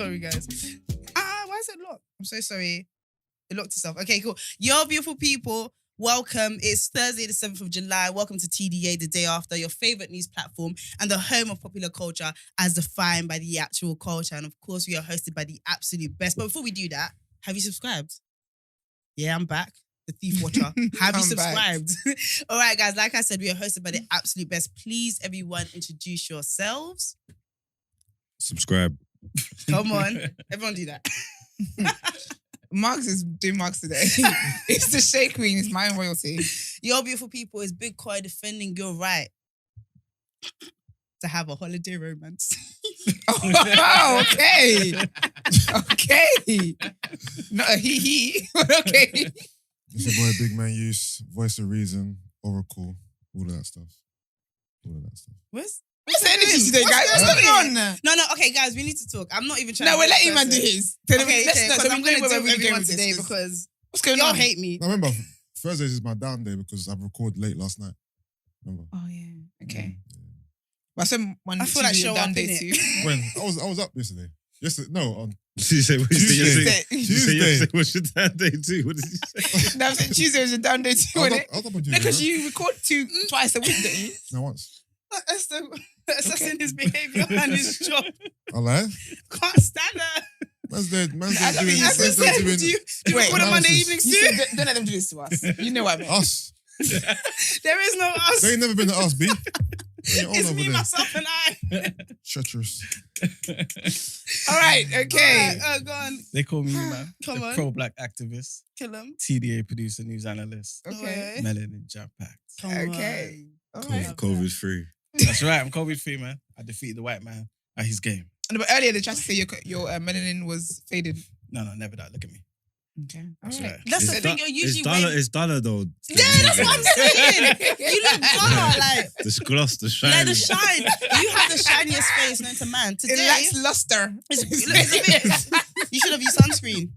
Sorry, guys. Why is it locked? I'm so sorry. It locked itself. Okay, cool. Yo, beautiful people. Welcome. It's Thursday, the 7th of July. Welcome to TDA, the day after, your favorite news platform and the home of popular culture as defined by the actual culture. And of course, we are hosted by the absolute best. But before we do that, have you subscribed? Yeah, I'm back. The Thief Watcher. Have you subscribed? All right, guys. Like I said, we are hosted by the absolute best. Please, everyone, introduce yourselves. Subscribe. Come on. Everyone do that. Marks is doing Marks today. It's the Shea Queen. It's my own royalty. Your beautiful people is Big Koi defending your right to have a holiday romance. Oh, okay. Okay. Not a he. Okay. It's your boy Big Man Use, Voice of Reason, Oracle, all of that stuff. What's the energy today, guys? What's going on? No, okay, guys, we need to talk. I'm not even trying No, to... we're letting man do his. Okay, because I'm going to deal with everyone today because what's going y'all on? hate me. Now remember, Thursdays is my down day because I've recorded late last night. Remember? Oh, yeah. Okay. Well, I said one I feel like show down up, day innit? too. When? I was up yesterday. Yesterday? No, on Tuesday. Tuesday. What's your down day too? What did you say? No, I'm saying Tuesday was a down day too, I was wasn't up it? on No, Tuesday. because right? you record twice a week, don't you? No, once. That's assessing his behaviour and his job. I lie. Can't stand her. Man's there doing... I love it. As I said, do you Wait, record on Monday evenings analysis. You too? said, don't let them do this to us. You know what I mean. Us. There is no us. They ain't never been to us, B. It's me, myself, and I. Treacherous. All right, okay. Alright, go on. They call me, man, Come on. pro-black activist, Kill him. TDA producer, news analyst, Okay. melanin jam-packed. Come Okay. All right. COVID free. That's right, I'm COVID-free, man. I defeated the white man at his game. But earlier they tried to say your melanin was faded. No, never that. Look at me. Okay. All That's right. right. That's the thing, you're usually It's Donna though. Yeah, that's what I'm saying. You look duller, like The gloss, the shine. like the shine. You have the shiniest face known to man. It Today, lacks luster. it's a bit. You should have used sunscreen.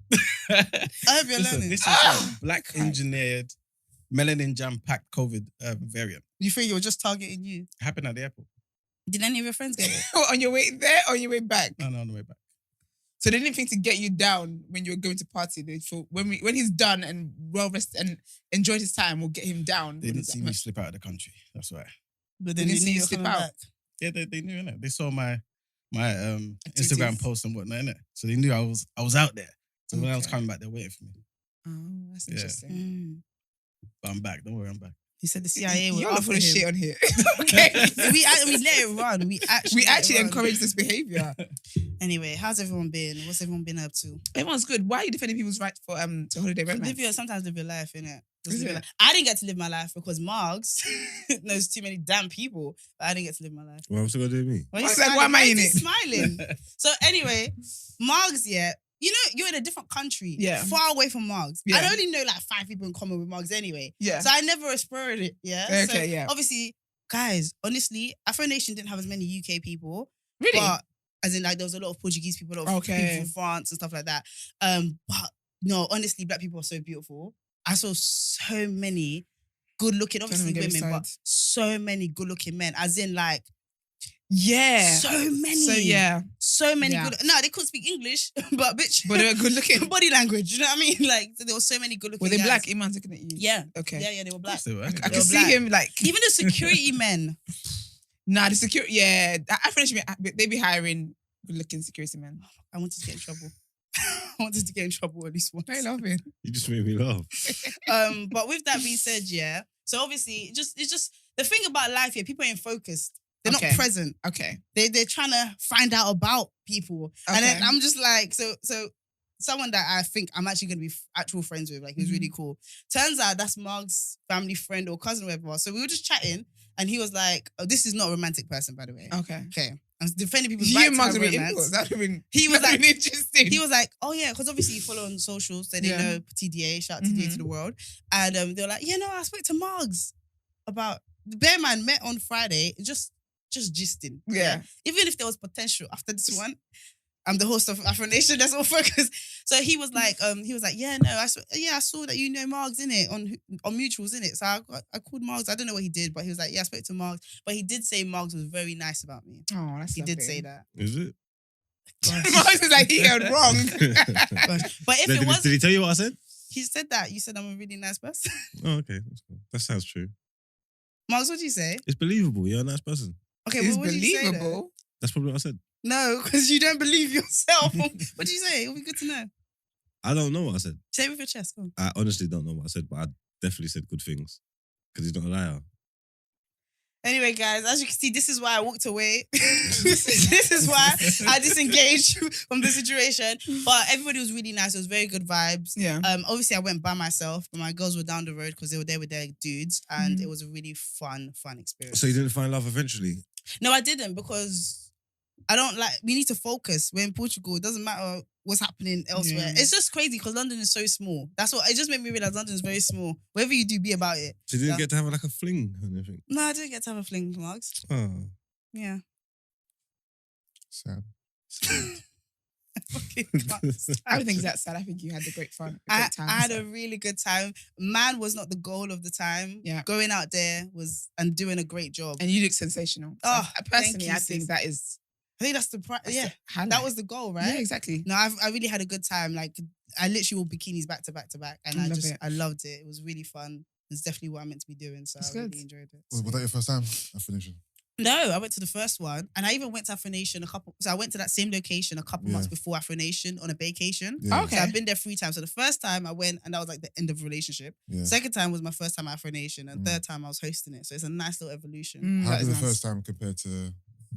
I hope you're Listen, learning. this is a black engineered melanin jam-packed COVID variant. You think you were just targeting you? It happened at the airport. Did any of your friends get it? On your way there or on your way back? No, on the way back. So they didn't think to get you down when you were going to party. They thought when he's done and well rested and enjoyed his time, we'll get him down. They didn't see me slip out of the country. That's why. But They then didn't they see knew you you were slip coming out. back. Yeah, they knew, innit? They saw my Instagram Activities. post and whatnot, innit? So they knew I was out there. So when I was Okay. coming back, they were waiting for me. Oh, that's Yeah. interesting. Mm. But I'm back. Don't worry, I'm back. He said the CIA were You're not after full of him. shit on here. Okay. we let it run. We actually let it run. encourage this behavior. Anyway, how's everyone been? What's everyone been up to? Everyone's good. Why are you defending people's right for to holiday romance? Sometimes live your life, innit? Just Is live your it? life. I didn't get to live my life because Margs knows too many damn people, but I didn't get to live my life. Well, I'm still gonna do me. Why are you It's like, smiling? why am I Why in is he it? smiling? So anyway, Margs, yeah. You know, you're in a different country. Yeah. Far away from Margs. Yeah. I only know like 5 people in common with Margs anyway. Yeah. So I never explored it, yeah? Okay, So yeah. Obviously, guys, honestly, Afro Nation didn't have as many UK people. Really? But as in like there was a lot of Portuguese people, a lot of Okay. people from France and stuff like that. But no, honestly, black people are so beautiful. I saw so many good-looking, obviously Trying to get women, but inside. so many good-looking men. As in like Yeah. so many. So yeah. So many Yeah. good. No, they couldn't speak English, but bitch. But they were good looking. body language. You know what I mean? Like so there were so many good-looking. Were they guys. black? Iman's looking at you. Yeah. Okay. Yeah, they were black. They were. I They can were see black. him like Even the security men. Nah, the security. Yeah, I finished. They be hiring good-looking security men. I wanted to get in trouble. I wanted to get in trouble at least once. I love it. You just made me laugh. But with that being said, yeah. So obviously, it's just the thing about life here. People ain't focused. They're Okay. not present. Okay. They're trying to find out about people, and then Okay. I'm just like, so someone that I think I'm actually gonna be actual friends with, like who's really cool. Turns out that's Mark's family friend or cousin, or whatever. So we were just chatting, and he was like, "Oh, this is not a romantic person, by the way." Okay. Okay, I'm defending people's You right and to Mark's have have been romance. influenced. That would have been. He was that'd like- been interesting. He was like, oh yeah, because obviously you follow on socials, so they Yeah. know TDA, shout out TDA Mhm. to the world. And they were like, yeah, no, I spoke to Margs about the Bear Man met on Friday, just gisting. Yeah. Even if there was potential after this one, I'm the host of Afro Nation, that's all focus. So he was like, yeah, no, I saw that you know Margs in it on mutuals in it. So I called Margs. I don't know what he did, but he was like, yeah, I spoke to Margs. But he did say Margs was very nice about me. Oh, that's He did lovely. say that. Is it? Marks is like, he heard wrong. But if it was, did he tell you what I said? he said that. You said I'm a really nice person. Oh, okay. That's cool. That sounds true. Marks, what did you say? It's believable. You're a nice person. Okay, It's what did you say? believable. That's probably what I said. No, because you don't believe yourself. What did you say? It'll be good to know. I don't know what I said. Say it with your chest. Go on. I honestly don't know what I said, but I definitely said good things. Because he's not a liar. Anyway, guys, as you can see, this is why I walked away. this is why I disengaged from the situation. But everybody was really nice. It was very good vibes. Yeah. Obviously, I went by myself, but my girls were down the road because they were there with their dudes, and it was a really fun experience. So you didn't find love eventually? No, I didn't because I don't like. We need to focus. We're in Portugal. It doesn't matter what's happening elsewhere. Yeah. It's just crazy because London is so small. That's what it just made me realize. London is very small. Whatever you do, be about it. So you didn't Yeah. get to have like a fling or anything? No, I didn't get to have a fling, Marks. Oh. Yeah. Sad. Fucking I don't think it's that sad. I think you had a great fun. I had a really good time. Man was not the goal of the time. Yeah. Going out there was and doing a great job. And you look sensational. So Oh, personally, thank you, I think sis. that is. I think that's the that's the highlight. that was the goal, right? Yeah, exactly. No, I really had a good time. Like I literally wore bikinis back to back to back, and I love it. I loved it. It was really fun. It's definitely what I'm meant to be doing, so That's I really good. enjoyed it. Was that your first time affirmation? No, I went to the first one, and I even went to Afronation So I went to that same location a couple months before Afronation on a vacation. Yeah. Okay. So I've been there 3 times. So the first time I went, and that was like the end of a relationship. Yeah. Second time was my first time at Afronation, and third time I was hosting it. So it's a nice little evolution. How That did is the nice. first time compare to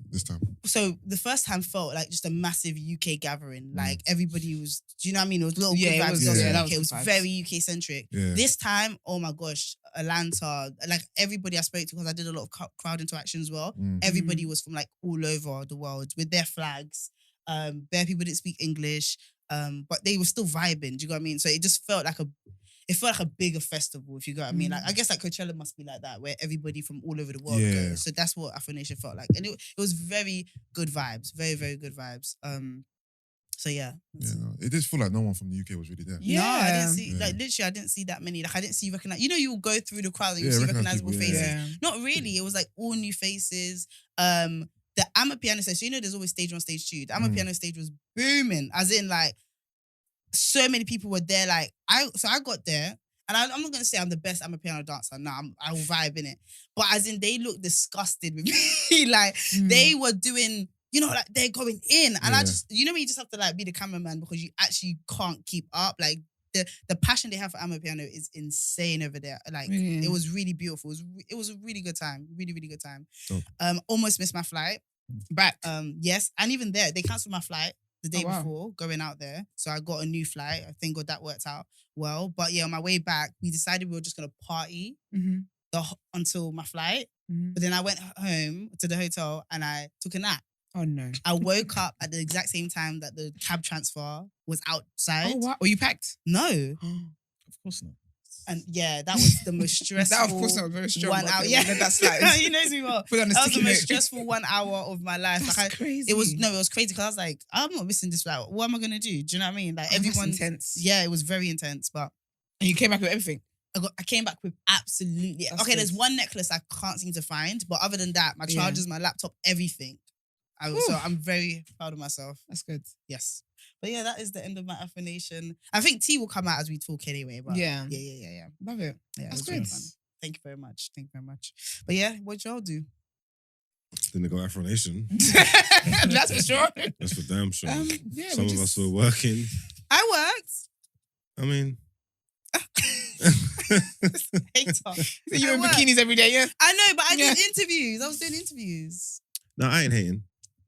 this time? So the first time felt like just a massive UK gathering. Like everybody was, do you know what I mean? It was little Yeah, good it vibes. was- girls yeah, in that UK. It was was good vibes. very UK centric. Yeah. This time, oh my gosh, Atlanta, like everybody I spoke to, because I did a lot of crowd interaction as well. Everybody was from like all over the world with their flags. Bare people didn't speak English, but they were still vibing. Do you know what I mean? So it just felt like a bigger festival, if you get what I mean. Like I guess like Coachella must be like that, where everybody from all over the world Yeah. goes. So that's what Afronation felt like, and it was very good vibes, very very good vibes. So yeah. Yeah, no. It did feel like no one from the UK was really there. Yeah. No, I didn't see Yeah. like literally I didn't see that many. Like I didn't see recognize. You know, you will go through the crowd and you Yeah, see recognize recognizable people, yeah. faces. Yeah. Not really. It was like all new faces. The Amapiano stage. So you know, there's always stage 1, stage 2. The Amapiano stage was booming, as in like so many people were there. Like I got there. And I'm not gonna say I'm the best Amapiano dancer. No, I will vibe in it. But as in, they look disgusted with me. Like they were doing, you know, like they're going in, and I Yeah. just, you know, when you just have to like be the cameraman because you actually can't keep up. Like the passion they have for Amapiano is insane over there. Like Yeah. it was really beautiful. It was a really good time. Really really good time. Dope. Almost missed my flight. Back. Yes, and even there they cancelled my flight the day Oh, wow. before going out there. So I got a new flight. I think God that worked out well. But yeah, on my way back, we decided we were just gonna party until my flight. Mhm. But then I went home to the hotel and I took a nap. Oh no. I woke up at the exact same time that the cab transfer was outside. Oh wow. Were you packed? No. Of course not. And yeah, that was the most stressful That of course not very strong. 1 but hour. okay, Yeah, we'll let that slide. he knows me well. Put it on a That was the sticky most note. stressful 1 hour of my life. That's Like crazy. it was crazy because I was like, I'm not missing this flight. What am I gonna do? Do you know what I mean? Like Oh, that's everyone, intense. yeah, it was very intense. But And you came back with everything. I came back with absolutely That's okay. good. There's one necklace I can't seem to find, but other than that, my Yeah. chargers, my laptop, everything. So I'm very proud of myself. That's good. Yes. But yeah, that is the end of my affirmation. I think tea will come out as we talk anyway. But Yeah. yeah. Love it. Yeah, That's it was really good. fun. Thank you very much. Thank you very much. But yeah, what y'all do? Didn't go Afro Nation. That's for sure. That's for damn sure. Yeah, Some we of just- us were working. I worked. I mean, Hater. So you I in worked. bikinis every day, yeah? I know, but I Yeah. did interviews. I was doing interviews. no, I ain't hating.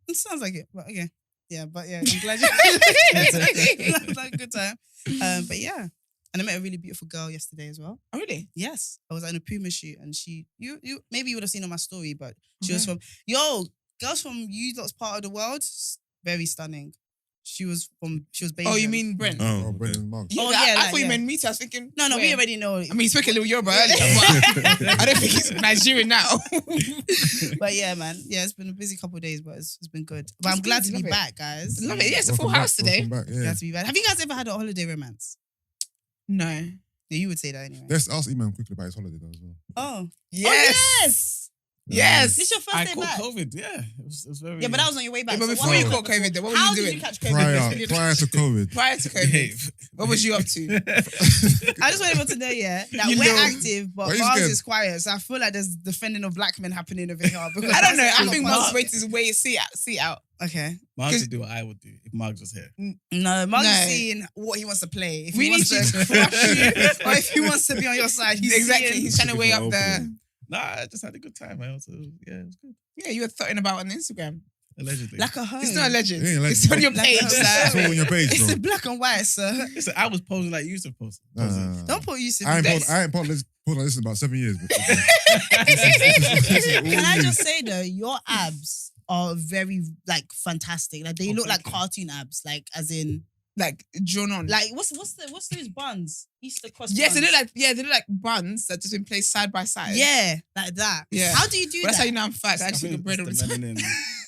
It sounds like it, but okay. Yeah, but yeah, I'm glad you That's like a good time. But yeah. And I met a really beautiful girl yesterday as well. Oh, really? Yes. I was at a Puma shoot and you maybe you would have seen on my story, but she was Okay. from girls from you lot's part of the world, very stunning. She was Belgian. Oh, you mean Brent? Oh, Oh, okay. Brendan Monk. Yeah, Oh, I yeah, thought you meant meet. I was thinking. No, we where? already know. I mean, he spoke a little Yoruba earlier, but I don't think he's Nigerian now. But yeah, man. Yeah, it's been a busy couple of days, but it's been good. But That's I'm glad good, to be love it. back, guys. Love it. Yeah, it's a full Welcome house back, today. welcome back, yeah. Glad to be back. Have you guys ever had a holiday romance? No. Yeah, you would say that anyway. Let's ask Iman quickly about his holiday though as well. Oh. Yes. Oh, yes. Yes. This your first I day caught back? COVID. Yeah, it was very. Yeah, but that was on your way back. Yeah, but So before what you happened caught COVID, then what were How you did doing? you catch COVID? Prior to COVID. Prior to COVID, what was you up to? I just want everyone to know, that You we're know. active, but Why you Mars scared? is quiet. So I feel like there's defending of black men happening over here. Because I don't know. I that's think not Mark's part- waiting to wait his seat out. Okay. Mark would do what I would do if Mark was here. No, Mars No. is seeing what he wants to play. If We he wants need to crush you, or if he wants to be on your side, he's Exactly. seeing- He's trying to weigh up the. Opening. Nah, I just had a good time. I also, yeah, it was good. Yeah, you were thoughting about on Instagram. Allegedly. like a home. It's not a legend. It ain't a legend. It's on your Like page, a- It's sir. all on your page, It's bro. in black and white, sir. Listen, I was posing like Yusuf posed. Don't put Yusuf. I ain't in put like this in about 7 years. But Can I just say though, your abs are very like fantastic. Like they look like thank you. cartoon abs, like as in Like drawn on. like what's those buns? Easter cross. yes, they buns. look like buns that just been placed side by side. Yeah, like that. Yeah. How do you do But that's that? how you know I'm fat. I I actually think get bread all the it's time. the melanin.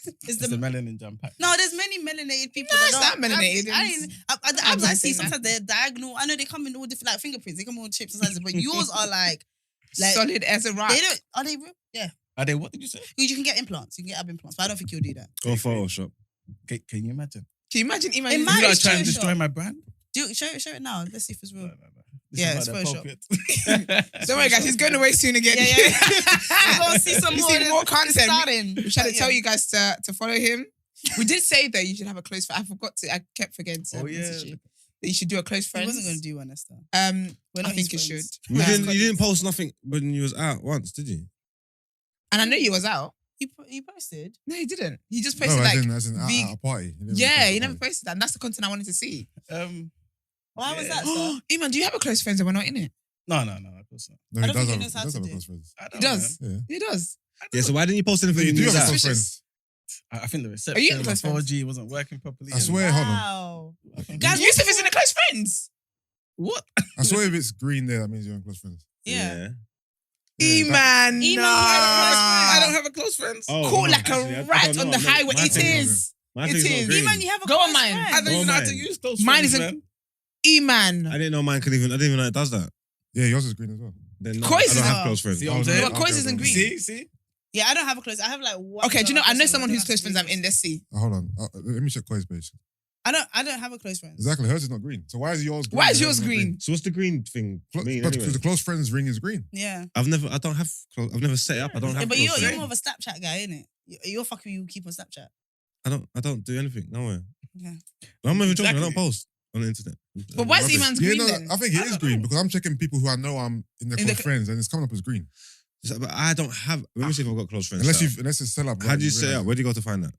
It's It's the melanin jam pack. No, there's many melanated people. No, that it's don't- not melanated. The abs I see sometimes they're diagonal. I know they come in all different like fingerprints. They come in all shapes and sizes, but yours are like Solid as a rock. they don't. Are they real? Yeah. Are they? What did you say? You can get implants. You can get ab implants, but I don't think you'll do that. Go Photoshop. Can you imagine? Can you imagine? It You might- are is trying to Photoshop. destroy my brand? Show it now. Let's see if it's real. This Yeah, is it's not Photoshop. appropriate. Don't worry, guys. He's going away soon again. Yeah, yeah. We're gonna see some You more. see more content. Starting. We're trying to But tell yeah. you guys to follow him. We did say though you should have a close friend. I kept forgetting to message you. That you should do a close He friend. wasn't going to do one, Esther. We're I not think his you friends. should. You Um, didn't post nothing when you was out once, did you? And I know you was out. He posted. No, he didn't. He just no, posted like as in big- at a party. He never yeah, posted he a never party. posted that. And that's the content I wanted to see. Why was Yeah. that, sir? Iman, do you have a close friend that we're not in it? No, of course not. No, I he don't does think he have, knows how he does to have a do. close friends. I He don't does. know, man. Yeah. He does. Yeah, so why didn't you post anything You when do you was have a out? close Suspicious. friends. I think the Are you reception in of close friends? 4G wasn't working properly. I swear, hold on. Wow. I think- Guys, Yusuf is in the close friends. What? I swear if it's green there, that means you're in close friends. Yeah. Yeah, Iman, Iman, no. I don't have a close friends. Oh, Caught no, like actually, I a rat don't on know. the No, highway. my It thing's is. My It thing's not is. green. Iman, you have a Go on, close mine. friend. I don't even know how to mine. use close Mine friends, isn't- man. Iman. I didn't know mine could even. I didn't even know it does that. Yeah, yours is green as well. Then no, Cois I is don't have not- close friends. See what I'm Oh, saying? But Cois isn't green. See? Yeah, I don't have a close. I have like one. Okay, do you know? I know person, someone but I whose don't close have friends I'm in. green. Let's see. Hold on. Let me check Koi's page. I don't have a close friend. Exactly. Hers is not green. So why is yours green? Why is and yours hers not green? So what's the green thing mean? But Anyway? the close friends ring is green. Yeah. I've never set it up. I don't Yeah, have. but close you're friends. more of a Snapchat guy, innit? You're fucking you keep on Snapchat. I don't do anything. Nowhere. Okay. No, I'm not even joking. I Exactly. don't post on the internet. But why is Rubbish. Iman's Yeah, green no, then? I think it is green because I'm checking people who I know I'm in their In the close friends and it's coming up as green. But I don't have. Let me see if I've got close friends. Unless it's set up. How right, do you set it realise up? Where do you go to find that?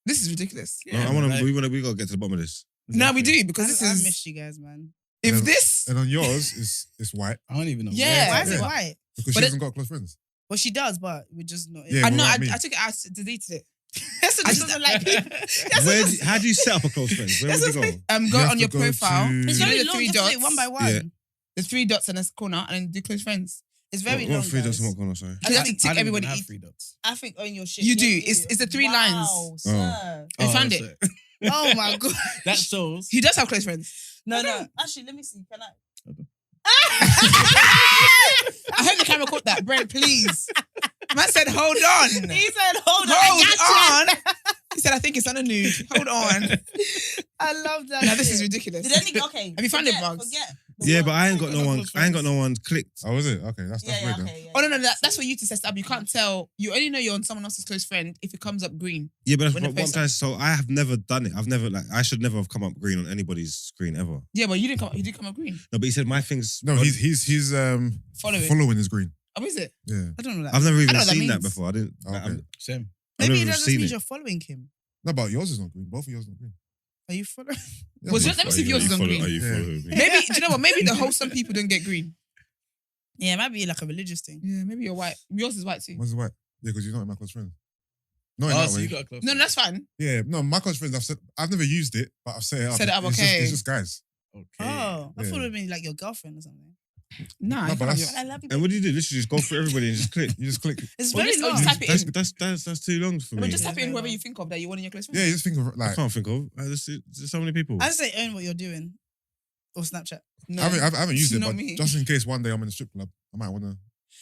This is ridiculous. No, I want to. We got to get to the bottom of this. No, we do because this I is. missed you guys, man. If Yeah. this, And on yours, it's white I don't even know. Yeah. Why is it Yeah. white? because But she it- hasn't got close friends. Well, she does, but we're just not. Yeah. I know. without me. I took it out, deleted it. That's what I just just- doesn't like people. How do you set up a close friends? Where would you go? Go You have on to your go profile. to- It's You know very the long. three You have to do it dots. one by one. Yeah. The 3 dots in this corner, and then do close friends. It's very what long. three dots guys. and what corner? Sorry. You have to tick I don't everybody. even have 3 dots. I think on your shit. You yeah, do. you It's the 3 Wow, lines. sir. I found that's it. Oh my god. That shows. He does have close friends. No. Actually, let me see. Can I? I hope the camera caught that. Brent, please. Man said, hold on. He said, "Hold on, Hold I gotcha." on. He said, I think it's on a nude. Hold on. I love that. Now, this shit. is ridiculous. Did any? Okay. Have you found it, forget- Bugs? forget the Yeah, word. but I ain't got no one. close I ain't got friends. no one clicked. Oh, is it? Okay, that's Yeah, weird then. okay. Yeah. Oh, no. That's for you to set up. You can't tell. You only know you're on someone else's close friend if it comes up green. Yeah, but that's When what the I'm face- trying to. So I have never done it. I've never I should never have come up green on anybody's screen ever. Yeah, but you didn't come up green. No, but he said my things. No, he's following is green. Oh, is it? Yeah. I don't know that. I've never I even know what that seen that means. before. I didn't. Okay. Same. I've Maybe never it doesn't seen mean it. you're following him. No, but yours is not green. Both of yours are not green. Are you following? Yeah, Was but- yours- let me see if yours is on green. Are you Yeah. following me? Maybe, do you know what? Maybe the wholesome people don't get green. Yeah, it might be like a religious thing. Yeah, maybe you're white. Yours is white too. Mine's white. Yeah, because you're not in my close friends. Not in Oh, that so way. you got a close. No, friend. that's fine. Yeah, no, my close friends, I've never used it, but I've set it up. Set it up, It's okay. It's just guys. Okay. Oh, I Yeah. thought it would be like your girlfriend or something. Nah, No, you but can't that's- have I love you. And what do you do? Literally just go through everybody and just click. You just click. It's Or very just- or long. just type it in. That's too long for your- me. But just Yeah, type in very whoever well. you think of that you want in your close friends. Yeah, you just think of I like. can't think of. There's so many people. I just say own what you're doing. Or Snapchat. No. I haven't used it, Not but me. just in case one day I'm in a strip club, I might want to.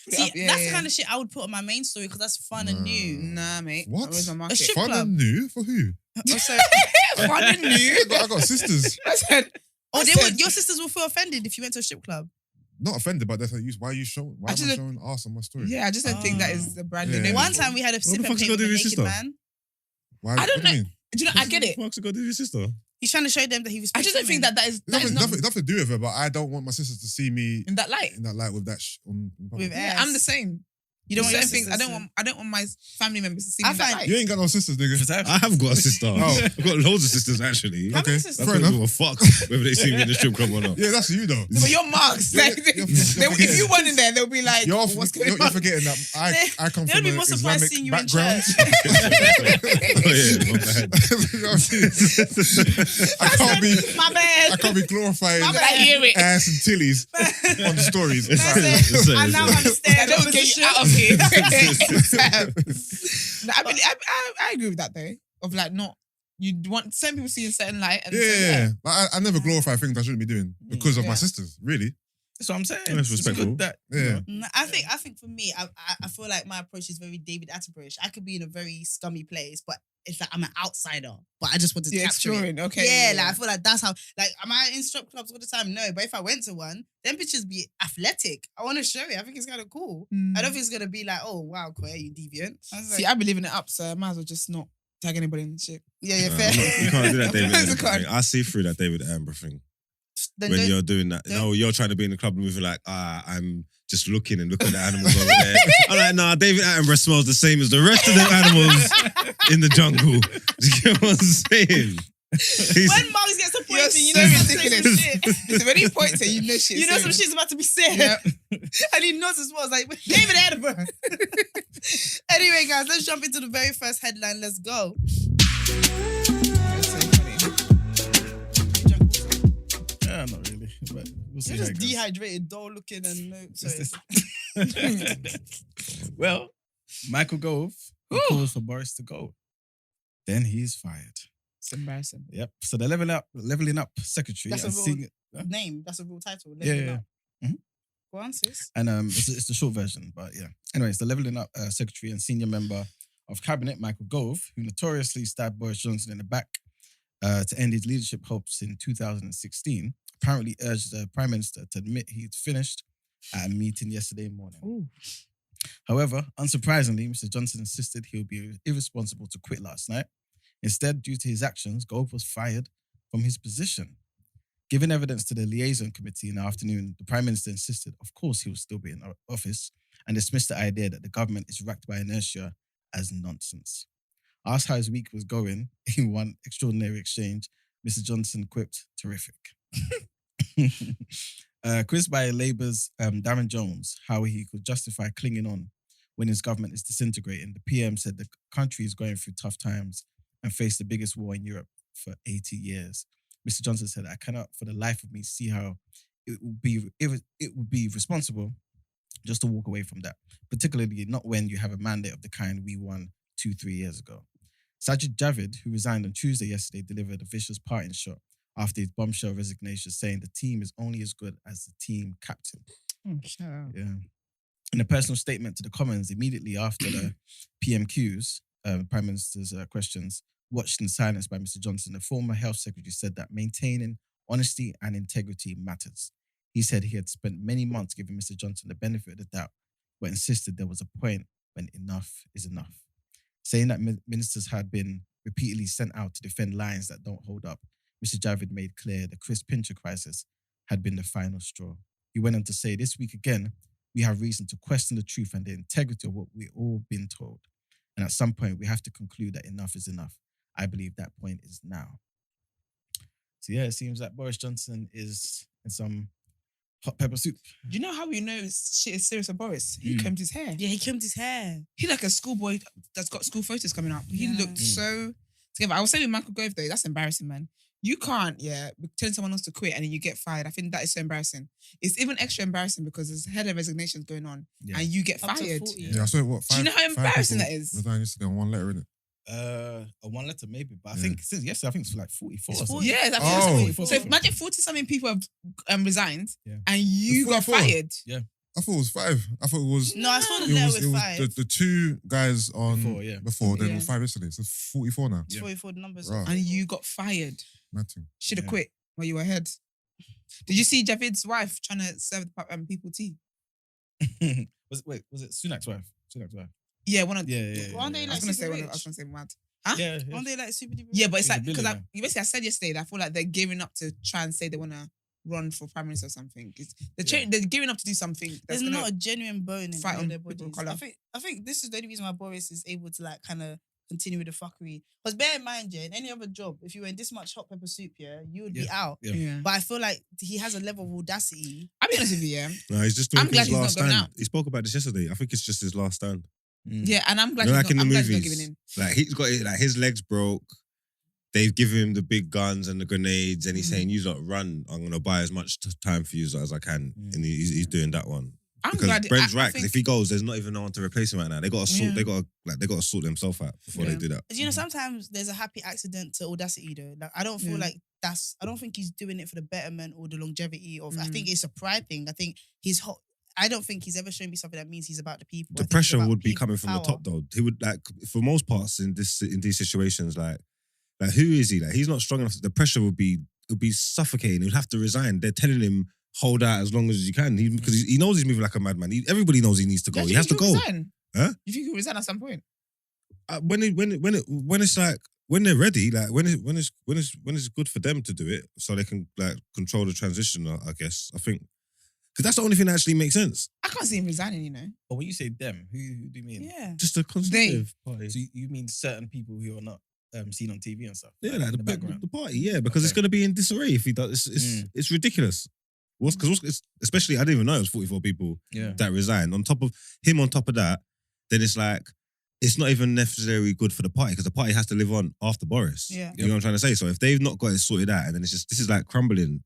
See, that's the kind of shit I would put on my main story because that's fun and new. Nah, mate. What? Where's my A market? strip Fun club. and new for who? Also, Fun and new. I got sisters. I said, your sisters will feel offended if you went to a strip club. Not offended, but that's like, why are you showing? Why am I Actually, showing ass on my story? yeah, I just don't think that is the brand new Yeah. name. One time we had a the sip and fuck's paint got with to a do with naked sister? man. Why? I don't what do you mean? Do you know, I get it. What's it got to do with your sister? He's trying to show them that he was. I just don't think that is Nothing, not nothing to do with her, but I don't want my sisters to see me in that light. in that light with that on public. With Yeah, ass. I'm the same. You don't want your certain things. sisters I don't want my family members to see I me in that find- light. You ain't got no sisters, nigga. I have got a sister. Oh. I've got loads of sisters actually. How many Okay, sisters? fair I don't enough. give a fuck whether they see me in the strip club or not. Yeah, that's you though. But you're marks. You're- Like, you're if forgetting. you weren't in there, they'll be like, You're, what's going you're on? forgetting that I come They'll from be an more surprised Islamic seeing you in background. church. Oh yeah, my bad. You know what I'm saying? I can't be glorifying My bad. I hear it. ass and tillies on the stories. That's It's it. I now it. understand. I don't the get you position. out of here. No, I agree with that though. Of like not you want some people see a certain light and Yeah. Like, I never glorify things I shouldn't be doing because of Yeah. my sisters. Really? That's what I'm saying. That's It's respectful. good that, Yeah. I think for me, I feel like my approach is very David Attenborough. I could be in a very scummy place, but it's like I'm an outsider. But I just want to yeah, capture it. exploring. Okay. Yeah, like I feel like that's how. Like, am I in strip clubs all the time? No, but if I went to one, them pictures be athletic. I want to show it. I think it's kind of cool. I don't think it's gonna be like, oh wow, Koya, you deviant. I was See, like, I be living it up, so I might as well just not tag anybody in the shit. yeah, Nah, fair. I'm not- you can't do that David It's a Attenborough card. thing. I see through that David Attenborough thing. Then When don't- you're doing that, don't- no, you're trying to be in the club and we're like, I'm just looking and looking at the animals over there. I'm like, nah, David Attenborough smells the same as the rest of the animals in the jungle. Do you get what I'm saying? when Mugs gets to You're pointing, you so know he's saying some ridiculous. shit. So when he points at you know shit. You know some shit's about to be said. Yeah. And he knows as well. It's like, David Attenborough. Anyway, guys, let's jump into the very first headline. Let's go. yeah, not really. But we'll see. You're how just it goes. dehydrated, dull looking, and no. Sorry. Well, Michael Gove calls for Boris to go. Then he's fired. It's embarrassing. Yep. So the leveling up secretary That's a and real senior, Name. That's a real title. yeah, Leveling yeah. Up. Mhm. Go on, sis. And it's the short version, but yeah. Anyways, the leveling up secretary and senior member of cabinet, Michael Gove, who notoriously stabbed Boris Johnson in the back to end his leadership hopes in 2016, apparently urged the Prime Minister to admit he'd finished at a meeting yesterday morning. However, unsurprisingly, Mr. Johnson insisted he would be irresponsible to quit last night. Instead, due to his actions, Gove was fired from his position. Giving evidence to the liaison committee in the afternoon, the Prime Minister insisted, of course, he will still be in office and dismissed the idea that the government is racked by inertia as nonsense. Asked how his week was going in one extraordinary exchange, Mr. Johnson quipped, terrific. Quizzed by Labour's Darren Jones, how he could justify clinging on when his government is disintegrating, the PM said the country is going through tough times and faced the biggest war in Europe for 80 years. Mr. Johnson said, I cannot for the life of me see how it would be responsible just to walk away from that, particularly not when you have a mandate of the kind we won 2-3 years ago. Sajid Javid, who resigned on Tuesday yesterday, delivered a vicious parting shot after his bombshell resignation, saying the team is only as good as the team captain. Shut up. Yeah. In a personal statement to the Commons immediately after the PMQs, Prime Minister's questions, watched in silence by Mr. Johnson, the former health secretary said that maintaining honesty and integrity matters. He said he had spent many months giving Mr. Johnson the benefit of the doubt, but insisted there was a point when enough is enough. Saying that ministers had been repeatedly sent out to defend lines that don't hold up, Mr. Javid made clear the Chris Pincher crisis had been the final straw. He went on to say, this week again, we have reason to question the truth and the integrity of what we've all been told. And at some point, we have to conclude that enough is enough. I believe that point is now. So yeah, it seems like Boris Johnson is in some hot pepper soup. Do you know how we know shit is serious with Boris? He combed his hair. Yeah, he combed his hair. He like a schoolboy that's got school photos coming up. He Yeah. looked so together. I was saying with Michael Gove though, that's embarrassing, man. You can't, be telling someone else to quit and then you get fired. I think that is so embarrassing. It's even extra embarrassing because there's head of resignations going on Yeah. and you get Up to fired. 40. Yeah, I saw what. Do you know how embarrassing that is? Resigned yesterday on one letter, innit? A one letter maybe, but I Yeah. think since yesterday, I think it's like 44 It's or 40. something. Yeah, Oh. so imagine 40-something people have resigned Yeah. and you got 44. fired. Yeah. I thought it was 5. I thought it was. No, I saw the It letter was, with it was 5. the 2 guys on Before, then Yeah. it was 5 yesterday. So 44 now. It's 44 the numbers. Right. And you got fired. Nothing. Should have Yeah. quit while you were ahead. Did you see Javid's wife trying to serve the people tea? was it Sunak's wife? Sunak's wife. Yeah, one of Yeah. Aren't they I like was gonna say super one. I was rich? gonna say mad. Yeah. Aren't they like super duper? Yeah, but it's He's a like because billionaire. basically I said yesterday that I feel like they're gearing up to try and say they want to run for prime minister or something. They're gearing up to do something. That's There's gonna, not a genuine bone in fight all on their people of bodies. colour. I think this is the only reason why Boris is able to like kind of continue with the fuckery. Because bear in mind, yeah, in any other job, if you were in this much hot pepper soup, yeah, you would be out. Yeah. yeah. But I feel like he has a level of audacity. I'll be honest with you, yeah. No, he's just doing I'm glad his he's last not going stand. out. He spoke about this yesterday. I think it's just his last stand. Yeah, and I'm glad You know, he's like in not, the I'm glad he's not movies, giving in. like he's got like his legs broke. They've given him the big guns and the grenades, and he's saying, "You lot run. I'm gonna buy as much time for you as I can." And he's doing that one. I'm Because glad. Brent's I right. Because think- if he goes, there's not even no one to replace him right now. They got to sort. Yeah. They got to sort themselves out before they Yeah. do that. You know, sometimes there's a happy accident to audacity though. Like I don't feel Yeah. like I don't think he's doing it for the betterment or the longevity of. I Mm. think it's a pride thing. I think I don't think he's ever shown me something that means he's about the people. The I think it's pressure about would be people coming from the power. top though. He would like for most parts in these situations like who is he? Like he's not strong enough. The pressure would be suffocating. He'd have to resign. They're telling him hold out as long as you can because he knows he's moving like a madman. Everybody knows he needs to go. Do He you has to think he'll go. resign? Huh? You think he'll resign at some point? When it's like when they're ready, like when it's good for them to do it, so they can like control the transition. I guess I think because that's the only thing that actually makes sense. I can't see him resigning. You know. But when you say them, who do you mean? Yeah. Just a conservative party. So you mean certain people who are not seen on TV and stuff? Yeah, like in the background. the party. Yeah, because it's Okay. going to be in disarray if he does. It's ridiculous. Especially I didn't even know it was 44 people Yeah. that resigned. On top of that, then it's like it's not even necessarily good for the party because the party has to live on after Boris. Yeah. You know what I'm trying to say? So if they've not got it sorted out, and then it's just this is like crumbling.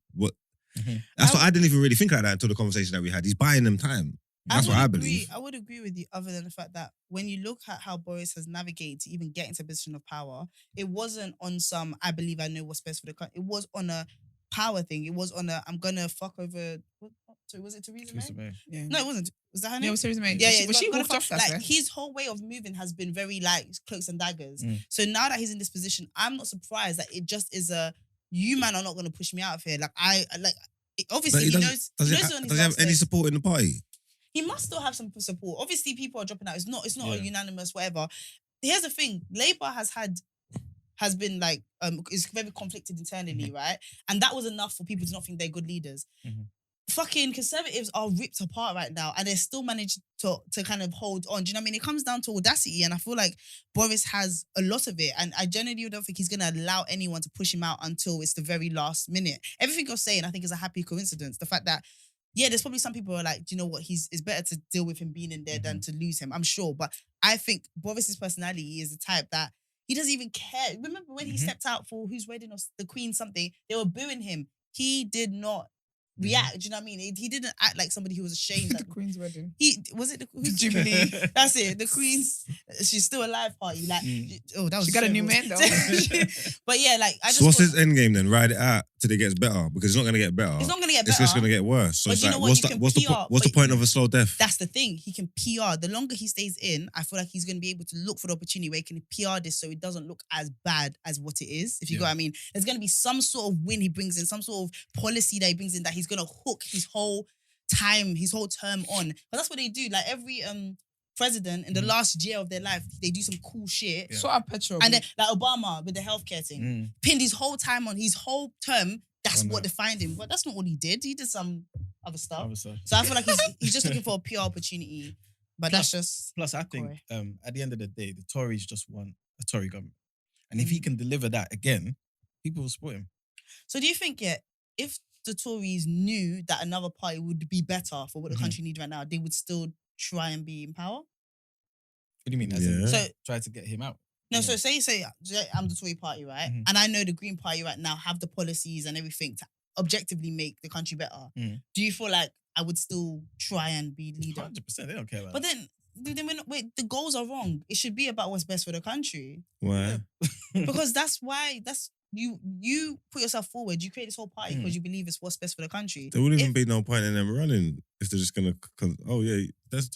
Mhm. That's what I didn't even really think like that until the conversation that we had. He's buying them time. That's what I believe. I would agree with you, other than the fact that when you look at how Boris has navigated to even get into a position of power, it wasn't on some I believe I know what's best for the country. It was on a power thing. It was on a I'm gonna fuck over. Sorry, was it Theresa May? Theresa May. Yeah. No, it wasn't. Was that her name? Yeah, it was Theresa May. Yeah, yeah. Was she gonna walked fuck- off that? like his whole way of moving has been very like cloaks and daggers. Mm. So now that he's in this position, I'm not surprised that it just is a you man are not gonna push me out of here. Like obviously he knows. Does he he knows on his have last any legs. support in the party? He must still have some support. Obviously, people are dropping out. It's not a Yeah. unanimous whatever. Here's the thing: Labour has been like is very conflicted internally, right? And that was enough for people to not think they're good leaders. Mhm. Fucking Conservatives are ripped apart right now, and they still managed to kind of hold on. Do you know what I mean? It comes down to audacity, and I feel like Boris has a lot of it. And I genuinely don't think he's gonna allow anyone to push him out until it's the very last minute. Everything you're saying, I think, is a happy coincidence. The fact that yeah, there's probably some people who are like, do you know what? It's better to deal with him being in there than to lose him. I'm sure, but I think Boris's personality is the type that he doesn't even care. Remember when he stepped out for whose wedding or the Queen something? They were booing him. He did not react. Do you know what I mean? He didn't act like somebody who was ashamed. The Queen's wedding. He was it the who's Jubilee. That's it. The Queen's. She's still alive party. Like oh, that was She got a new terrible. man though. But yeah, like I just. So what's thought- his end game then? Ride it out till it gets better because it's not going to get better. It's not gonna get It's better. just going to get worse. So But it's you like, know what? what's You the can what's the PR, what's the but- point of a slow death? That's the thing. He can PR. The longer he stays in, I feel like he's going to be able to look for the opportunity where he can PR this so it doesn't look as bad as what it is. If you Yeah. get what I mean, there's going to be some sort of win he brings in, some sort of policy that he brings in that he's going to hook his whole term on. But that's what they do. Like every president in the last year of their life, they do some cool shit. Yeah. Sort of petrol. And then, like Obama with the healthcare thing, Mm. pinned his whole time on his whole term. That's On what that. defined him. But that's not what he did. He did some other stuff. Obviously. So I feel like he's just looking for a PR opportunity. But that's just Plus, I think Corey. at the end of the day, the Tories just want a Tory government, and if he can deliver that again, people will support him. So do you think, if the Tories knew that another party would be better for what the Mhm. country needs right now, they would still try and be in power? What do you mean? As in, Yeah. So try to get him out. no, Yeah. so say I'm the Tory party, right? Mhm. And I know the Green Party right now have the policies and everything to objectively make the country better. Mhm. Do you feel like I would still try and be leader? 100%. They don't care about. But that. then we're not, wait, the goals are wrong. It should be about what's best for the country. Why? Because that's why you put yourself forward. You create this whole party because you believe it's what's best for the country. There wouldn't even be no point in them running if they're just gonna. There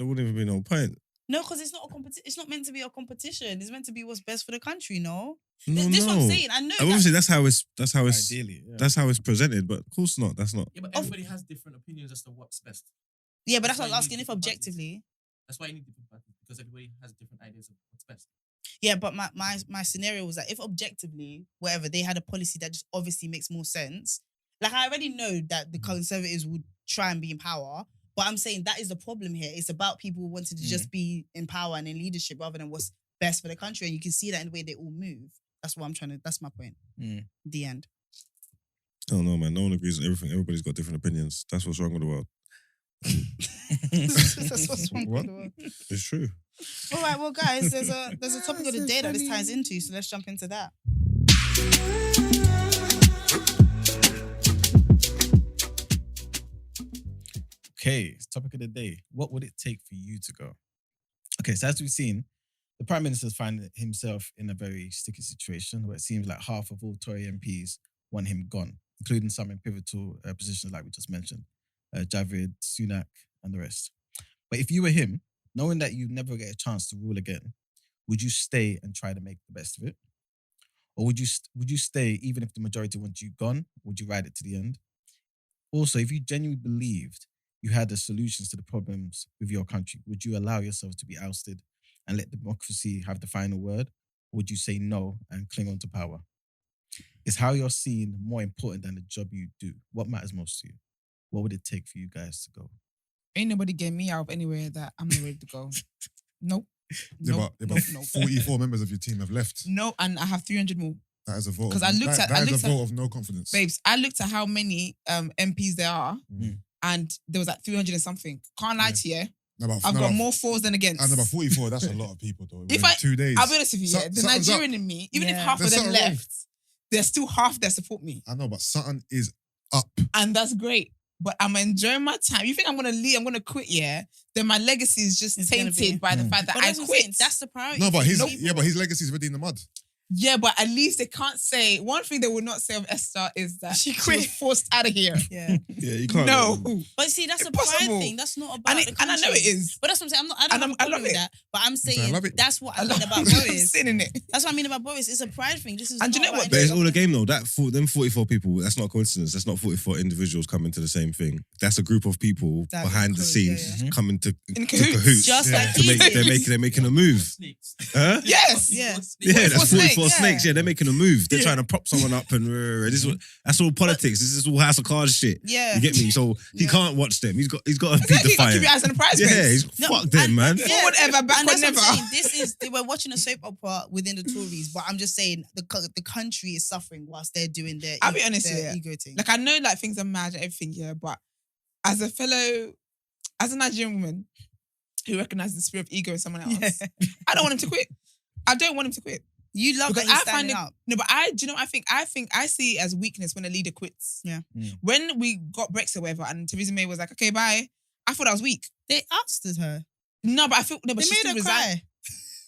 wouldn't even be no point. No, because it's not a competition. It's not meant to be a competition. It's meant to be what's best for the country. No, No, this is what I'm saying. I know. Obviously, that's how it's Ideally, yeah. that's how it's presented, but of course not. That's not. Yeah, but everybody has different opinions as to what's best. Yeah, but that's what I why was you asking. need If different parties. objectively. That's why you need different parties, because everybody has different ideas of what's best. Yeah, but my scenario was that if objectively, whatever, they had a policy that just obviously makes more sense. Like, I already know that the Conservatives would try and be in power, but I'm saying that is the problem here. It's about people wanting to just be in power and in leadership rather than what's best for the country. And you can see that in the way they all move. That's what I'm trying to, that's my point. The end. I don't know, man. No one agrees on everything. Everybody's got different opinions. That's what's wrong with the world. That's what's wrong What? with the world. It's true. All right, well, guys, there's a topic of the day that this ties into, so let's jump into that. Okay, topic of the day. What would it take for you to go? Okay, so as we've seen, the Prime Minister's finding himself in a very sticky situation where it seems like half of all Tory MPs want him gone, including some in pivotal positions like we just mentioned, Javid, Sunak, and the rest. But if you were him, knowing that you never get a chance to rule again, would you stay and try to make the best of it? Or would you stay even if the majority want you gone? Would you ride it to the end? Also, if you genuinely believed you had the solutions to the problems with your country, would you allow yourself to be ousted and let democracy have the final word? Or would you say no and cling on to power? Is how you're seen more important than the job you do? What matters most to you? What would it take for you guys to go? Ain't nobody getting me out of anywhere that I'm not ready to go. Nope. Yeah, Nope. but 44 members of your team have left. No, and I have 300 more. That is a vote. 'Cause I looked at- that is a vote of no confidence. Babes, I looked at how many MPs there are, and there was like 300 and something. Can't lie to you. I've got more fours than against. And about 44, that's a lot of people though. If In 2 days. I'll be honest with you, So- yeah, the something's up. Nigerian in me, even if Yeah. half of There's them something wrong. left, there's still half that support me. I know, but something is up. And that's great. But I'm enjoying my time. You think I'm gonna leave, I'm gonna quit, yeah? Then my legacy is just It's gonna tainted be. by the fact that But I that's what I'm saying. quit. That's the priority. No, but Nope. his legacy is already in the mud. Yeah, but at least they can't say, one thing they will not say of Esther is that She she quit. was forced out of here. Yeah. Yeah, you can't. No. But see, that's a pride Impossible. thing. That's not about the And I know country. it is. But that's what I'm saying. I And don't have a I problem love with it. that. But I'm I saying love it. that's what I mean about I'm Boris. sitting in it. That's what I mean about Boris. It's a pride thing. This is And not you know about what? But it's anything. all a game though. Them 44 people, that's not a coincidence. That's not 44 individuals coming to the same thing. That's a group of people That behind the is scenes correct, coming to In to cahoots. Just Yeah. like to he make, did. they're making a move. Snakes. Huh? Yes. Yeah. Yeah, that's 44 44 snakes, snakes. yeah. Yeah, they're making a move. They're trying to prop someone up and that's all politics. This is all House of Cards shit. Yeah. You get me? So he Yeah. can't watch them. He's got to beat Exactly, the got to fire. keep your eyes on the prize Yeah, race. he's No, fuck them, and- man. yeah. Forward ever, And backward that's what never. I'm saying. We're watching a soap opera within the Tories, but I'm just saying the country is suffering whilst they're doing their I'll be honest their with you. ego thing. Like, I know like things are mad and everything, yeah, but as a Nigerian woman who recognizes the spirit of ego in someone else, Yeah. I don't want him to quit. I don't want him to quit. You love Because that he's I find standing it, up. no, but do you know what I think I see it as weakness when a leader quits. Yeah. When we got Brexit or whatever, and Theresa May was like, okay, bye. I thought I was weak. They ousted her. No, but I feel no, but They she made still her resigned. cry.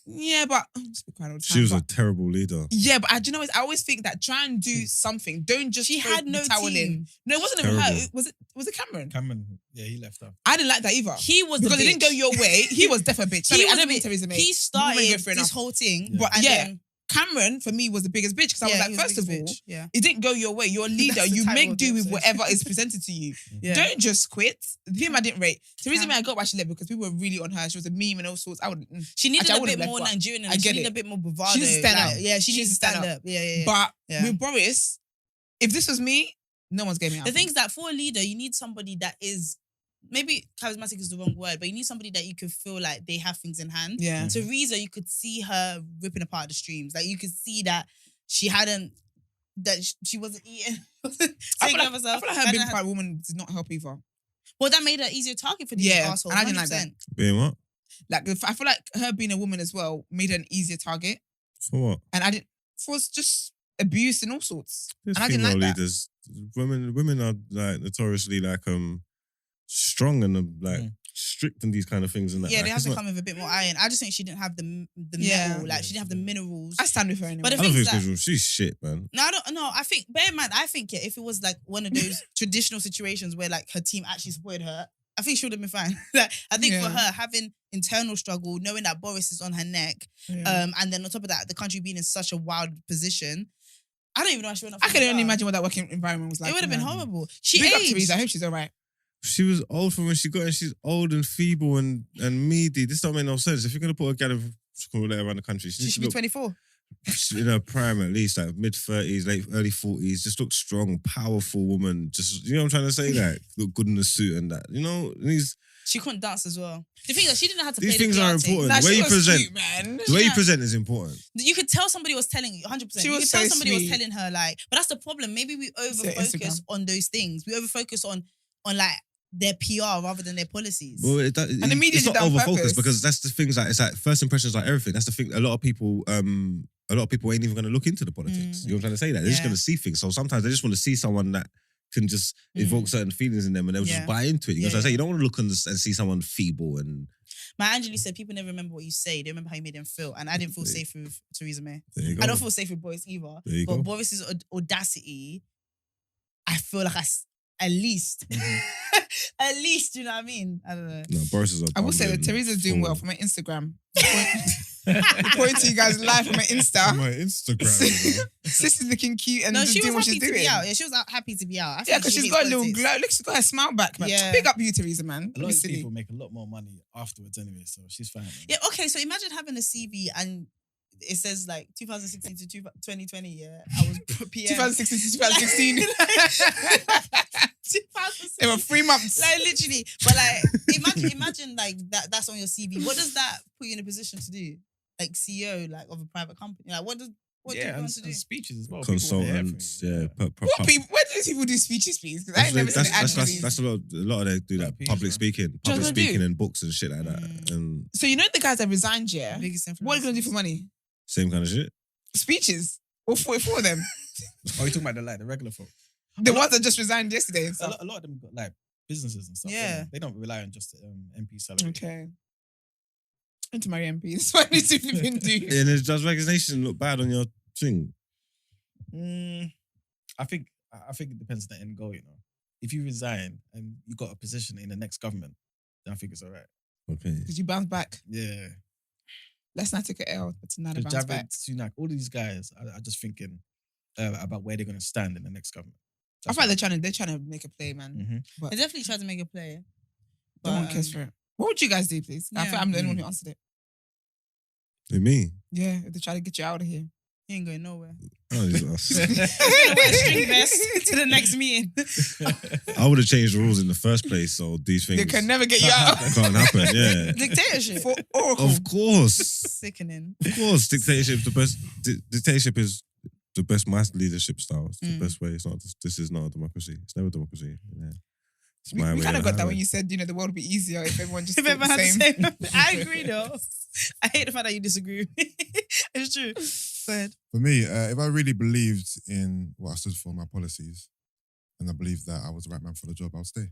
Yeah, but I'm just crying all the time. She was a but- terrible leader. yeah, but do you know what? I always think that try and do something. Don't just She throw had no the towel in. team. No, it wasn't even her. Terrible. Was it Cameron? Cameron, yeah, he left her. I didn't like that either. He was because the it didn't go bitch. your way. He was definitely a bitch. He I was don't a mean bit- Theresa May. He Women started go through this enough. whole thing. Yeah. But and yeah, then- Cameron for me was the biggest bitch because I was he like, was first the of biggest all, bitch. Yeah. it didn't go your way. You're a leader. That's the You title make of the do with episode. whatever is presented to you. Yeah. Don't just quit. The thing I didn't rate. Theresa Cam- May, I got why she left because people were really on her. She was a meme and all sorts. I would. She needed Actually, I a would've bit more left, but Nigerian. I And she get needed it. a bit more bravado. She needs to stand like, out. Yeah, she needs to stand up. Yeah. But Yeah. with Boris, if this was me, no one's getting me out. The thing is that for a leader, you need somebody that is maybe charismatic is the wrong word, but you need somebody that you could feel like they have things in hand. yeah. Theresa, you could see her ripping apart the streams. Like you could see that she hadn't, that she wasn't eating. I taking feel care of like herself. her Hadn't being had- part woman did not help either. Well, that made her easier target for these Yeah, assholes. and I didn't like 100%. Being what? Like I feel like her being a woman as well made her an easier target, For what? and I didn't for just abuse and all sorts. There's And I didn't female like that. leaders. Women are like notoriously like strong and like strict on these kind of things and that. Yeah, like, they have it's to not- come with a bit more iron. I just think she didn't have the Yeah. metal, like she didn't have the minerals. I stand with her anyway. But I the don't thing think is that, she's shit, man. no, I don't know. I think, bear in mind, I think if it was like one of those traditional situations where like her team actually supported her, I think she would have been fine. Like, I think for her, having internal struggle, knowing that Boris is on her neck, and then on top of that, the country being in such a wild position, I don't even know how she went up. I can only imagine what that working environment was like. It would have been horrible. She Big up aged. Theresa. I hope she's all right. She was old from when she got in. She's old and feeble and meaty. This don't make no sense. If you're gonna put a gal in school around the country, She needs should to be look 24. in her prime at least, like mid-30s, early 40s. Just look strong, powerful woman. Just, you know what I'm trying to say? Like, look good in the suit and that. You know, She couldn't dance as well. The thing is, she didn't know how to play these the things PR are thing. important. Nah, The way she you was present, cute, man. the way you Yeah. present is important. You could tell somebody was telling you 100%. She You was could tell so somebody was sweet. telling her like, but that's the problem. Maybe we over-focus Instagram. on those things. We over-focus on like their PR rather than their policies. Well, And the media it's did not that on over-focused purpose. because that's the things like, it's like first impressions like everything. That's the thing. A lot of people ain't even going to look into the politics. You know what I'm trying to say? That they're just Yeah. going to see things. So sometimes they just want to see someone that can just evoke certain feelings in them and they'll Yeah. just buy into it. You know what I'm Yeah, saying? You don't want to look and see someone feeble and My Angelou said people never remember what you say. They remember how you made them feel. And I didn't feel safe with Theresa May. there you go. I don't feel safe with Boris either. There you But go. Boris's audacity, I feel like at least, at least, you know what I mean? I don't know. No, Boris is a I will say that bumbling Teresa's doing well fool. from her Instagram. Reporting to you guys live from her On Insta. my Instagram, you know. Sis is looking cute and No, just she doing was what happy she's to doing. be out. Yeah, she was happy to be out. I Yeah, think because she she's hates got a little politics. glow. Look, she's got her smile back, man. Yeah. Big up you, Theresa, man. A Don't lot be of silly. people make a lot more money afterwards anyway, so she's fine. Man. Yeah, okay, so imagine having a CV and it says like 2016 to 2020, yeah. I was PM. 2016 to 2016. 2016. They were 3 months. Like literally. But like imagine like that's on your CV. What does that put you in a position to do? Like CEO like of a private company. Like what do you Yeah, want to do? and speeches as well. People want to hear from Consultants, you. yeah. What people? Where do these people do speeches, please? Because I ain't never seen an ad for these. That's a lot of they do that. Like Public PR. speaking, what public they do? speaking and books and shit like that. And So you know the guys that resigned, yeah? Biggest What are you going to do influencers. for money? same kind of shit. Speeches. All 44 of them. Oh, you're talking about the regular folk. The ones that just resigned yesterday and A stuff. lot of them got like businesses and stuff. Yeah. Don't they don't rely on just MP salary. Okay. I need to marry MP. That's what I need to even do. And does resignation look bad on your thing? I think it depends on the end goal. You know, if you resign and you got a position in the next government, then I think it's all right. Okay. Did you bounce back? Yeah, Let's not take an L, but tonight I because bounce back. Javid, Sunak, all these guys are just thinking about where they're going to stand in the next government. I feel like they're trying to make a play, man. Mm-hmm. They definitely tried to make a play. No one cares for it. What would you guys do, please? I feel I'm the only one who answered it. Who, me? Yeah, if they try to get you out of here. He ain't going nowhere. Oh, it's us. He's gonna wear a string vest to the next meeting. I would have changed the rules in the first place, so these things They can never get you out. can't happen. Yeah. Dictatorship. For Oracle. Of course. Sickening. Of course, dictatorship is the best. Dictatorship is the best mass leadership style. It's the best way. It's not. This is not a democracy. It's never a democracy. Yeah. It's We my way kind of or got that highway. when you said, the world would be easier if everyone just If thought everyone the had same. the same. I agree though. I hate the fact that you disagree with me. It's true. Go ahead. For me, if I really believed in what I stood for, my policies, and I believed that I was the right man for the job, I would stay.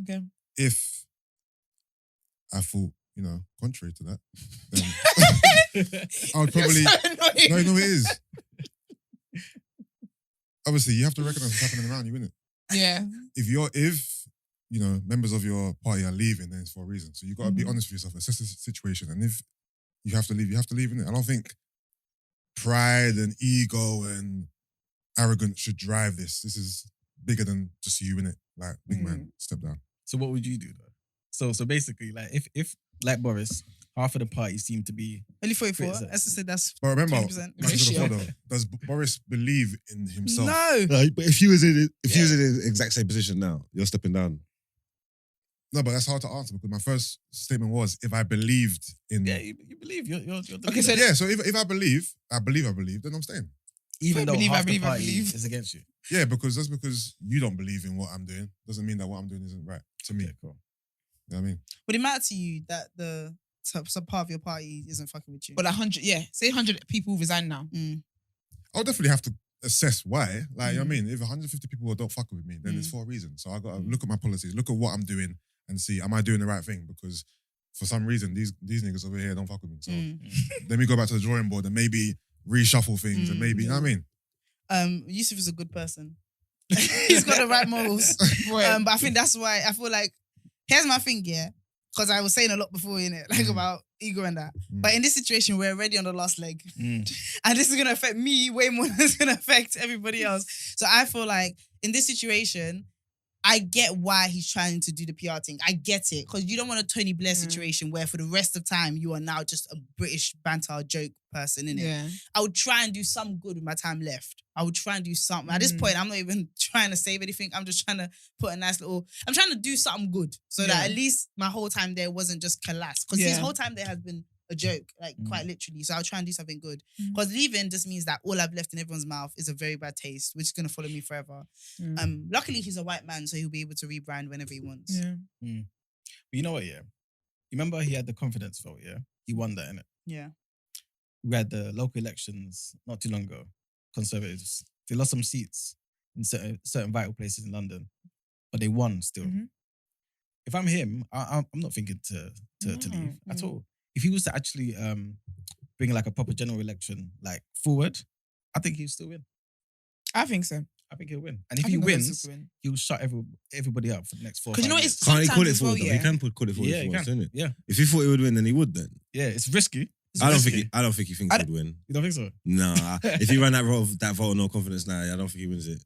Okay. If I thought, contrary to that, then I would probably. You're so annoying. No, it is. Obviously, you have to recognize what's happening around you, innit? Yeah. If members of your party are leaving, then it's for a reason. So you got to be honest with yourself, assess the situation, and if you have to leave, innit? I don't think pride and ego and arrogance should drive this. This is bigger than just you, innit? Like, big man, step down. So what would you do though? So basically, like if like Boris, half of the party seem to be Only 44. Criticize. As I said, that's But remember, 20%. like I said before, though, does Boris believe in himself? no. No, but if you was in the exact same position now, you're stepping down. No, but that's hard to answer because my first statement was if I believed in. yeah, you believe you're the Okay, so leader. Yeah, so if I believe, then I'm staying. even I though believe, I half believe, the I party believe. is against you. Yeah, because that's because you don't believe in what I'm doing. Doesn't mean that what I'm doing isn't right to me. Okay, cool. You know what I mean? Would it matter to you that some part of your party isn't fucking with you? But 100, say 100 people resign now. I'll definitely have to assess why. Like, you know what I mean? If 150 people don't fuck with me, then it's for a reason. So I got to look at my policies, look at what I'm doing, and see, am I doing the right thing? Because for some reason, these niggas over here don't fuck with me. So let me go back to the drawing board and maybe reshuffle things and maybe, you know what I mean? Yusuf is a good person. He's got the right morals. But I think that's why I feel like, here's my thing, yeah. Because I was saying a lot before, innit? Like about ego and that. But in this situation, we're already on the last leg. And this is going to affect me way more than it's going to affect everybody else. So I feel like in this situation, I get why he's trying to do the PR thing. I get it. Because you don't want a Tony Blair situation where for the rest of time, you are now just a British banter joke person, innit? Yeah. I would try and do some good with my time left. I would try and do something. At this point, I'm not even trying to save anything. I'm just trying to put a nice little... I'm trying to do something good so that at least my whole time there wasn't just collapsed. Because his whole time there has been a joke, like quite literally. So I'll try and do something good. Because leaving just means that all I've left in everyone's mouth is a very bad taste, which is going to follow me forever. Luckily, he's a white man, so he'll be able to rebrand whenever he wants. Yeah. But you know what, yeah? You remember he had the confidence vote, yeah? He won that, innit? Yeah. We had the local elections not too long ago. Conservatives. They lost some seats in certain vital places in London, but they won still. If I'm him, I'm not thinking to leave at all. If he was to actually bring like a proper general election like forward, I think he'll still win. I think so. I think he'll win. And if he wins, he'll shut everybody up for the next 4 Because you know what? It's Can't he call it sometimes as well, forward though? He can call it forward if he wants, isn't it? Yeah. If he thought he would win, then he would then. Yeah, it's risky. I don't think he thinks he'd win. You don't think so? Nah. If he ran that vote of no confidence now, I don't think he wins it.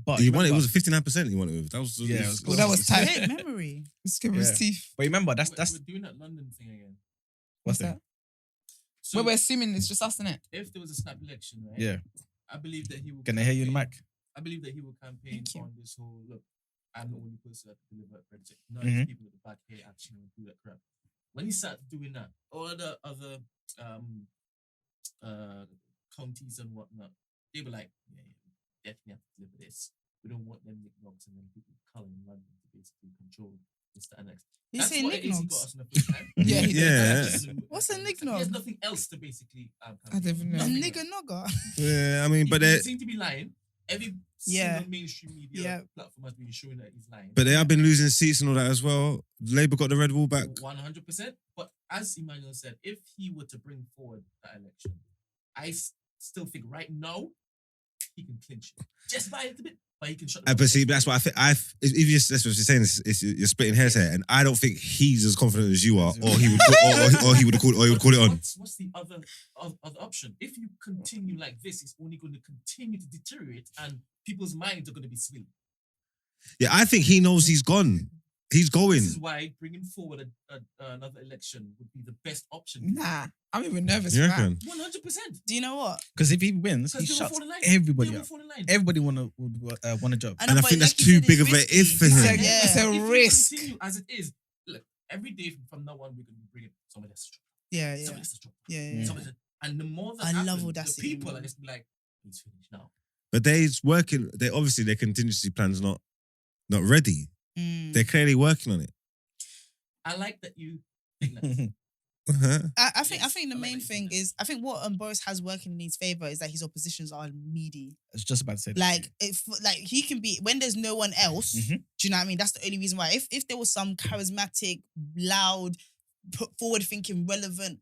But He won it. It was 59% he won it with. That was that was tight. Great memory. Let's give his teeth. But remember, We're that's doing that London thing again. what's that? that? So Well, we're assuming it's just us, innit? if there was a snap election, right? Yeah. I believe that he will. Can they hear you in the mic? I believe that he will campaign Thank you. on this whole look. I'm the only person that can deliver bread. None Mhm. of the people at the back here actually want to do that crap. When he started doing that, all the other counties and whatnot, they were like, yeah, we definitely have to deliver this. We don't want them nicknoms and then people calling London to basically control this, that, and next. You That's say what it is he got nicknoms? us in the first time. Yeah, he did. Yeah. What's a He nickname? has nothing else to basically. I don't even know. A Nothing nigga else. nogger. Yeah, I mean, He but doesn't seem to be lying. Every Yeah. single mainstream media platform has been showing that he's lying. they have been losing seats and all that as well. Labour got the red wall back. 100%. But as Emmanuel said, if he were to bring forward that election, I still think right now he can clinch it. Just by a little bit, but he can shut the But see, that's what I think. If you just that's what you're saying, you're splitting hairs here, and I don't think he's as confident as you are, or he would, or he would call it on. What's the other option? If you continue like this, it's only going to continue to deteriorate, and people's minds are going to be swayed. Yeah, I think he knows he's gone. He's going. This is why bringing forward another election would be the best option. Nah, I'm even nervous You for that. reckon? 100%. Do you know what? because if he wins, he Because they will shuts fall in line. everybody They will up. fall in line. Everybody want a job. know, And I but think that's like you too said, big it's of a risky. if for him. Yeah. It's a If you risk. continue as it is, look, every day from now on, we're going to be bringing somebody else's job. Yeah, yeah. Somebody else's job. Yeah. Somebody else's- And the more that I love happens, audacity, the people man. are just like, he's finished now. But they's working. They obviously their contingency plans not ready. Mm. They're clearly working on it. I like that you think that. Uh-huh. I think Yes, the I like main that you thing think is I think what Boris has working in his favor is that his oppositions are needy. I was just about to say that. Like if he can be when there's no one else. Mhm. Do you know what I mean? That's the only reason why. If there was some charismatic, loud, forward thinking, relevant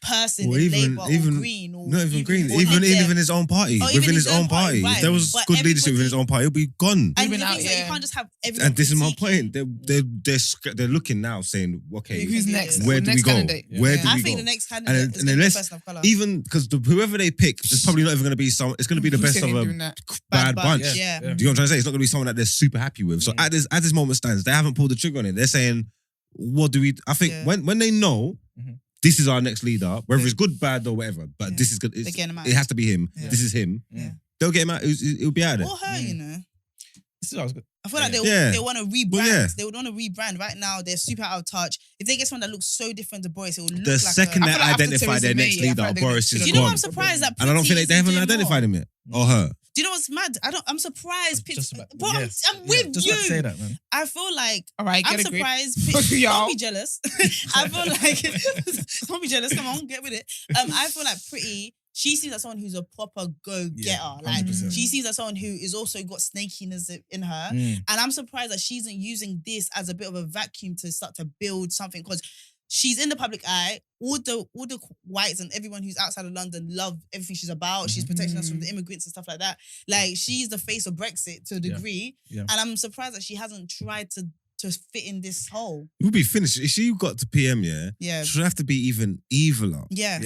person Or in even- Labour even- or Green or Not even green. or Even Lib Dem, his own party. Or even Within his his own own party, party. right. If there was But good leadership within his everybody- own party, he'll be gone. And Even the out, thing is that you yeah. can't just have everyone. And this is my critiquing. point. They're looking now, saying, okay, Who's next? where do we Next go? candidate. Where do I we think go? the next candidate is and going to be a unless- person of colour. Even because whoever they pick, it's probably not even going to be some. It's going to be the Who's best of doing a that? bad bunch. Yeah. Do you know what I'm trying to say? It's not going to be someone that they're super happy with. So at this moment stands, they haven't pulled the trigger on it. They're saying, what do we? I think Yeah. when they know Mhm. this is our next leader, whether it's good, bad, or whatever, but Yeah. this is good. They're getting him out. It has to be him. Yeah. This is him. Yeah. They'll get him out. It'll be out of Or there. her, you know. This is what I was good. I feel like Yeah. they want to rebrand. Well, yeah. They would want to rebrand. Right now, they're super out of touch. If they get someone that looks so different to Boris, it will look The like second I they feel like after identify Theresa their May, next I feel leader, like they're Boris gonna is You know what gone. I'm surprised that And I don't think Pretty they haven't isn't doing identified more. him yet. Or her. Do you know what's mad? I'm surprised. Just about- Bro, yeah. I'm with Just you. about to say that, man. I feel like All right, I'm get a grip. surprised. Y'all. Don't be jealous. I feel like don't be jealous. Come on, get with it. I feel like Pretty she seems like someone who's a proper go-getter. Like 100%. she seems like someone who is also got snakiness in her. Mm. And I'm surprised that she isn't using this as a bit of a vacuum to start to build something, because she's in the public eye. All the whites and everyone who's outside of London love everything she's about. She's protecting us from the immigrants and stuff like that. Like, she's the face of Brexit to a degree. Yeah. And I'm surprised that she hasn't tried to fit in this hole. It would be finished. If she got to PM, Yeah. she'd have to be even eviler. Yeah.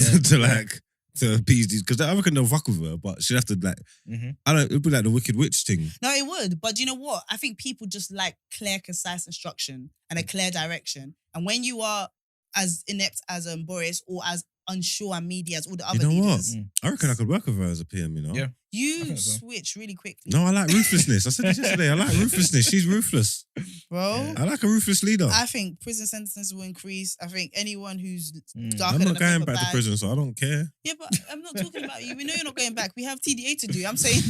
To appease these, because I reckon they'll fuck with her, but she'd have to it'd be like the Wicked Witch thing. No, it would. But you know what? I think people just like clear, concise instruction and a clear direction. And when you are as inept as Boris, or as unsure and meaty as all the other leaders, I reckon I could work with her as a PM, you know? Yeah. you switch really quickly. No, I like ruthlessness. I said this yesterday. I like ruthlessness. She's ruthless. Bro. I like a ruthless leader. I think prison sentences will increase. I think anyone who's darker I'm than not a going paper back to bag- prison, so I don't care. Yeah, but I'm not talking about you. We know you're not going back. We have TDA to do. I'm saying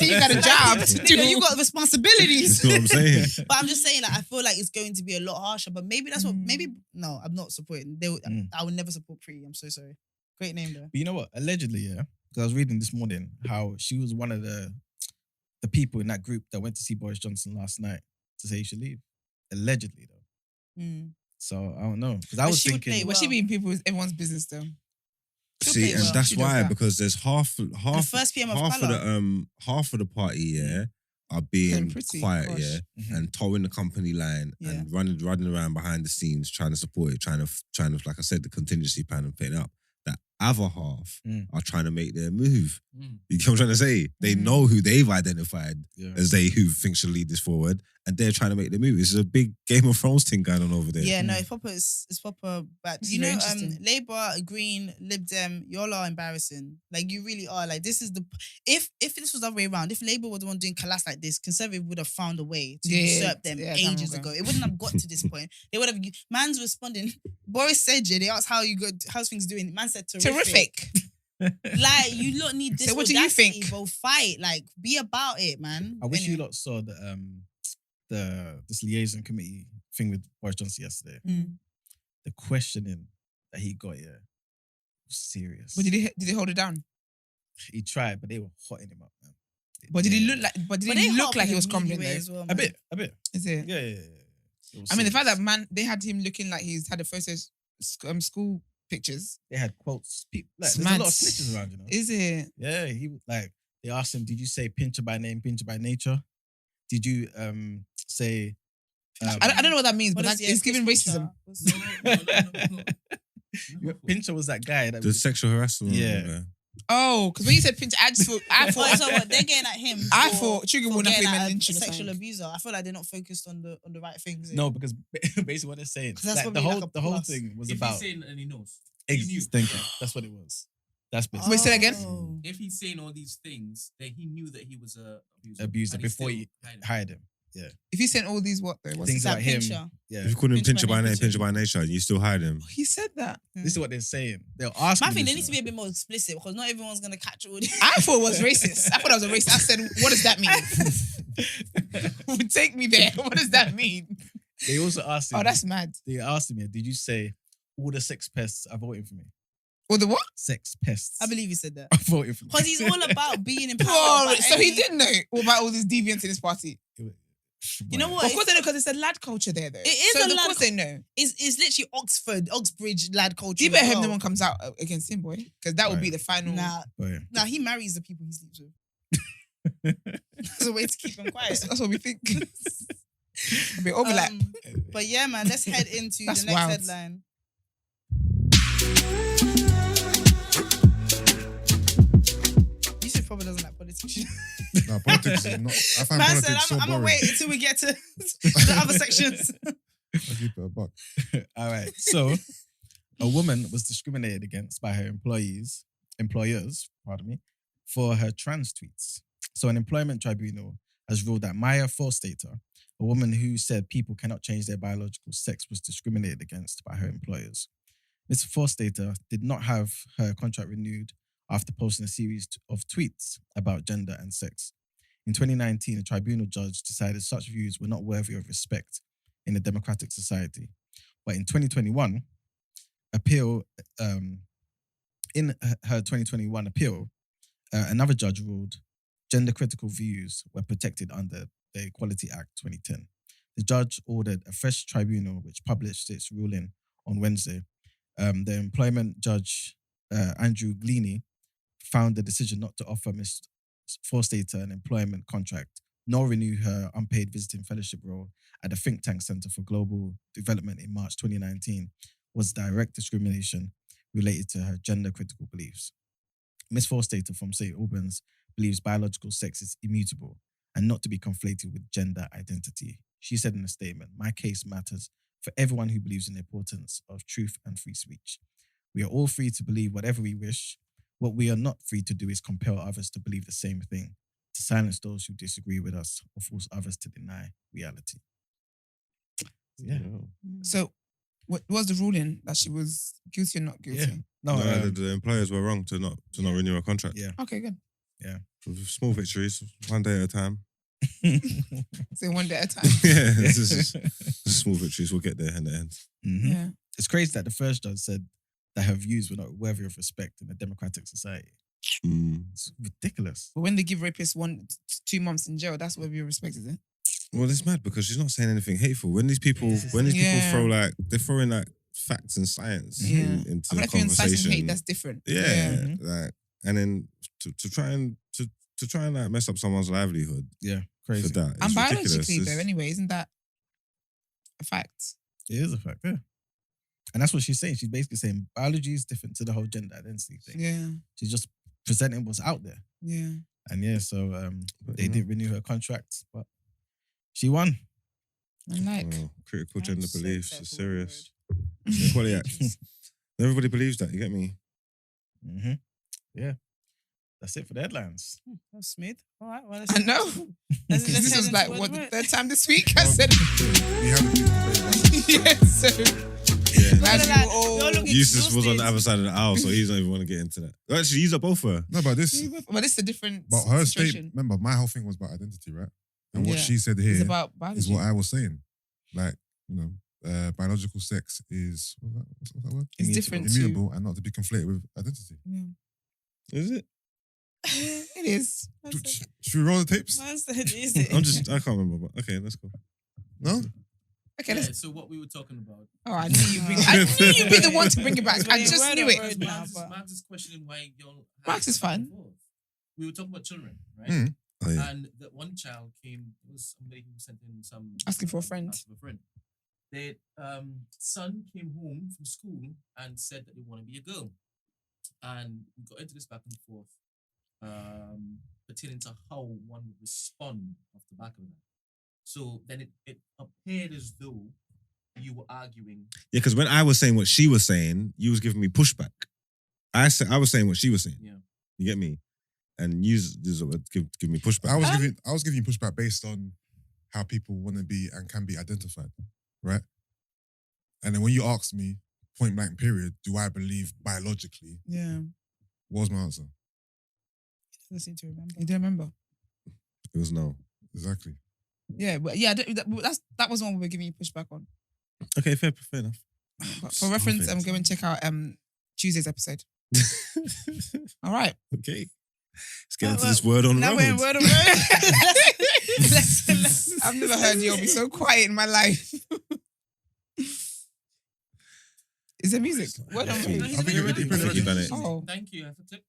You got a job to do. You got responsibilities. That's what I'm saying. But I'm just saying, like, I feel like it's going to be a lot harsher. But maybe that's what. Maybe no, I'm not supporting. I would never support Pretty. I'm so sorry. Great name though. But you know what? Allegedly, yeah, because I was reading this morning how she was one of the people in that group that went to see Boris Johnson last night to say he should leave. Allegedly, though. So I don't know, because I But was she would thinking, play But she be in everyone's business though. See, and well. that's She does why, that. because there's half The first PM of half of colour. the half of the party, are being Pretty, quiet, gosh. and towing the company line Yeah. and running around behind the scenes trying to support it, trying to, like I said, the contingency plan and putting it up. That other half are trying to make their move. You get what I'm trying to say? They know who they've identified as they who think should lead this forward, and they're trying to make their move. It's a big Game of Thrones thing going on over there. Yeah, no, it's proper. It's proper bad. This You is very know, interesting. Labour, Green, Lib Dem, y'all are embarrassing. Like, you really are. Like, this is the if this was the other way around, if Labour was the one doing collapse like this, Conservative would have found a way to usurp them ages ago. It wouldn't have got to this point. They would have. Man's responding. Boris said, they asked how's things doing. Man said terrific. Like, you lot need this. So what do you audacity, think? Bro, fight. Like, be about it, man. I wish you Anyway. lot saw this liaison committee thing with Boris Johnson yesterday. The questioning that he got, was serious. But did he hold it down? He tried, but they were hotting him up, man. But did he Yeah. look like? But did But he they look hop like in he a was meaty crumbling way though? as well, A man. bit. Is it? Yeah. It was I mean, the fact serious. that man, they had him looking like he's had a photo school pictures. They had quotes. There's a Mad. lot of snitches around, you know. Is it? Yeah, he like they asked him, "Did you say pincher by name, pincher by nature? Did you say?" I don't know what that means, but What is- it's giving Chris racism. Pincher was that guy that The was, sexual harassment. Yeah. Oh, because when you said pinch, I What, so what, they're getting at him. I for- thought Trigger for would have getting been at a lynching or sexual something. abuser. I feel like they're not focused on the right things. no, because basically what they're saying, 'Cause that's like, the probably whole like a the whole plus. thing was If about. he's saying and he knows. Ex- He knew. Thank you. That's what it was. That's basically Wait, say that again? Oh. If he's saying all these things, then he knew that he was a abuser and he before still you hiding. hired him. If he sent all these what though? What's Things That about him. pincher. Yeah. If you call him Pincher pincher by by name, name, pincher by nature, and you still hide him. He said that. This is what they're saying. They'll ask. I him think they this, need you to be a bit more explicit, because not everyone's gonna catch all this. I thought it was racist. I thought I was a racist. I said, what does that mean? Take me there. What does that mean? know. They also asked him. Oh, that's mad. They asked him, did you say all the sex pests are voting for me? Or the what? Sex pests. I believe he said that. are voting for me. Because he's all about being empowered. Oh, by so any- he didn't know all about all these deviants in his party. You know what? Of course they know, because it's a lad culture there though. It is so a of lad course they know. It's literally Oxbridge lad culture. You better as hope no well. one comes out against him, boy. Because that would be Right. the final. Nah, he marries the people he sleeps with. It's a way to keep him quiet. That's what we think. A bit overlap. But yeah, man, let's head into That's the next wild. headline. Yusuf probably doesn't like politics. No, politics is not. I find Man said, politics so I'm gonna boring. wait until we get to the other sections. I keep it a buck. All right. So, a woman was discriminated against by her employers, for her trans tweets. So, an employment tribunal has ruled that Ms Forstater, a woman who said people cannot change their biological sex, was discriminated against by her employers. Ms Forstater did not have her contract renewed after posting a series of tweets about gender and sex. In 2019, a tribunal judge decided such views were not worthy of respect in a democratic society. But in 2021, appeal in her 2021 appeal, another judge ruled gender critical views were protected under the Equality Act 2010. The judge ordered a fresh tribunal which published its ruling on Wednesday. The employment judge, Andrew Gleaney, found the decision not to offer Ms Forstater an employment contract nor renew her unpaid visiting fellowship role at the Think Tank Centre for Global Development in March 2019 was direct discrimination related to her gender critical beliefs. Ms Forstater from St Albans believes biological sex is immutable and not to be conflated with gender identity. She said in a statement, "My case matters for everyone who believes in the importance of truth and free speech. We are all free to believe whatever we wish. What we are not free to do is compel others to believe the same thing, to silence those who disagree with us, or force others to deny reality." Yeah. So, what was the ruling that she was guilty or not guilty? Yeah. No, the employers were wrong to not renew her contract. yeah. Okay, good. Small victories, one day at a time. So one day at a time. Yeah, this is small victories. We'll get there in the end. Mhm. Yeah. It's crazy that the first judge said that her views were not worthy of respect in a democratic society. Mm. It's ridiculous. But when they give rapists 2 months in jail, that's what we respect, is it? Well, it's mad because she's not saying anything hateful. When these people, Yeah. people they throw in like facts and science Yeah. into I mean, the if you're inciting conversation. hate, that's different. yeah, like, and then to try and like mess up someone's livelihood Yeah, for crazy. that. And It's ridiculous. biologically, It's- though, anyway, isn't that a fact? It is a fact, yeah. And that's what she's saying. She's basically saying biology is different to the whole gender identity thing. Yeah. She's just presenting what's out there. Yeah. And yeah, so But, they you know, didn't renew her contract, but she won. And like, well, critical I'm gender so beliefs thankful is for serious. It's the Equality Act. Everybody believes that. You get me? Mm-hmm. Yeah. That's it for the headlines. That's smooth. All right. Well, I know. let's This head was into like, word what, of the word. third time this week? I said, We haven't been yeah, so Yeah. glad We're you like, were all. you're looking Eustace was on the exhausted. other side of the aisle, so he doesn't even want to get into that. Actually, he's up both for her. No, but this, But this is a different but her situation. statement. Remember, my whole thing was about identity, right? And what Yeah. she said It's here about is biology. what I was saying. Like, biological sex is what's that word? It's different to. Immutable and not to be conflated with identity. Yeah. Is it? It is. Should we roll the tapes? Man said, is it? I can't remember, but okay, let's go. No. Okay, Yeah, let's. so what we were talking about. Oh, I knew you'd be the one to bring it back. I Yeah, just word knew on it. word. now, Max but- is questioning why y'all. Max is fine. We were talking about children, right? Mm. Oh yeah. And that one child came. It was somebody who sent in some Asking for a friend. Asking for a friend. Their son came home from school and said that they want to be a girl, and we got into this back and forth, pertaining to how one would respond off the back of that. So then it appeared as though you were arguing. Yeah, because when I was saying what she was saying, you was giving me pushback. I was saying what she was saying. Yeah. You get me? And you give me pushback. I was giving you pushback based on how people want to be and can be identified, right? And then when you asked me, point blank period, do I believe biologically? Yeah. What was my answer? I seem to remember. You don't remember? It was no. Exactly. Yeah, but yeah, that was one we were giving you pushback on. Okay, fair enough. But for reference, Fair. I'm going to check out Tuesday's episode. All right. Okay. Let's get into this word on Now road. we're in word on word. Let's- I've never heard you all be so quiet in my life. Is there music? Word on I word. think He's you already did it. You've done it. Oh. Thank you. I have a clip.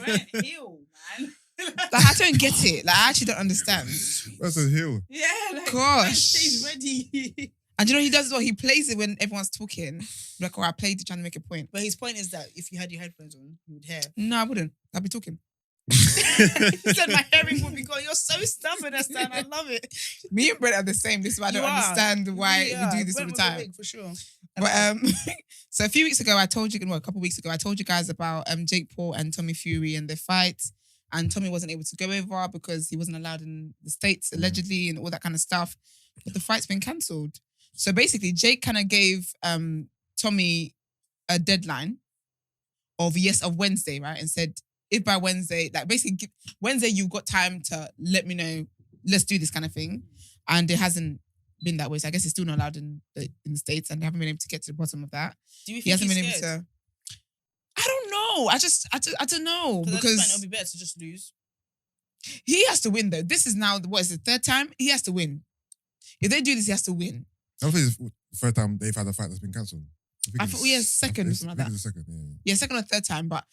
Right, heal, man. Like, I don't get it. Like, I actually don't understand. That's a hill. Yeah, like, Gosh. stage ready. And you know, he does as well. He plays it when everyone's talking. Like, or I played it trying to make a point. But his point is that if you had your headphones on, you would hear. No, I wouldn't. I'd be talking. He said my hearing would be gone. You're so stubborn, Stan. I love it. Me and Brent are the same. This is why I don't You are. understand why we do this all Brent the was time. awake, for sure. But so a few weeks ago, a couple weeks ago, I told you guys about Jake Paul and Tommy Fury and their fight. And Tommy wasn't able to go over because he wasn't allowed in the States, allegedly, and all that kind of stuff. But the fight's been cancelled. So basically, Jake kind of gave Tommy a deadline of Wednesday, right? And said, if by Wednesday, like basically Wednesday, you've got time to let me know, let's do this kind of thing. And it hasn't been that way. So I guess it's still not allowed in the States, and they haven't been able to get to the bottom of that. Do you think He hasn't he's been able scared? to. I don't know. I don't know Because at this point, because it'll be better to just lose. he has to win though. This is now what is the third time he has to win. If they do this, he has to win. I don't think it's the first time they've had a fight that's been cancelled. I thought second or something like that. It's the second, yeah. Yeah, second or third time, but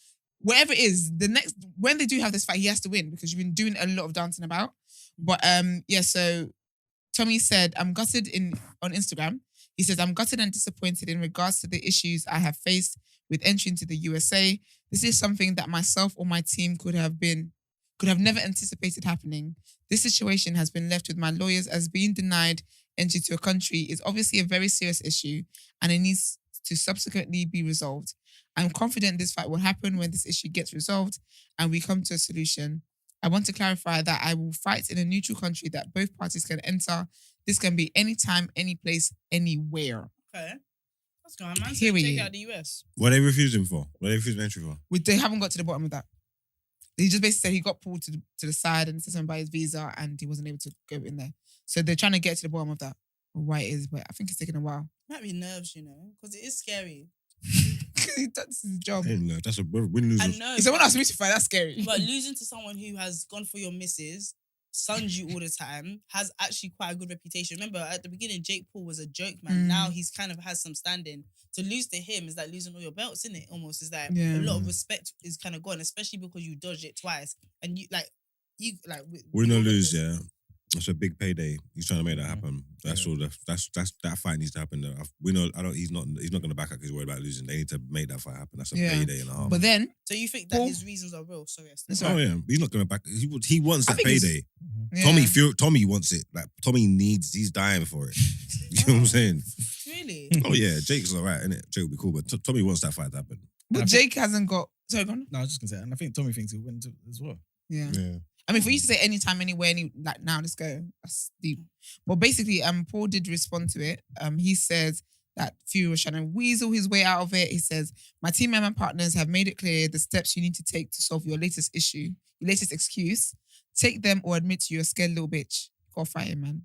whatever it is, the next when they do have this fight, he has to win because you've been doing a lot of dancing about. But yeah, so Tommy said, I'm gutted on Instagram. He says, I'm gutted and disappointed in regards to the issues I have faced with entry into the USA. This is something that myself or my team could have never anticipated happening. This situation has been left with my lawyers as being denied entry to a country is obviously a very serious issue and it needs to subsequently be resolved. I'm confident this fight will happen when this issue gets resolved and we come to a solution. I want to clarify that I will fight in a neutral country that both parties can enter. This can be anytime, any place, anywhere. Okay. That's good, man. So Period. take out the US. What are they refusing for? What are they refusing entry for? They haven't got to the bottom of that. He just basically said he got pulled to the side and said something about his visa and he wasn't able to go in there. So they're trying to get to the bottom of that. Or why it is, but I think it's taking a while. Might be nerves, because it is scary. This is his job. Hey, no, that's a win-lose. I know. If someone asked me to fight, that's scary. But losing to someone who has gone for your missus, suns you all the time, has actually quite a good reputation. Remember, at the beginning, Jake Paul was a joke, man. Mm. Now he's kind of has some standing. To lose to him is like losing all your belts, isn't it? Almost is like Yeah. a lot of respect is kind of gone, especially because you dodged it twice. And Win or lose, yeah. That's a big payday. He's trying to make that happen. That's all. That's that fight needs to happen. We know. I don't. He's not going to back up because he's worried about losing. They need to make that fight happen. That's a payday and a half. But then, So you think that Paul- his reasons are real? Sorry, That's Oh yeah, he's not going to back. He wants I that think he's- payday. yeah. Tommy wants it. Like Tommy needs. He's dying for it. You know what I'm saying? Really? Oh yeah, Jake's alright, innit? Jake will be cool, but Tommy wants that fight to happen. But Jake hasn't got. Sorry, go on. No, I was just gonna say, and I think Tommy thinks he'll win too, as well. Yeah. Yeah. I mean, for you to say anytime, anywhere, like now, let's go. That's deep. But basically, Paul did respond to it. He says that Fury was trying to weasel his way out of it. He says, my team and my partners have made it clear the steps you need to take to solve your latest issue, your latest excuse. Take them or admit you're a scared little bitch. Go fight him, man.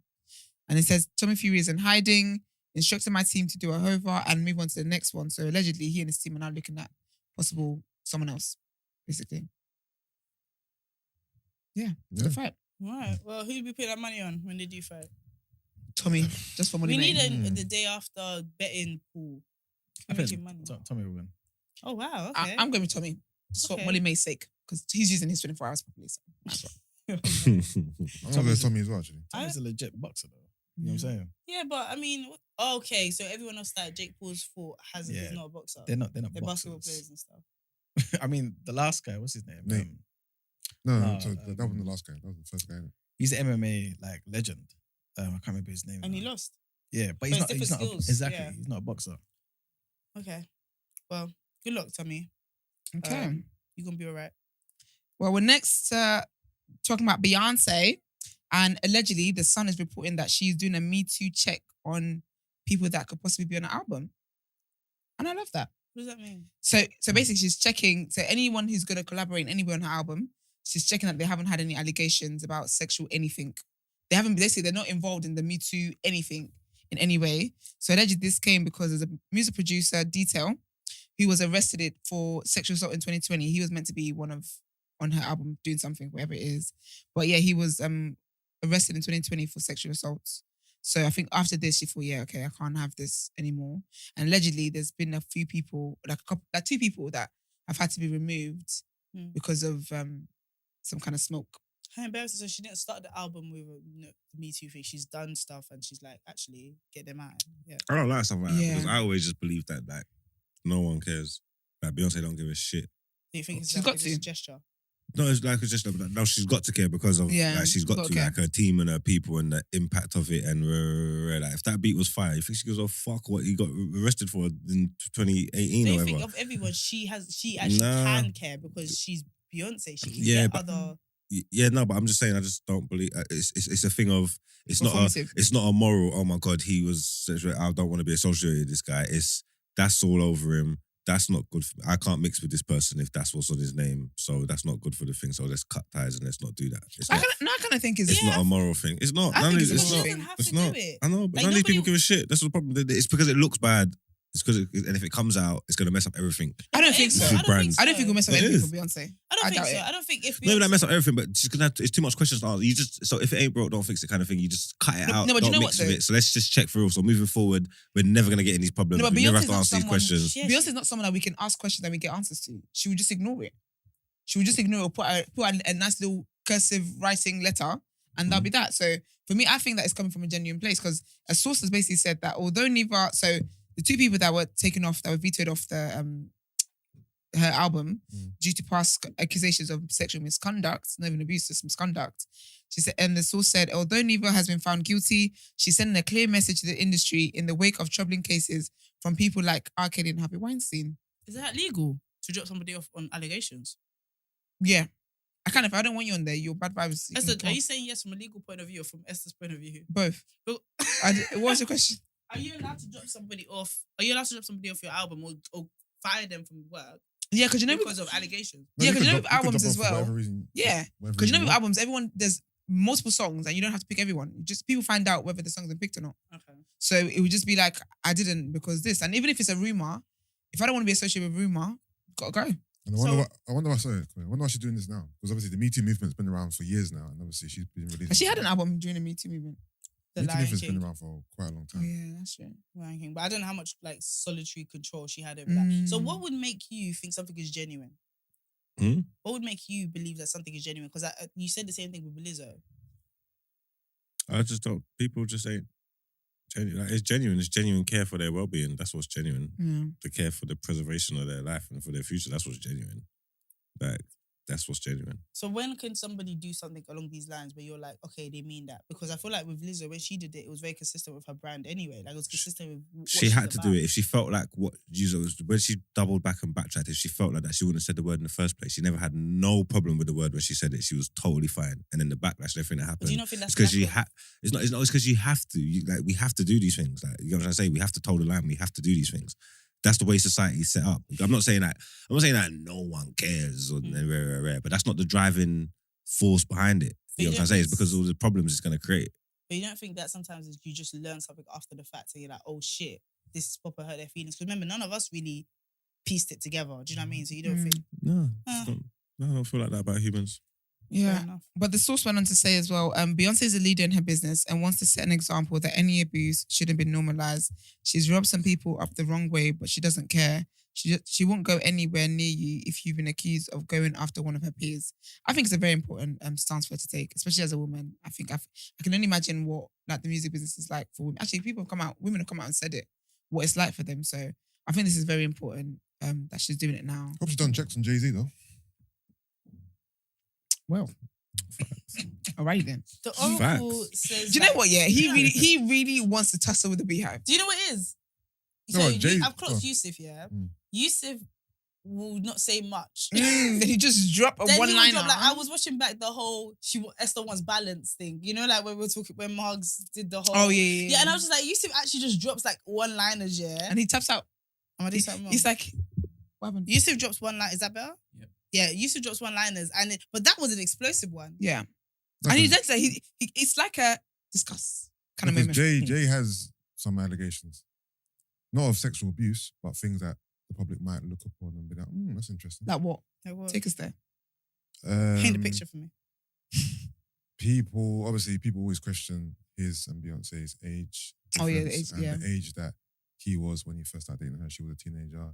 And it says, Tommy Fury is in hiding, instructed my team to do a hover and move on to the next one. So allegedly, he and his team are now looking at possible someone else, basically. Yeah, for the fight. Right. Well, who do we put that money on when they do fight? Tommy, just for money. We need mate. the day after betting pool. I Making think money. Tommy will win. Oh wow. Okay. I'm going with Tommy. Just for Okay. Molly May's sake. Because he's using his 24 hours properly. So that's right. I'm going to go with Tommy as well, actually. Tommy's a legit boxer, though. You know what I'm saying? Yeah, but I mean, okay. So everyone else that Jake Paul's fought is Yeah. not a boxer. They're not They're basketball boxers. players and stuff. I mean, the last guy, what's his name? Nate. No, No, so that wasn't the last guy. That was the first guy. Innit? He's an MMA like legend. I can't remember his name. And he now. lost. Yeah, but But he's it's not. He's different not skills, exactly. yeah. He's not a boxer. Okay. Well, good luck, Tommy. Okay. You're gonna be all right. Well, we're next talking about Beyonce. And allegedly, The Sun is reporting that she's doing a Me Too check on people that could possibly be on an album. And I love that. What does that mean? So basically, she's checking. So anyone who's going to collaborate anywhere on her album, she's checking that they haven't had any allegations about sexual anything. They haven't. They say they're not involved in the Me Too anything in any way. So allegedly, this came because there's a music producer, Detail, who was arrested for sexual assault in 2020. He was meant to be on her album doing something, whatever it is. But yeah, he was arrested in 2020 for sexual assaults. So I think after this, she thought, yeah, okay, I can't have this anymore. And allegedly, there's been a few people, like two people that have had to be removed because of some kind of smoke. How embarrassing. So she didn't start the album with the Me Too thing. She's done stuff and she's like, actually, get them out. Yeah. I don't like stuff like that Yeah. because I always just believe that like no one cares. Like Beyonce don't give a shit. Do you think it's She's like got just a to. gesture? No, it's like it's just no. She's got to care because of like she's got to care. like her team and her people and the impact of it and like if that beat was fire, you think she goes, oh fuck, what he got arrested for in 2018 Do or you whatever? think of everyone, she actually Nah. can care because she's Beyonce. She can Yeah, get but- other. Yeah, no, but I'm just saying, I just don't believe it's a thing of it's not a moral. Oh my god, he was sexual. I don't want to be associated with this guy. That's all over him. that's not good for me. I can't mix with this person if that's what's on his name. So that's not good for the thing. So let's cut ties and let's not do that. It's I not, kind of think it's not a moral thing. It's not. I None think of it's it's a not. moral thing. It's You don't have not. to do it. I know, but Like, none of these people nobody- give a shit. That's the problem. It's because it looks bad. It's because and if it comes out, it's gonna mess up everything. I don't think so. I don't think I don't think we'll mess up It anything is. for Beyonce. I don't I think doubt so. it. I don't think if Maybe that Beyonce- mess up everything, but she's gonna have to, it's too much questions to answer. You just so if it ain't broke, don't fix it kind of thing. You just cut it out. no, but don't you know mix what, with though? it. So let's just check for real. So moving forward, we're never gonna get in these problems. No, but we never have Beyonce's to not answer these someone- questions. Yeah, Beyonce's not someone that we can ask questions and we get answers to. She would just ignore it. She would just ignore it or put a nice little cursive writing letter and that'll be that. So for me, I think that it's coming from a genuine place because a source has basically said that although neither, so the two people that were taken off, that were vetoed off the her album due to past accusations of sexual misconduct, not even abuse, just misconduct. She said, and the source said, although neither has been found guilty, she's sending a clear message to the industry in the wake of troubling cases from people like R. Kelly and Harvey Weinstein. Is that legal to drop somebody off on allegations? Yeah. If I don't want you on there, your bad vibes. You can Esther, come are off. you saying yes from a legal point of view or from Esther's point of view? Both? But- What was your question? Are you allowed to drop somebody off? Are you allowed to drop somebody off your album or fire them from work Yeah, because you know, because of allegations? Yeah, 'cause you know could with albums drop as off for well. whatever reason- yeah, whatever because you know reason with you want. albums, everyone there's multiple songs and you don't have to pick everyone. Just people find out whether the song's been picked or not. Okay. So it would just be like, I didn't because this. And even if it's a rumor, if I don't want to be associated with rumor, gotta go. And I wonder why she's doing this now. Because obviously the Me Too movement's been around for years now, and obviously she's been released. And she had an album during the Me Too movement. The Me Too Lion movement's King. been around for quite a long Oh time. yeah, that's true. Lion King. But I don't know how much like solitary control she had over that. So what would make you think something is genuine? Hmm? What would make you believe that something is genuine? Because you said the same thing with Lizzo. I just don't. People just ain't genuine. Like, it's genuine. It's genuine care for their well-being. That's what's genuine. Yeah. The care for the preservation of their life and for their future. That's what's genuine. Like that's what's genuine. So when can somebody do something along these lines where you're like, okay, they mean that? Because I feel like with Lizzo, when she did it, it was very consistent with her brand anyway. Like it was consistent with what She she's had to do about. it. If she felt like what user was when she doubled back and backtracked, if she felt like that, she wouldn't have said the word in the first place. She never had no problem with the word when she said it. She was totally fine. And then the backlash and everything that But happened. do you not think that's It's because you lack of- have. It's not. It's because you have to. We have to do these things. Like you know what I'm saying. We have to toe the line. We have to do these things. That's the way society is set up. I'm not saying that. No one cares or rare, but that's not the driving force behind it. But You know you what I'm don't saying? think It's because of all the problems it's going to create. But you don't think that sometimes you just learn something after the fact and you're like, oh shit, this proper hurt their feelings? Because remember, none of us really pieced it together. Do you know what I mean? So you don't think, No, Ah. no, I don't feel like that about humans. Yeah. fair enough. But the source went on to say as well, Beyonce is a leader in her business and wants to set an example that any abuse shouldn't be normalized. She's rubbed some people up the wrong way, but she doesn't care. She won't go anywhere near you if you've been accused of going after one of her peers. I think it's a very important stance for her to take, especially as a woman. I think I can only imagine what like the music business is like for women. Actually, women have come out and said it, what it's like for them. So I think this is very important that she's doing it now. Hope she's done checks on Jay-Z though. Well, all right then. The Facts. Oracle says. Do you know that- what? Yeah, he really wants to tussle with the Beehive. Do you know what it is? No, So Jay- I've clocked oh. Yusuf, yeah. Mm. Yusuf will not say much. Then he just drop a Then he will one-liner. drop, like, I was watching back the whole Esther wants balance thing. You know, like when we were talking when Margs did the whole. Oh yeah. Yeah, and I was just like, Yusuf actually just drops like one-liners, yeah. and he taps out. Am I doing something wrong? He's like, what happened? Yusuf drops one line. Is that better? Yep. Yeah, Yusuf drops one-liners, but that was an explosive one. Yeah, That's and he because- does that. It's like a discuss kind of because moment. Jay has some allegations, not of sexual abuse, but things that the public might look upon and be like, that's interesting. Like what? Like what? Take us there. Paint the picture for me. People always question his and Beyonce's age. Oh, yeah, the difference age, and the age that he was when he first started dating her. She was a teenager.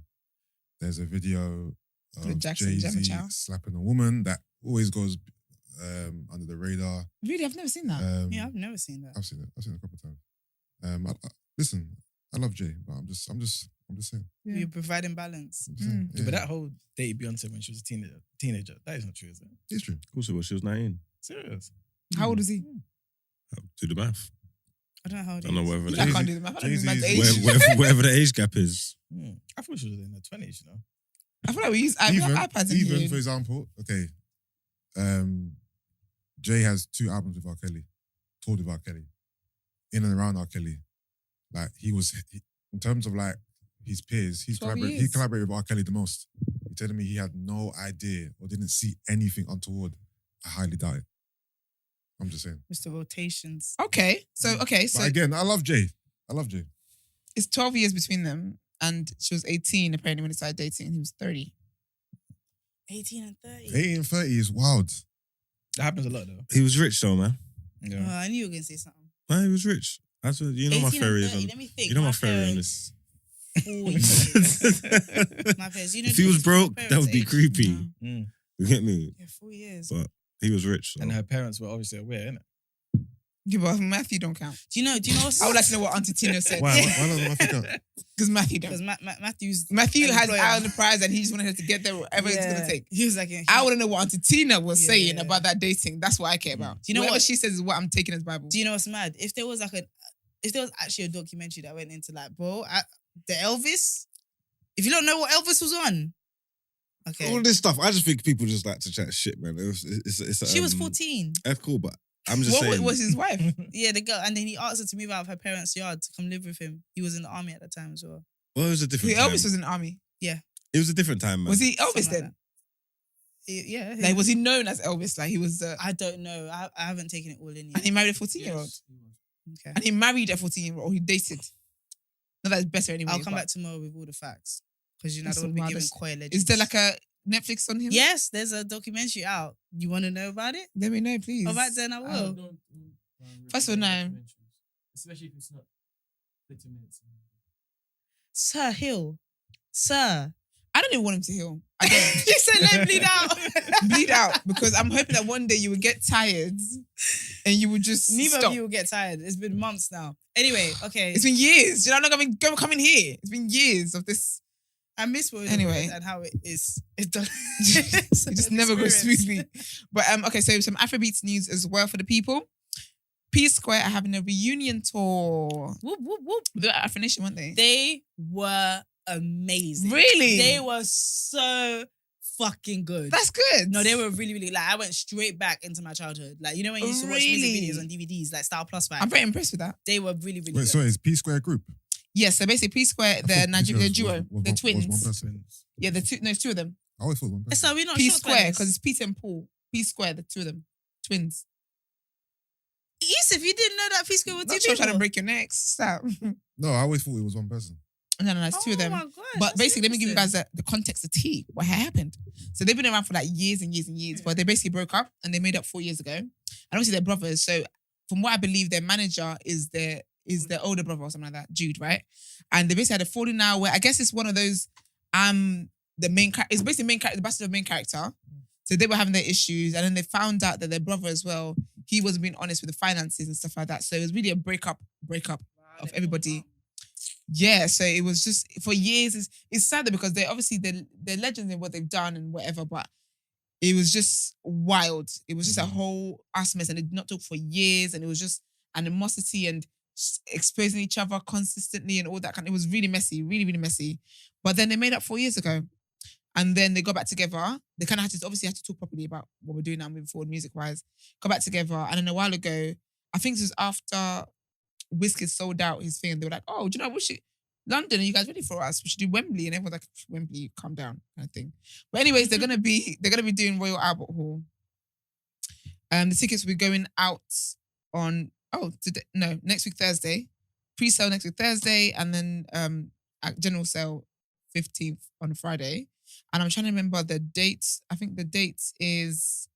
There's a video With of Jackson, Gemma Jay-Z Chow. slapping a woman that always goes under the radar. Really, I've never seen that. Yeah, I've never seen that. I've seen it. I've seen it a couple of times. Listen, I love Jay, but I'm just saying. Yeah. You're providing balance. I'm just saying. Yeah, but that whole date Beyonce when she was a teenager, that is not true, is it? it's true. Of course it was. She was 19. Serious? How old is he? Do the math. I don't know how I old don't know whatever I the can't age, do the math. I don't even Jay-Z's- know the age. whatever the age gap is. I thought she was in her 20s, you know? I feel like we use iPads in Even here. for example, okay, Jay has 2 albums with R. Kelly, toured with R. Kelly, in and around R. Kelly. Like in terms of like his peers. He 12 collaborated years. with R. Kelly the most. He telling me he had no idea or didn't see anything untoward. I highly doubt it. I'm just saying. Mr. Rotations. Okay. So But again, I love Jay. it's 12 years between them, and she was 18 apparently when they started dating, and he was 30. 18 and 30. 80 and 30 is wild. That happens a lot though. He was rich though, man. Yeah. I knew you were going to say something. Man, he was rich. That's what, you know my 18 and theory is 30, on. let me think. You know my My theory on parents- this. 4 years. My parents, you know, If he was just broke, parents that would be age. creepy. No. Mm. You get me? Yeah, 4 years. But he was rich. So. And her parents were obviously aware, innit? Give us Matthew don't count. Do you know what's I would like to know what Auntie Tina said. Why doesn't Matthew count? Because Matthew don't. Because Matthew's Matthew has employer. eye on the prize and he just wanted her to get there whatever it's going to take. He was like, I want to know what Auntie Tina was Yeah. saying about that dating. That's what I care about. Do you know Whatever what- she says is what I'm taking as Bible. do you know what's mad? If there was actually a documentary that went into like, bro, the Elvis. If you don't know what Elvis was on, okay, All this stuff, I just think people just like to chat shit, man. It's she was 14. That's cool, but I'm just What saying. was his wife? Yeah, the girl, and then he asked her to move out of her parents' yard to come live with him. He was in the army at the time as well. Well, it was a different time. Elvis was in the army. It was a different time, man. Was he Elvis Something like then? Yeah. Like, was he known as Elvis? Like he was, I don't know. I haven't taken it all in and yet. he married a 14-year-old. Yes, he was. Okay. And he married a 14-year-old, or he dated. No, that's better anyway. I'll come back tomorrow with all the facts because I That's don't want to so be giving wild. coy legends. Is there like a Netflix on him? Yes, there's a documentary out. You want to know about it? Let me know, please. All right, then I will. Don't First of all, no. documentaries. Especially if it's not 30 minutes. Sir Hill. Sir. I don't even want him to heal. I don't. You said let him bleed out. Bleed out, because I'm hoping that one day you would get tired and you would just Neither stop. of you will get tired. It's been months now. Anyway, okay. It's been years. You know, I'm not going to come in here. It's been years of this. I miss what Anyway. and how it is. It does. It just never goes smoothly. But okay, so some Afrobeats news as well for the people. P Square are having a reunion tour. Whoop, whoop, whoop. They were at Afro Nation, weren't they? They were amazing. Really? They were so fucking good. That's good. No, they were really, really, like, I went straight back into my childhood. Like, you know when you used to watch Really? music videos on DVDs, like Style Plus Five? I'm very impressed with that. They were really, really Wait, good. so it's P Square Group? Yes, so basically P Square, I the thought Nigeria P Square duo, was the one twins. person. Yeah, the two. No, it's two of them. I always thought one person. So we're not P short Square, fellas. because it's Peter and Paul. P Square, the two of them, twins. Yusuf, you didn't know that P Square were two Not sure people? trying to break your necks. Stop. No, I always thought it was one person. No, it's two of them. Oh my gosh, But that's basically, let me give you interesting. guys the context, the tea, what happened. So they've been around for like years and years and years, but they basically broke up and they made up 4 years ago. And obviously they're brothers. So from what I believe, their manager is their older brother or something like that, Jude, right? And they basically had a falling out where I guess it's one of those, the main character, it's basically the bastard of main character. So they were having their issues, and then they found out that their brother as well, he wasn't being honest with the finances and stuff like that. So it was really a breakup of everybody. Yeah, so it was just for years. It's sad though, because they're obviously they're legends in what they've done and whatever, but it was just wild. It was just a whole ass mess, and it did not talk for years, and it was just animosity and exposing each other consistently and all that kind. It was really messy, really, really messy. But then they made up 4 years ago, and then they got back together. They kind of obviously had to talk properly about what we're doing now moving forward, music wise. Got back together, and then a while ago, I think this was after Whiskas sold out his thing, and they were like, "Oh, do you know, London, are you guys ready for us? We should do Wembley." And everyone's like, "Wembley, calm down," kind of thing. But anyways, they're gonna be doing Royal Albert Hall. The tickets will be going out on next week Thursday. Pre-sale next week Thursday, and then at general sale 15th on Friday. And I'm trying to remember the dates. I think the date is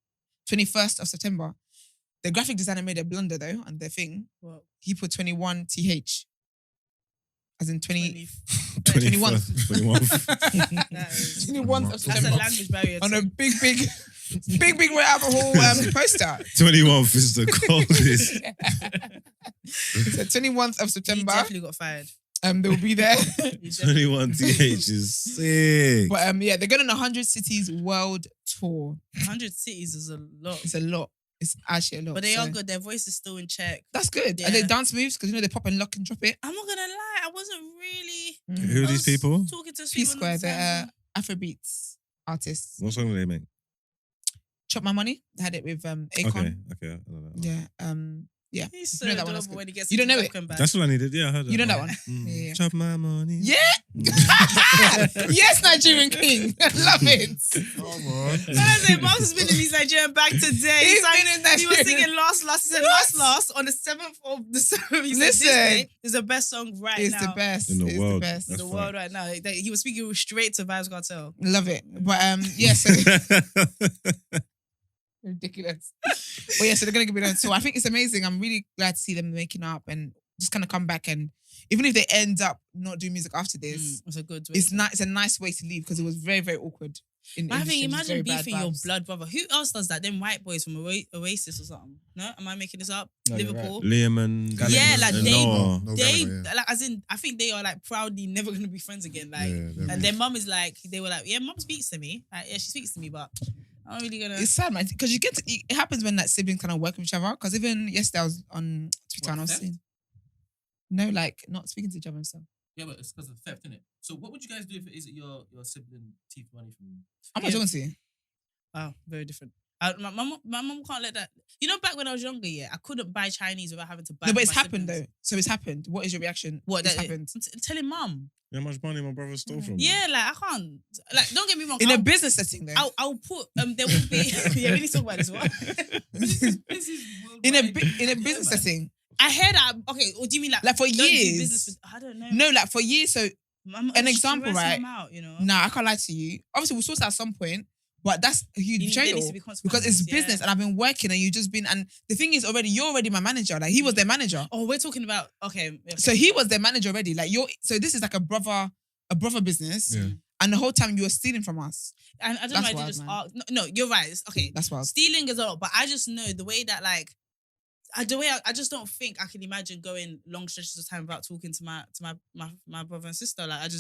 21st of September. The graphic designer made a blunder though on their thing. Well, He put 21 TH. As in 20. 21st. 21th of That's September. a language barrier. On a too. big Royal Albert Hall poster. 21th is the coldest. So 21th of He September. definitely got fired. They will be there. He definitely- 21 TH is sick. But yeah, they're going on a 100 cities world tour. 100 cities is a lot. It's a lot. It's actually a lot. But they are so- good. Their voice is still in check. That's good. Yeah. And they dance moves, because you know they pop and lock and drop it. I'm not gonna lie, I wasn't really Who are I these was people? talking to P someone Square, on the they're time. Afrobeats artists. What song do they make? Chop My Money. They had it with Akon. Okay. I don't know. Yeah. Yeah. He's so You know that one, that's adorable good. when he gets You don't into know the it? African band. That's what I needed. Yeah, I heard that. You know that one? Yeah. Chop my money. Yeah. Yes, Nigerian King. Love it. Come on. I say, Marks has been in his Nigerian bag today. He's Like, been in he was Nigerian. singing Last. He said Last on the 7th of December. He said this Listen. day is the best song right It's now the best. In the It's world. the best. in That's the world right now. He was speaking straight to Vibes Cartel. Love it. But yeah, so ridiculous. But yeah, so they're gonna give it on tour. I think it's amazing. I'm really glad to see them making up and just kind of come back, and even if they end up not doing music after this, It's a good way. it's not. It's a nice way to leave because it was very, very awkward. In But I think industry. It was very imagine bad beefing your vibes. blood brother. Who else does that? Them white boys from Oasis or something. No, am I making this up? No, you're Liverpool. Liam and Gallagher. Yeah, like and they- Noah. No, They Gallagher, yeah. like as in I think they are like proudly never gonna be friends again. Like Yeah, and their mum is like they were like, yeah, mum speaks to me. Like, yeah, she speaks to me, but I'm not really gonna It's sad, man, because it happens when like siblings kind of work with each other. Because even yesterday I was on Twitter and I was theft? seeing, no, like not speaking to each other and stuff. Yeah, but it's because of theft, isn't it? So what would you guys do if it is your sibling thief money from you? I'm not talking to you. Oh, very different. My mum can't let that. You know, back when I was younger, yeah, I couldn't buy Chinese without having to buy. No, but for it's my happened siblings. though. So it's happened. What is your reaction? What It's that happened telling mum. How much money my brother stole from me? Yeah, like I can't. Like, don't get me wrong. in a business setting though. I'll put. There will be. Yeah, we need to talk about this one. This is in a worldwide. business man. setting, I heard that. Okay, or do you mean like for don't do years. business with- I don't know. No, like for years. So I'm an example, stressing right? them out, you know. nah, I can't lie to you. Obviously, we'll sort it at some point, but that's a huge There betrayal. needs to be Because consequences, it's business, yeah. and I've been working, and you've just been. And the thing is, you're already my manager. Like he was their manager, Oh, we're talking about okay. so he was their manager already. Like so this is like a brother business, Yeah. and the whole time you were stealing from us. And I don't That's know. I wild, did just man. ask. No, you're right. It's, okay, That's wild. stealing is a lot, but I just know the way that like. I just don't think I can imagine going long stretches of time without talking to my brother and sister. Like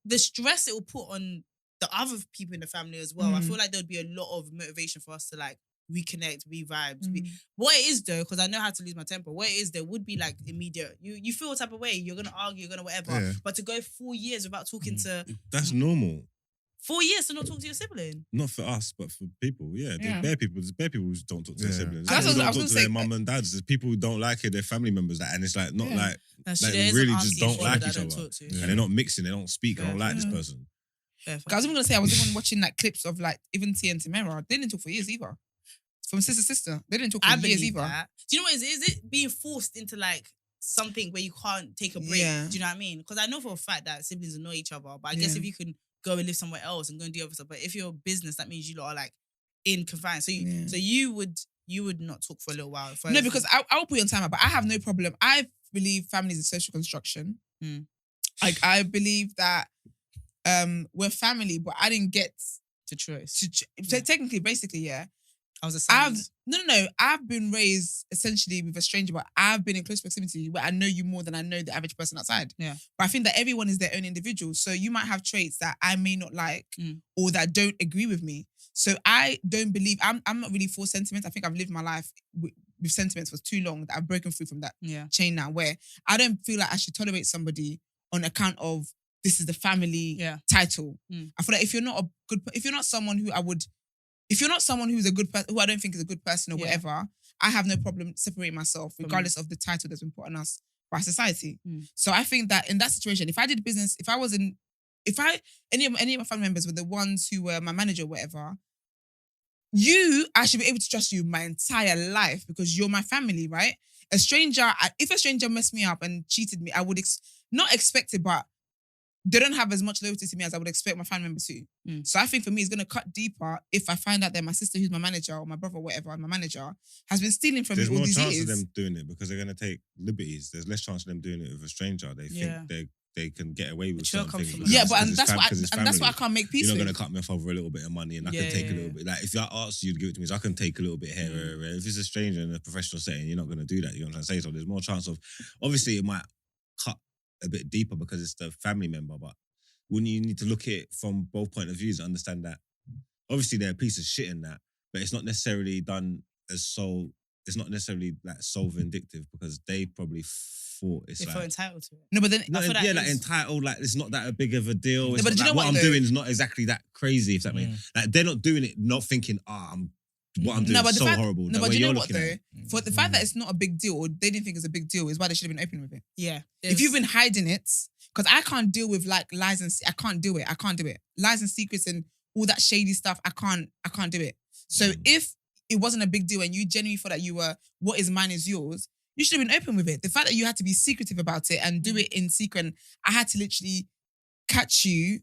the stress it will put on the other people in the family as well. I Mm. feel like there would be a lot of motivation for us to like reconnect, re-vibes. Mm. What it is though, because I know how to lose my temper. What it is there would be like immediate. You feel a type of way. You're gonna argue. You're gonna whatever. Yeah. But to go 4 years without talking to That's normal. 4 years to not talk to your sibling. Not for us, but for people. Yeah, Yeah. There's bare people who don't talk to their Yeah. siblings. That's People what I don't was talk gonna to say. their mum and dads. There's people who don't like it, their family members, and it's like not Yeah. like, That's Like, true. There is really an just auntie don't and like that I each don't other. talk to. Yeah. and they're not mixing, they don't speak. I don't like this Yeah. person. Fair, I was even gonna say I was even watching like clips of like even Tia and Tamara. They didn't talk for years either. From sister to sister, they didn't talk I for years believe either. that. Do you know what it is? Is it being forced into like something where you can't take a break? Yeah. Do you know what I mean? Because I know for a fact that siblings annoy each other, but I guess Yeah. if you can go and live somewhere else and go and do other stuff, but if you're a business, that means you lot are like in confined. So you would not talk for a little while. No, because I'll put you on timer, but I have no problem. I believe family is a social construction. Mm. Like I believe that we're family, but I didn't get to choice. so technically, basically, yeah. I was a I've son. I've been raised essentially with a stranger, but I've been in close proximity where I know you more than I know the average person outside. Yeah. But I think that everyone is their own individual. So you might have traits that I may not like Mm. or that don't agree with me. So I don't believe I'm not really for sentiment. I think I've lived my life with sentiments for too long that I've broken through from that Yeah. chain now where I don't feel like I should tolerate somebody on account of this is the family Yeah. title. Mm. I feel like if you're not someone who if you're not someone who's a good person, who I don't think is a good person or Yeah. whatever, I have no problem separating myself regardless of the title that's been put on us by society. Mm. So I think that in that situation, if I did business, any of my family members were the ones who were my manager or whatever, I should be able to trust you my entire life because you're my family, right? If a stranger messed me up and cheated me, I would not expect it, but they don't have as much loyalty to me as I would expect my family member to. Mm. So I think for me, it's going to cut deeper if I find out that my sister, who's my manager, or my brother, or whatever, my manager, has been stealing from There's me all more these chance years. of them doing it because they're going to take liberties. There's less chance of them doing it with a stranger. They Yeah. think they can get away with sure certain comes things. from because Yeah, it's- but because and that's it's what because it's and that's what I family. can't make peace You're not with. going to cut me off over a little bit of money and I Yeah, can take yeah, a little bit. Like if I asked you to give it to me, so I can take a little bit here. If it's a stranger in a professional setting, you're not going to do that. You know what I'm trying to say? So there's more chance of, obviously it might cut a bit deeper because it's the family member, but when you need to look at it from both point of views and understand that obviously they're a piece of shit in that, but it's not necessarily done it's not necessarily like so vindictive because they probably thought it's They feel like entitled to it. No, but then no, I feel that yeah, like is- entitled, like it's not that big of a deal. It's but not do you like, know what what I'm though? doing is not exactly that crazy, if that makes like they're not doing it, not thinking, I'm what I'm doing No, but is the so fact, horrible. no, That but way do you know you're what looking though? at it. For the fact that it's not a big deal, or they didn't think it's a big deal, is why they should have been open with it. Yeah. If you've been hiding it, because I can't deal with like lies and I can't do it. I can't do it. Lies and secrets and all that shady stuff. I can't do it. So if it wasn't a big deal and you genuinely thought that you were what is mine is yours, you should have been open with it. The fact that you had to be secretive about it and do it in secret, and I had to literally catch you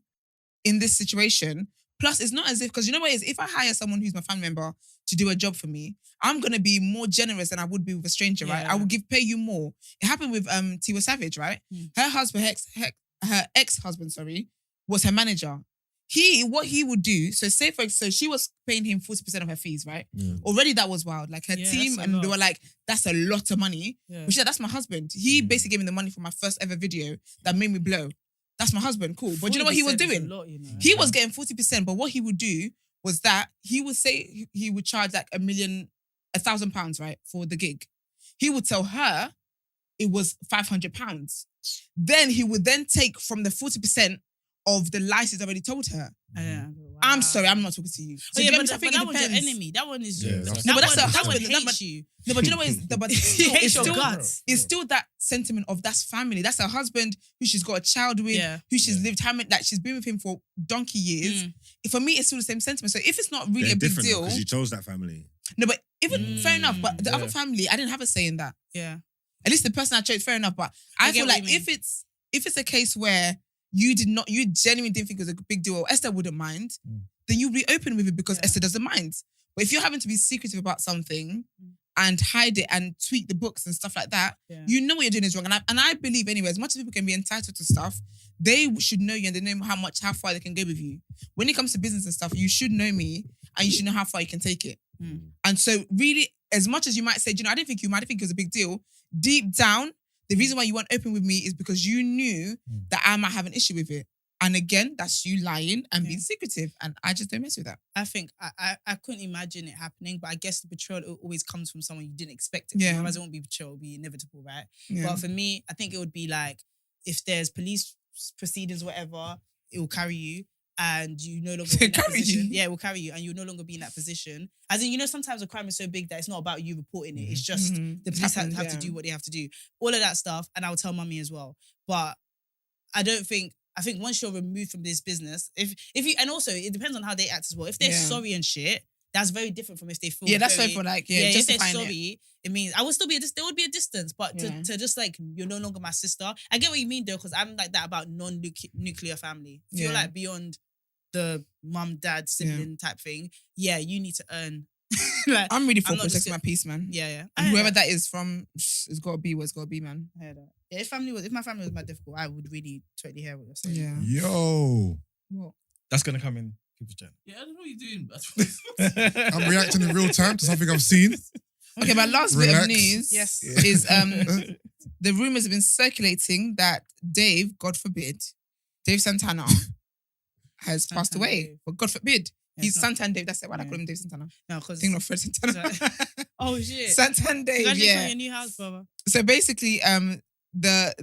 in this situation. Plus, it's not as if, because you know what it is, if I hire someone who's my family member to do a job for me, I'm gonna be more generous than I would be with a stranger, right? Yeah. I will pay you more. It happened with Tiwa Savage, right? Her husband, her ex-husband, was her manager. What he would do, so she was paying him 40% of her fees, right? Yeah. Already that was wild. Like her Yeah, team, that's a and they lot. were like, that's a lot of money. Yeah. But she said, that's my husband. He basically gave me the money for my first ever video that made me blow. That's my husband, cool. But do you know what he was 40% is a doing? lot, you know. He was getting 40%, but what he would do was that he would say he would charge like £1,000, right, for the gig. He would tell her it was £500. Then he would then take from the 40% of the lies he's already told her. Yeah. I'm sorry, I'm not talking to you. Oh, yeah, Jamie, but, I think that it one's your depends. enemy. That one is Yeah, you. that's- No, but that's that her one husband. hates you. No, but you know what is but it's He still, hates it's your still, guts. it's still that sentiment of that's family. That's her husband who she's got a child with, Yeah. who she's lived like she's been with him for donkey years. For me, it's still the same sentiment. So if it's not really a big deal, because you chose that family. no, but even fair enough. But the Yeah. other family, I didn't have a say in that. Yeah. At least the person I chose, fair enough. But I I get feel what like you mean. if it's a case where you genuinely didn't think it was a big deal, or Esther wouldn't mind, then you'll be open with it because Esther doesn't mind. But if you're having to be secretive about something and hide it and tweak the books and stuff like that, Yeah. you know what you're doing is wrong. And I believe anyway, as much as people can be entitled to stuff, they should know you and they know how far they can go with you. When it comes to business and stuff, you should know me and you should know how far you can take it. And so really, as much as you might say, I didn't think it was a big deal, deep down, the reason why you weren't open with me is because you knew that I might have an issue with it. And again, that's you lying and being secretive. And I just don't mess with that. I think I couldn't imagine it happening, but I guess the betrayal always comes from someone you didn't expect it. Yeah. From. Otherwise, it won't be betrayal; it'll be inevitable, right? Yeah. But for me, I think it would be like if there's police proceedings, whatever, it will carry you, and you no longer be in that Carry position. you? Yeah, it will carry you, and you'll no longer be in that position. As in, sometimes a crime is so big that it's not about you reporting it; it's just Mhm. the It police happened, have to yeah. do what they have to do. All of that stuff, and I'll tell mummy as well. But I think once you're removed from this business, if you, and also it depends on how they act as well. If they're Yeah. sorry and shit, that's very different from if they feel. Yeah, that's very, so for like, if they're justifying it. sorry, it means I would still be there would be a distance, but Yeah. to just like you're no longer my sister. I get what you mean though, because I'm like that about non-nuclear family. If you're Yeah. like beyond the mum, dad, sibling type thing, yeah, you need to earn. Like, I'm really for I'm not just protecting my peace, man. yeah. I And hear whoever that. that is from, it's got to be what it's got to be, man. I hear that. Yeah, if my family was my difficult, I would really totally hear what you're saying. Yeah. Yo, What? That's gonna come in people's chat. Yeah, I don't know what you're doing. I'm reacting in real time to something I've seen. Okay, my last bit of Relax. news Yes. is the rumors have been circulating that Dave, God forbid, Dave Santana has passed Santana away. Dave. But God forbid. Yeah, He's it's not- Santan Dave. That's it. Why do I Yeah. call him Dave Santana? No, because Thinking of Fred Santana. oh shit. Santan Dave, Congratulations yeah. on your new house, brother. So basically,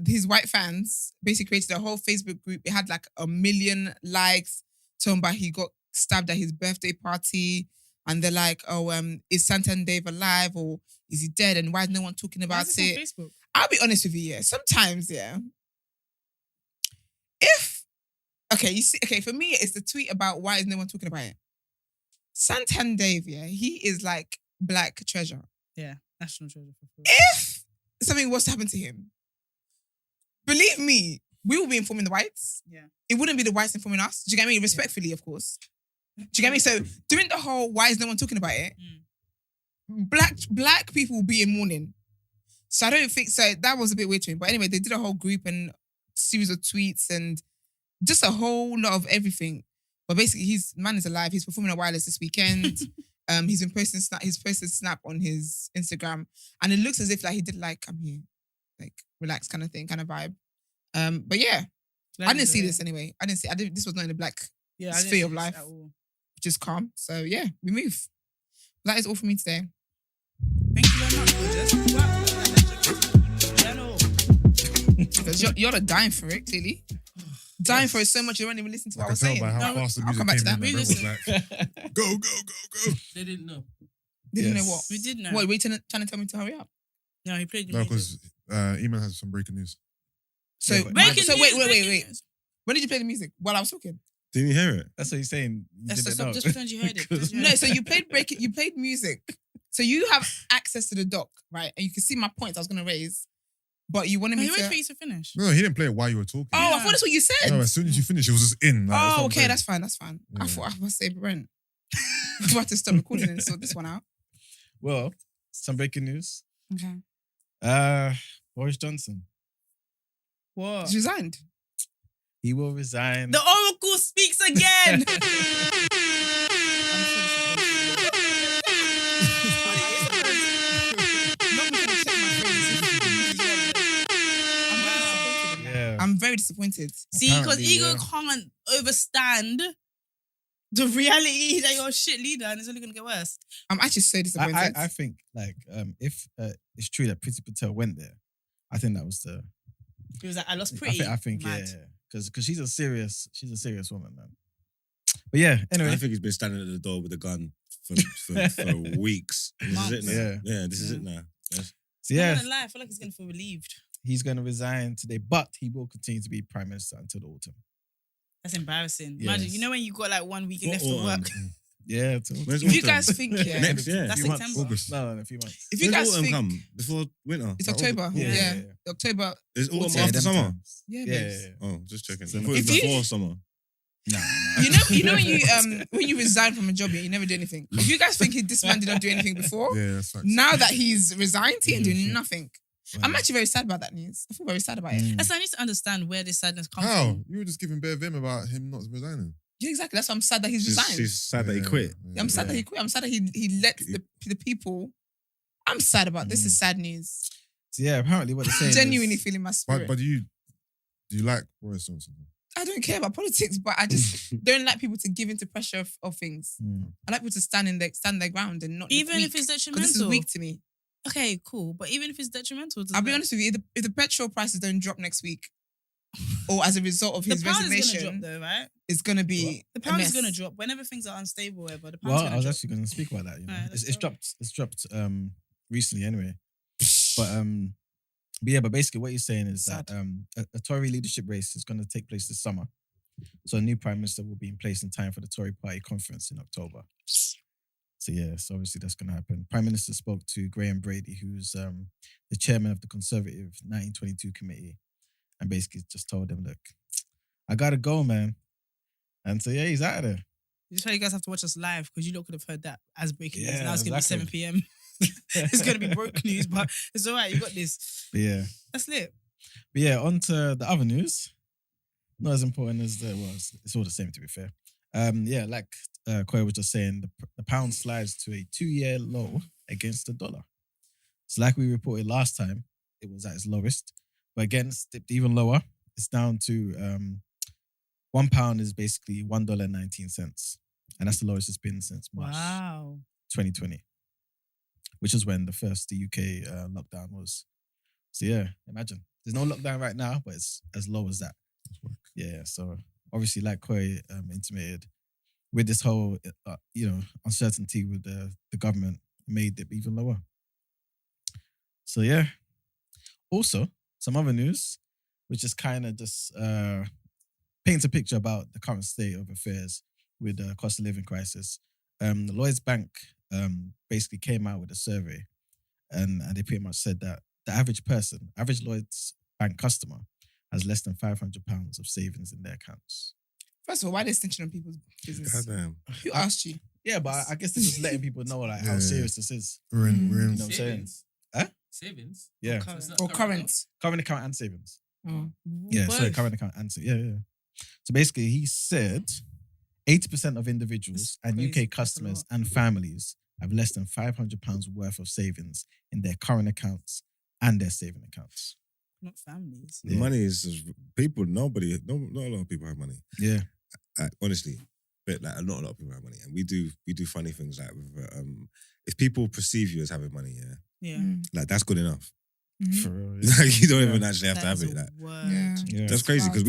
his white fans basically created a whole Facebook group. It had like 1 million likes, talking about he got stabbed at his birthday party, and they're like, "Oh, is Santan Dave alive or is he dead? And why is no one talking Why about is this it?" on Facebook? I'll be honest with you, yeah. Sometimes, yeah. For me, it's the tweet about why is no one talking about it. Santan Dave, yeah, he is like black treasure. Yeah, national treasure for free. If something was to happen to him, believe me, we will be informing the whites. Yeah. It wouldn't be the whites informing us. Do you get me? Respectfully, of course. Do you get me? So doing the whole why is no one talking about it? Black people will be in mourning. So I don't think so. That was a bit weird to me. But anyway, they did a whole group and series of tweets and just a whole lot of everything. But basically, man is alive. He's performing at Wireless this weekend. He's been posting he's posted Snap on his Instagram, and it looks as if like he did like I'm here, like relax kind of thing, kind of vibe. But yeah, I didn't see this anyway. This was not in the black sphere of life, which is calm. So yeah, we move. That is all for me today. Thank you very much, gorgeous. Wow. Because you're dying for it, clearly. Dying for it so much you don't even listen to I what I can was tell saying. by how No, fast the I'll music come back to came that. in. Everyone was like, go, go, go, go. They didn't know. Didn't Yes. know what? We did know. What, were you trying to tell me to hurry up? No, he played the No, music. because Eman has some breaking news. So, Yeah, but- Breaking so news, wait. breaking news. When did you play the music? While I was talking. Didn't you hear it? That's what he's saying. You That's didn't so know. just pretend you heard it. Because- Pretend you No, heard so you played music. So you have access to the doc, right? And you can see my points I was gonna raise. But you wanted No, me he to. waited for you to finish. No, he didn't play it while you were talking. Oh, I thought that's what you said. No, as soon as you finished, it was just in. Like, Oh, what I'm okay, saying. that's fine. That's fine. I Yeah. thought I must say Brent. I'm about to stop recording and sort this one out. Well, some breaking news. Okay. Boris Johnson. What? He's resigned. He will resign. The Oracle speaks again. Yeah. I'm very disappointed. See, because Apparently, ego yeah. can't overstand the reality that you're a shit leader and it's only gonna get worse. I'm actually so disappointed. I think like if it's true that Priti Patel went there, I think that was the. He was like, I lost pretty. I think Mad. yeah, because she's a serious woman, man. But yeah, anyway, I think he's been standing at the door with a gun for weeks. This is it now. Yeah. Yeah, this is it now. Yes. so I'm yeah, not gonna lie, I feel like he's gonna feel relieved. he's going to resign today, but he will continue to be prime minister until the autumn. That's embarrassing. Yes. Imagine, you know when you got like 1 week What left of autumn? work. Yeah, till When's if you autumn? guys think, yeah, Next year. That's few months. September. August. No, in a few months. if you When's guys autumn think come? Before winter? it's October, Yeah. yeah. October, Is autumn Autumn. after them summer? times. yeah, Yeah, babes. yeah. Oh, just checking. So I thought it was if you- before summer. No. You know when you resign from a job, you never do anything. If you guys think this man did not do anything before, Yeah, that's facts. now that he's resigned, he ain't doing Mhm. nothing. I'm actually very sad about that news. I feel very sad about it. Mm. That's I need to understand where this sadness comes How? from. You were just giving bare vim about him not resigning. Yeah, exactly. That's why I'm sad that he's resigned. She's sad that he Yeah, quit. yeah. I'm sad that he quit. I'm sad that he let the people. I'm sad about this. Is sad news. So yeah, apparently what they're saying Genuinely is, feeling my spirit. But do you like Boris Johnson? I don't care about politics, but I just don't like people to give into pressure of things. Mm. I like people to stand their ground and not look Even weak, if it's 'cause this is detrimental. weak to me. Okay, cool. But even if it's detrimental, does I'll be that- honest with you. If the petrol prices don't drop next week, or as a result of The his pound is resignation, gonna drop though, right? it's gonna be The a pound is mess. gonna drop whenever things are unstable. Whatever. The pound's Well, I gonna was drop. actually going to speak about that. You know, Alright, let's it's go. dropped. It's dropped recently anyway. But yeah, but basically what you're saying is Sad. that a Tory leadership race is going to take place this summer. So a new prime minister will be in place in time for the Tory party conference in October. So yeah, so obviously that's going to happen. Prime Minister spoke to Graham Brady, who's the chairman of the Conservative 1922 committee, and basically just told him, "Look, I gotta go, man." And so yeah, he's out of there. Just how you guys have to watch us live because you lot could have heard that as breaking news. Yeah, Now it's gonna exactly. be 7 p.m. It's gonna be broke news, but it's all right. You got this. But yeah. That's lit. But yeah, on to the other news. Not as important as it's all the same to be fair. Yeah, like Koya was just saying, the pound slides to a 2-year low against the dollar. So like we reported last time, it was at its lowest, but again, it's dipped even lower. It's down to £1 is basically $1.19, and that's the lowest it's been since March Wow. 2020, which is when the UK lockdown was. So yeah, imagine there's no lockdown right now, but it's as low as that. Yeah, so obviously, like Koi intimated, with this whole uncertainty with the government, made it even lower. So yeah. Also, some other news, which is kind of just paints a picture about the current state of affairs with the cost of living crisis. The Lloyds Bank basically came out with a survey, and they pretty much said that the average Lloyds Bank customer, has less than £500 of savings in their accounts. First of all, why are they snitching on people's business? Goddamn. Who asked you? Yeah, but I guess it's just letting people know like how Yeah. serious this is. We're in. You know what I'm saying? Savings. Huh? Savings. Yeah. So it's not Or current? Current account and savings. Oh. Yeah, sorry, Both. current account and savings. Yeah. So basically, he said 80% of individuals That's and crazy. UK That's a customers lot. and families have less than £500 worth of savings in their current accounts and their saving accounts. Not families. Yeah. Money is just, people. Not a lot of people have money. Yeah. Honestly, but like not a lot of people have money, and we do funny things like with, if people perceive you as having money, yeah, Yeah. Mm. like that's good enough. Mhm. For real. Yeah. Like you don't Yeah. even actually have to That have is it. a Like word. Yeah. Yeah. that's crazy because wild.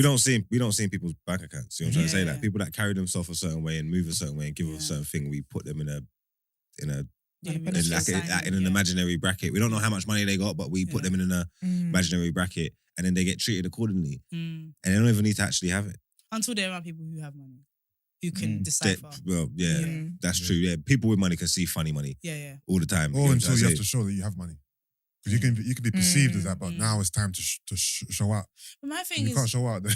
we don't see in people's bank accounts. You know what I'm trying to say? Yeah. Like people that carry themselves a certain way and move a certain way and give Yeah. a certain thing, we put them in a Yeah, Put in, us like aside, in an imaginary bracket. We don't know how much money they got, but we put them in an imaginary bracket, and then they get treated accordingly, and they don't even need to actually have it. Until there are people who have money, who can They- decipher. well, yeah, that's true. Yeah, people with money can see funny money Yeah. all the time. Or You know until what you I'm have to show that you have money. Because you can be perceived as that, but now it's time to show out. But my If thing you can't is, show out, then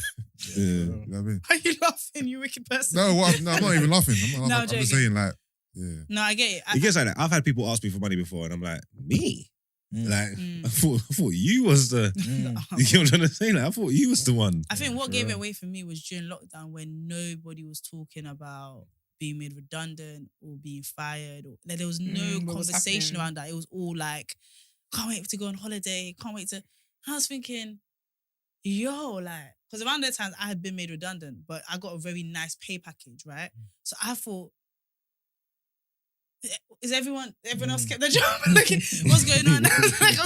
you know what I mean? are you laughing? You wicked person. No, I'm not even laughing. I'm No, not. I'm just joking. saying, like, yeah. No, I get it. It gets like that. I've had people ask me for money before, and I'm like, me? Like, Mm. I thought you was the. You know what I'm trying to say? Like, I thought you was the one. I think what for gave it real. away for me was during lockdown when nobody was talking about being made redundant or being fired. Or, like, there was no what was conversation happening? around that. It was all like, can't wait to go on holiday. Can't wait to. I was thinking, yo, like, because around that time I had been made redundant, but I got a very nice pay package, right? So I thought, is everyone else kept their job? Like, what's going on? Like,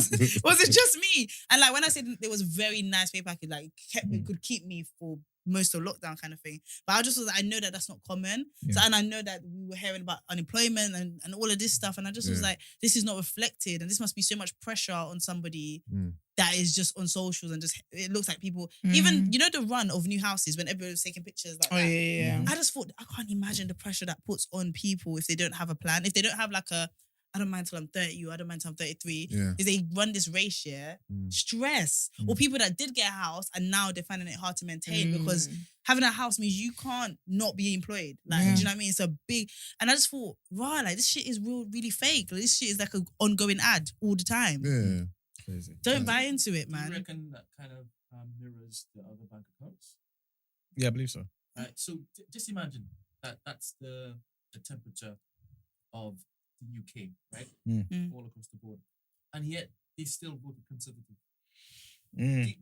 was it just me? And like when I said it was a very nice pay package, like it could keep me for most of lockdown kind of thing. But I just was like, I know that that's not common. So, and I know that we were hearing about unemployment and all of this stuff. And I just was like, this is not reflected. And this must be so much pressure on somebody that is just on socials and just, it looks like people, even, you know, the run of new houses when everybody was taking pictures like that. Yeah. I just thought, I can't imagine the pressure that puts on people if they don't have a plan. If they don't have like a, I don't mind till I'm 30 or I don't mind till I'm 33. Yeah. If they run this race, stress. Or people that did get a house and now they're finding it hard to maintain because having a house means you can't not be employed. Like, do you know what I mean? It's a big, and I just thought, wow, like this shit is really fake. Like, this shit is like an ongoing ad all the time. Yeah. Crazy. Don't buy into it, Do you man. reckon that kind of mirrors the other bank accounts? Yeah, I believe so. Right. So just imagine that that's the temperature of the UK, right? All across the board, and yet they still voted Conservative.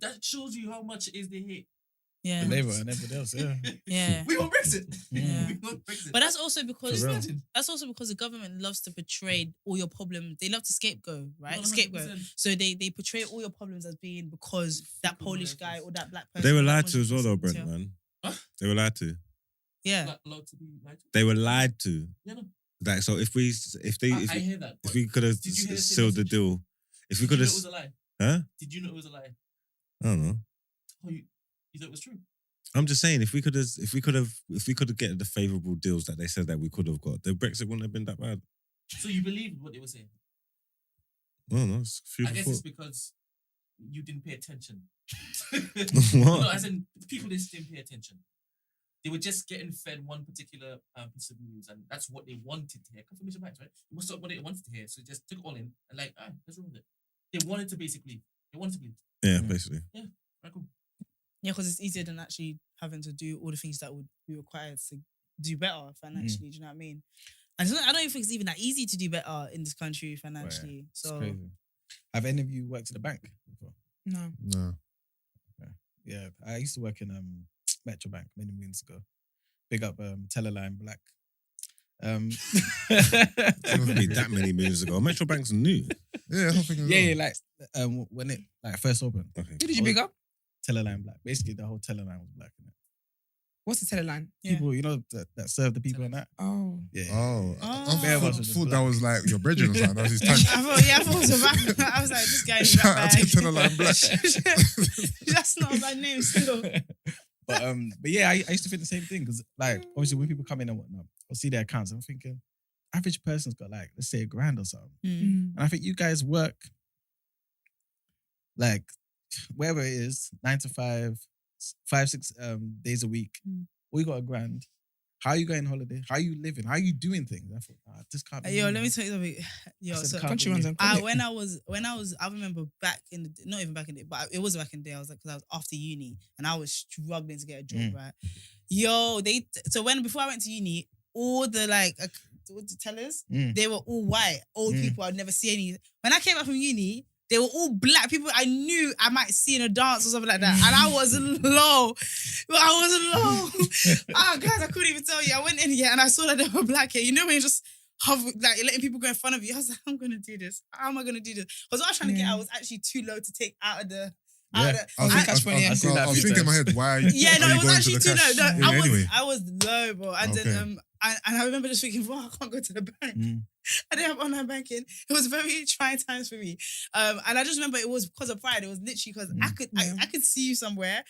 That shows you how much it is they hate. Yeah. Labour and everybody else, yeah. Yeah. We want Brexit. Yeah. We want Brexit. But that's also because For real. the government loves to portray all your problems. They love to scapegoat, right? 100%. Scapegoat. So they portray all your problems as being because that Polish guy or that black person. They were that lied was to as well, though, responsible. Brent, man. Huh? They were lied to. Yeah. Like, allowed to be lied to? They were lied to. Yeah, no. Like, so if I hear that. if we could have Did you hear the sealed the message? deal, if we Did could you know have, it was a lie? huh? Did you know it was a lie? I don't know. Oh, you thought it was true? I'm just saying, if we could have get the favourable deals that they said that we could have got, the Brexit wouldn't have been that bad. So you believed what they were saying? I don't know. It's food I for guess thought. it's because you didn't pay attention. What? No, as in people just didn't pay attention. They were just getting fed one particular piece of news, and that's what they wanted to hear. Confirmation bias, right? It was what they wanted to hear, so they just took it all in and like, what's wrong with it? They wanted to believe. Yeah, basically. Right, cool. Yeah, because it's easier than actually having to do all the things that would be required to do better financially. Do you know what I mean? And I don't even think it's even that easy to do better in this country financially. It's So crazy. Have any of you worked at a bank before? No. No. Yeah, I used to work in Metro Bank many moons ago. Big up Tellerline Black. It wasn't be that many moons ago. Metro Bank's new. Yeah, I'm thinking. yeah, like when it like first opened. Okay. Who did you pick up? Tellerline Black. Basically, the whole Tellerline was black in it. What's the teleline? People, you know, that serve the people and that. Oh. Yeah. Oh, Oh. I thought that was like your brethren or something. That was his I time. thought it was a rap. I was like, this guy is Shout rap out to bag. Tenderline Black. That's not my name still. But yeah, I used to think the same thing because like obviously when people come in and whatnot, I'll see their accounts. I'm thinking, average person's got like let's say $1,000 or something, and I think you guys work like wherever it is, 9 to 5, 6 days a week. All you got $1,000. How are you going on holiday? How are you living? How are you doing things? I thought, this can't be. Yo, me, let me man. tell you something. Yo, I said, so can't Country be runs me. on credit. when I was, I remember back in the, not even back in the day, but it was back in the day. I was like, because I was after uni and I was struggling to get a job, right? Yo, before I went to uni, all the all the tellers, they were all white, old people I'd never see any. When I came back from uni, they were all black people I knew I might see in a dance or something like that. And I was low. Guys, I couldn't even tell you. I went in here and I saw that they were black here. You know when you're just letting people go in front of you. I was like, I'm going to do this. How am I going to do this? Because what I was trying to get, I was actually too low to take out of the Yeah. I was, I think- catch 20, I was- yeah. I was thinking in my head, why? Yeah, no, are it you was going actually to the too low. cash? No, Yeah, anyway. I was low, bro. And Okay. then and I remember just thinking, wow, I can't go to the bank. I didn't have online banking. It was very trying times for me. And I just remember it was because of pride. It was literally because I could see you somewhere.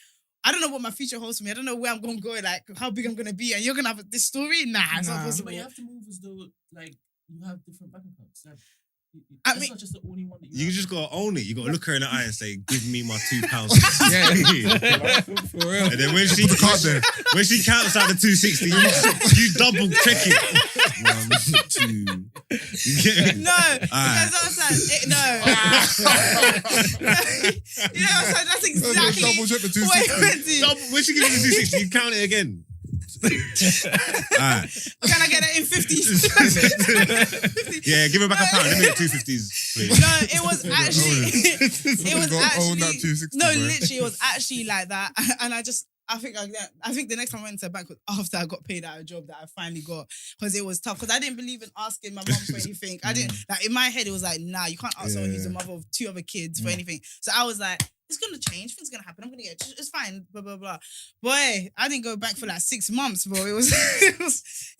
I don't know what my future holds for me. I don't know where I'm gonna go, like how big I'm gonna be, and you're gonna have this story. Nah, it's not Nah. possible. But you have to move as though like you have different bank accounts. Like, I it's mean- not just the only one that You have. just gotta own it. You gotta look her in the eye and say, "Give me my £2." For real. And then when she Put the card there. when she counts out the 260, you double check it. 1, 2. You get me? No, because I was like, no. You know what I'm saying? That's exactly Double check the what 260. it went to. Double, when she gives you the 260, you count it again. Alright. Can I get that in 50s? Yeah, give her back a pound. Let me get 250s, please. No, it was actually. It was Gotta own that actually. 260, No, bro. literally, it was actually like that. And I think the next time I went to the bank was after I got paid out a job that I finally got, because it was tough. Because I didn't believe in asking my mum for anything. I didn't, like, in my head it was like, nah, you can't ask someone who's the mother of 2 other kids for anything. So I was like, it's gonna change, things gonna happen. I'm gonna get, it's fine, blah blah blah. Boy, I didn't go back for like 6 months, bro. It was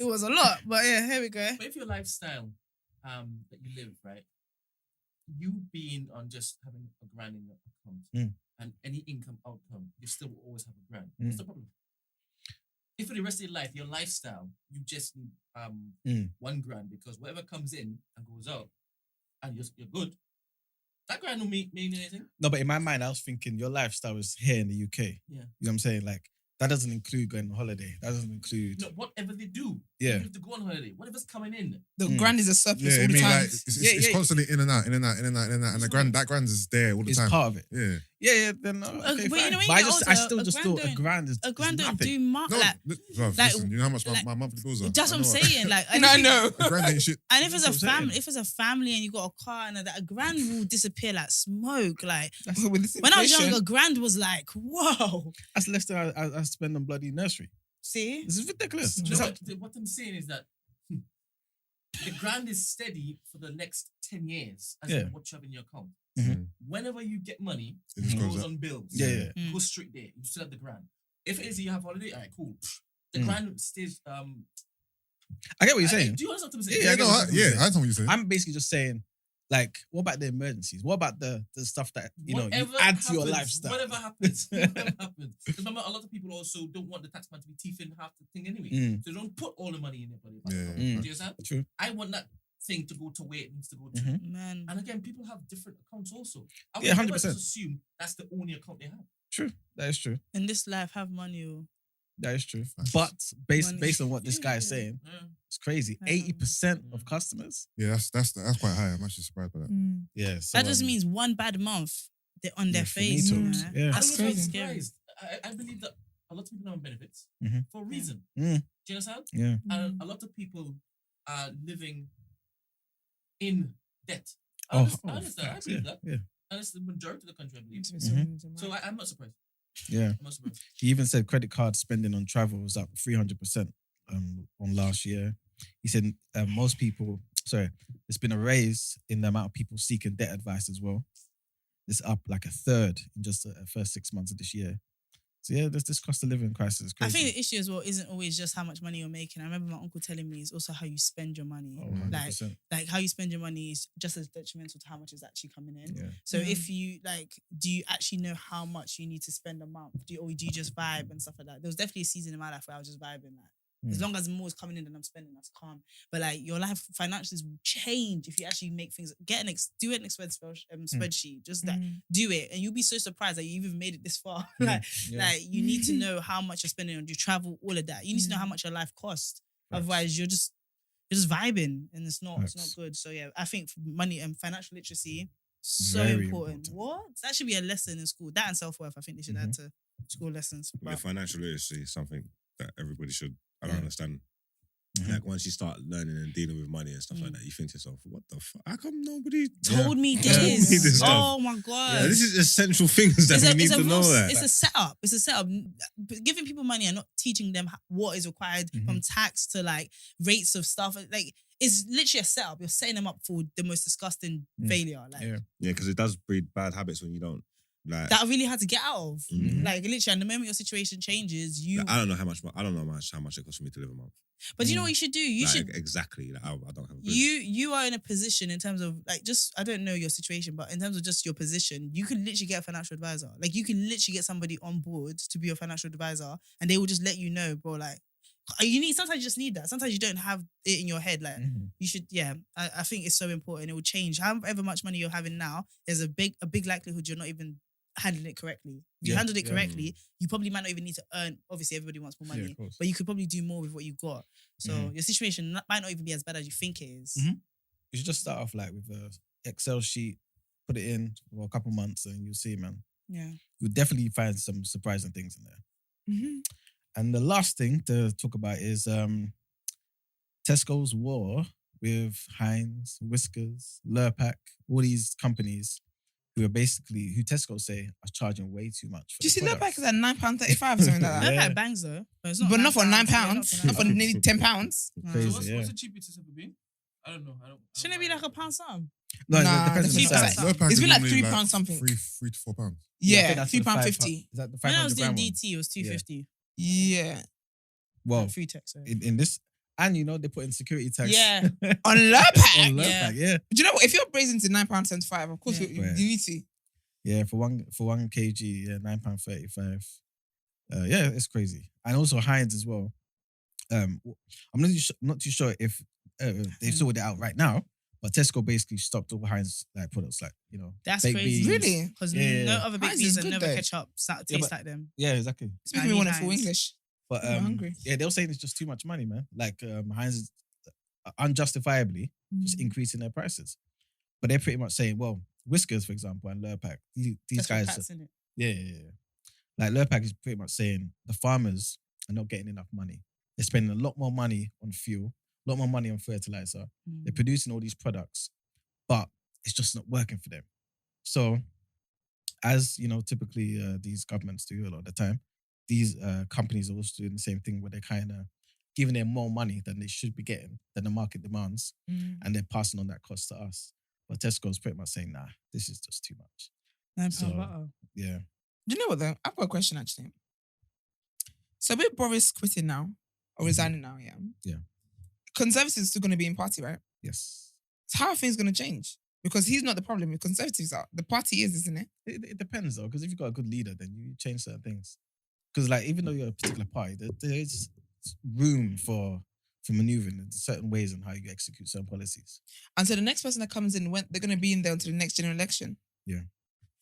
it was a lot. But yeah, here we go. But if your lifestyle that you live, right, you being on just having a grand in your account and any income outcome, you still will always have a grand. What's the problem? If for the rest of your life, your lifestyle, you just need £1 grand, because whatever comes in and goes out, and you're good, that grand don't mean anything. No, but in my mind, I was thinking your lifestyle is here in the UK. Yeah. You know what I'm saying? Like, that doesn't include going on holiday. That doesn't include. No, whatever they do, Yeah. you have to go on holiday. Whatever's coming in. The grand is a surplus Yeah, all I the mean, time. like, it's constantly in and out, in and out, in and out, in and out. And that grand is there all the It's time. part of it. Yeah. Yeah, then okay, but you fine. know, when But you get older, I still a just grand thought a don't- grand is A grand is don't nothing. do much. No, Like, bruv, like- listen, you know how much like- my monthly bills are. that's what I'm I know saying. Like, and I if- know. A grand ain't shit. And if it's That's a what I'm family, saying. if it's a family and you got a car and that, a grand will disappear like smoke. Like With this when I was inflation. young, a grand was like, whoa. That's less than I spend on bloody nursery. See, This is ridiculous. No, It's but like- what I'm saying is that the grand is steady for the next 10 years as Yeah. in what you have in your account. Mhm. Whenever you get money, It just it goes goes up. on bills. Yeah, yeah. It goes straight there. You still have the grand. If it is you have holiday, all right, cool. The grand stays. I get what you're saying. Do you understand what I'm saying? Yeah, I get what you're saying. I know what you're saying. I'm basically just saying, like, what about the emergencies? What about the stuff that you Whatever add to your happens, lifestyle? Whatever happens, whatever happens. Because remember, a lot of people also don't want the taxman to be teething half the thing anyway. Mm. So they don't put all the money in their body. Yeah. Do you understand? True. I want that thing to go to where it needs to go to. Mhm. man. And again, people have different accounts also. I would Yeah, never 100%. just assume that's the only account they have. True. That is true. In this life, have money. Oh. That is true. Facts. But based Money. based on what this guy is saying, Yeah. it's crazy. 80% of customers. Yeah, that's quite high. I'm actually surprised by that. Yeah. So, That just means one bad month, they're on their yeah, face. finito. You know? Yeah. That's I'm crazy. not Scary. surprised. I believe that a lot of people are on benefits Mhm. for a reason. Mm. Do you understand? Yeah. And a lot of people are living in debt. Oh, I understand. I facts, believe yeah, that. yeah. And it's the majority of the country, I believe. Mm-hmm. So I'm not surprised. Yeah. I'm not surprised. He even said credit card spending on travel was up 300% on last year. He said there's been a raise in the amount of people seeking debt advice as well. It's up like a third in just the first 6 months of this year. So yeah, there's this cost of living crisis. Is I crazy. think the issue as well isn't always just how much money you're making. I remember my uncle telling me it's also how you spend your money. Oh, like 100%. how you spend your money is just as detrimental to how much is actually coming in. Yeah. So if you do you actually know how much you need to spend a month? Or do you just vibe and stuff like that? There was definitely a season in my life where I was just vibing as long as more is coming in than I'm spending, that's calm. But like your life financials will change if you actually make things. Do an expense spreadsheet. Just do it, and you'll be so surprised that you even made it this far. Like you need to know how much you're spending on your travel, all of that. You need to know how much your life costs. Otherwise, you're just vibing, and it's not good. So yeah, I think money and financial literacy so Very important. important. What? That should be a lesson in school. That and self-worth. I think they should add to school lessons. Yeah, But financial literacy is something that everybody should. I don't Yeah. understand. Mhm. Like once you start learning and dealing with money and stuff like that, you think to yourself, "What the fuck? How come nobody told me Yeah. Told me this. this stuff. Oh my god. Yeah, this is essential things that we need to know. That It's a setup. It's a setup. Giving people money and not teaching them what is required from tax to like rates of stuff. Like it's literally a setup. You're setting them up for the most disgusting failure. Like Yeah. yeah, because it does breed bad habits when you don't Like, that are really hard to get out of. Mhm. Like literally, and the moment your situation changes, you. I don't know how much it costs for me to live a month. But you know what you should do? You Like, should. exactly. Like, I don't have a clue. You are in a position in terms of like just I don't know your situation, but in terms of just your position, you can literally get a financial advisor. Like you can literally get somebody on board to be your financial advisor, and they will just let you know, bro. Like sometimes you just need that. Sometimes you don't have it in your head. Like you should. Yeah, I think it's so important. It will change. However much money you're having now, there's a big likelihood you're not even handling it correctly. If you handled it correctly, you probably might not even need to earn. Obviously, everybody wants more money, but you could probably do more with what you got. So your situation might not even be as bad as you think it is. You should just start off like with a Excel sheet, put it in for a couple months, and you'll see, man. Yeah, You'll definitely find some surprising things in there. And the last thing to talk about is Tesco's war with Heinz, Whiskas, Lurpak, all these companies who Tesco say are charging way too much. Do you see their Lurpak products. is at £9.35 or something like that? They're Yeah. like bangs though, but, it's But not for £9. £9. Not for nearly £10. So Crazy, what's yeah. the cheapest it's ever been? I don't know. Shouldn't it be like £1 something? No, Nah, it depends on the cheapest size. like- Lurpak It's is been like normally £3 something. £3 to £4. Yeah, I Yeah, think that's for the £3.50. Is that the When I 500 was doing gram one? DT, it was $2.50. Yeah. Well, Free text. So. in this, and they put in security tax. Yeah. On Lurpak? On Lurpak, yeah. Do you know what? If you're brazen to £9.75, of course Yeah. you need to. Yeah, for one kg, yeah, £9.35. Yeah, it's crazy. And also Heinz as well. I'm not too sure if they've sorted it out right now, but Tesco basically stopped all Heinz like products, like That's baked crazy. beans. Really? Because Yeah. no other baked Heinz beans is and good never though. ketchup taste but- like them. Yeah, exactly. It's making me I want need to full Heinz. English. But I'm hungry. yeah, they were saying it's just too much money, man. Like Heinz is unjustifiably just increasing their prices. But they're pretty much saying, well, Whiskas, for example, and Lurpak, these That's guys, what Pat's in it. yeah. Like Lurpak is pretty much saying the farmers are not getting enough money. They're spending a lot more money on fuel, a lot more money on fertilizer. They're producing all these products, but it's just not working for them. So, as typically these governments do a lot of the time, these companies are also doing the same thing where they're kind of giving them more money than they should be getting, than the market demands, and they're passing on that cost to us. But Tesco's pretty much saying, nah, this is just too much. £9 So- butter. Yeah. Do you know what though? I've got a question actually. So with Boris quitting now, or resigning now, Yeah. Conservatives are still going to be in party, right? Yes. So how are things going to change? Because he's not the problem. The Conservatives are. The party is, isn't it? It depends though, because if you've got a good leader, then you change certain things. Because like even though you're a particular party, there's room for maneuvering in certain ways on how you execute certain policies. And so the next person that comes in, they're going to be in there until the next general election. Yeah.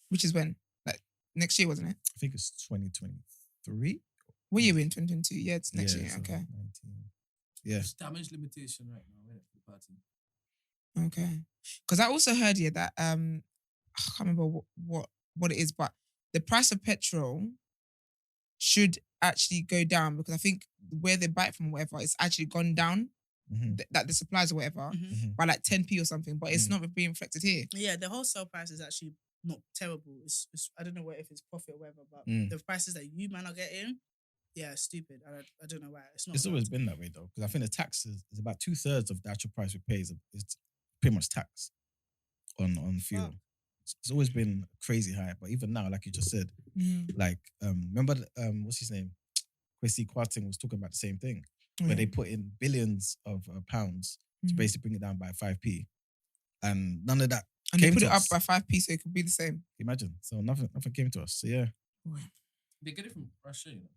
Which is when? Like next year, wasn't it? I think it's 2023. What year we in? 2022? Yeah, it's next year. so Okay. 19. Yeah. It's damage limitation right now, isn't it, for the party? Okay. Because I also heard here that I can't remember what it is, but the price of petrol should actually go down because I think where they buy it from, whatever, it's actually gone down. That the supplies or whatever by like 10p or something, but it's not being reflected here. Yeah, the wholesale price is actually not terrible. It's I don't know if it's profit or whatever, but the prices that you man are getting, yeah, it's stupid. I don't know why. It's always been that way though, because I think the tax is about 2/3 of the actual price we pay is pretty much tax on fuel. Wow. It's always been crazy high, but even now, like you just said, like remember what's his name? Kwesi Kwarteng was talking about the same thing, where they put in billions of pounds to basically bring it down by 5p, and none of that And came they put to it up us. by 5p so it could be the same. Imagine, so nothing came to us. So yeah, They get it from Russia, you know.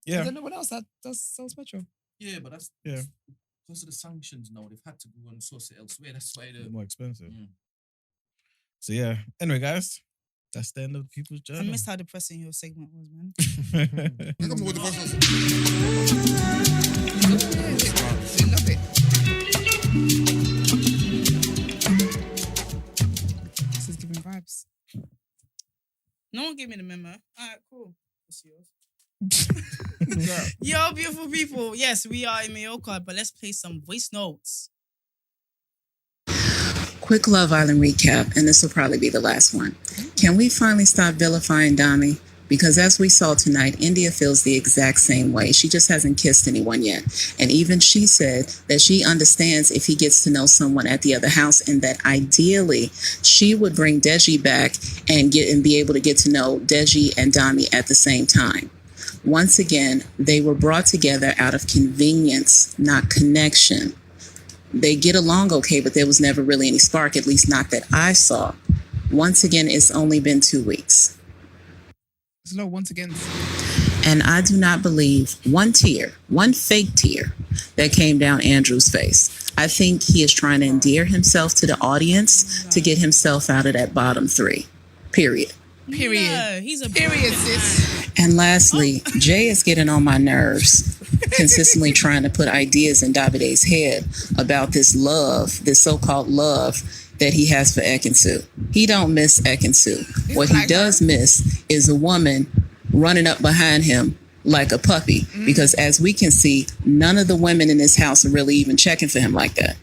Is there no one else that sells petrol? Yeah, but that's because of the sanctions now. They've had to go and source it elsewhere. That's why more expensive. Mm. So yeah. Anyway, guys, that's the end of People's I Journal. missed how depressing your segment was, man. Here comes the voice. We love it. This is giving vibes. No one gave me the memo. All right, cool. What's yours? Girl. Yo, beautiful people. Yes, we are in Mallorca, but let's play some voice notes. Quick Love Island recap, and this will probably be the last one. Can we finally stop vilifying Dami? Because as we saw tonight, India feels the exact same way. She just hasn't kissed anyone yet. And even she said that she understands if he gets to know someone at the other house, and that ideally she would bring Deji back and be able to get to know Deji and Dami at the same time. Once again, they were brought together out of convenience, not connection. They get along okay, but there was never really any spark, at least not that I saw. Once again, it's only been 2 weeks. It's low once again. And I do not believe one fake tear that came down Andrew's face. I think he is trying to endear himself to the audience to get himself out of that bottom 3. Period. No, he's a Period, sis. And lastly, Jay is getting on my nerves, consistently trying to put ideas in Davide's head about this love, this so-called love that he has for Ekansu. He don't miss Ekansu. What he does miss is a woman running up behind him like a puppy. Because as we can see, none of the women in this house are really even checking for him like that.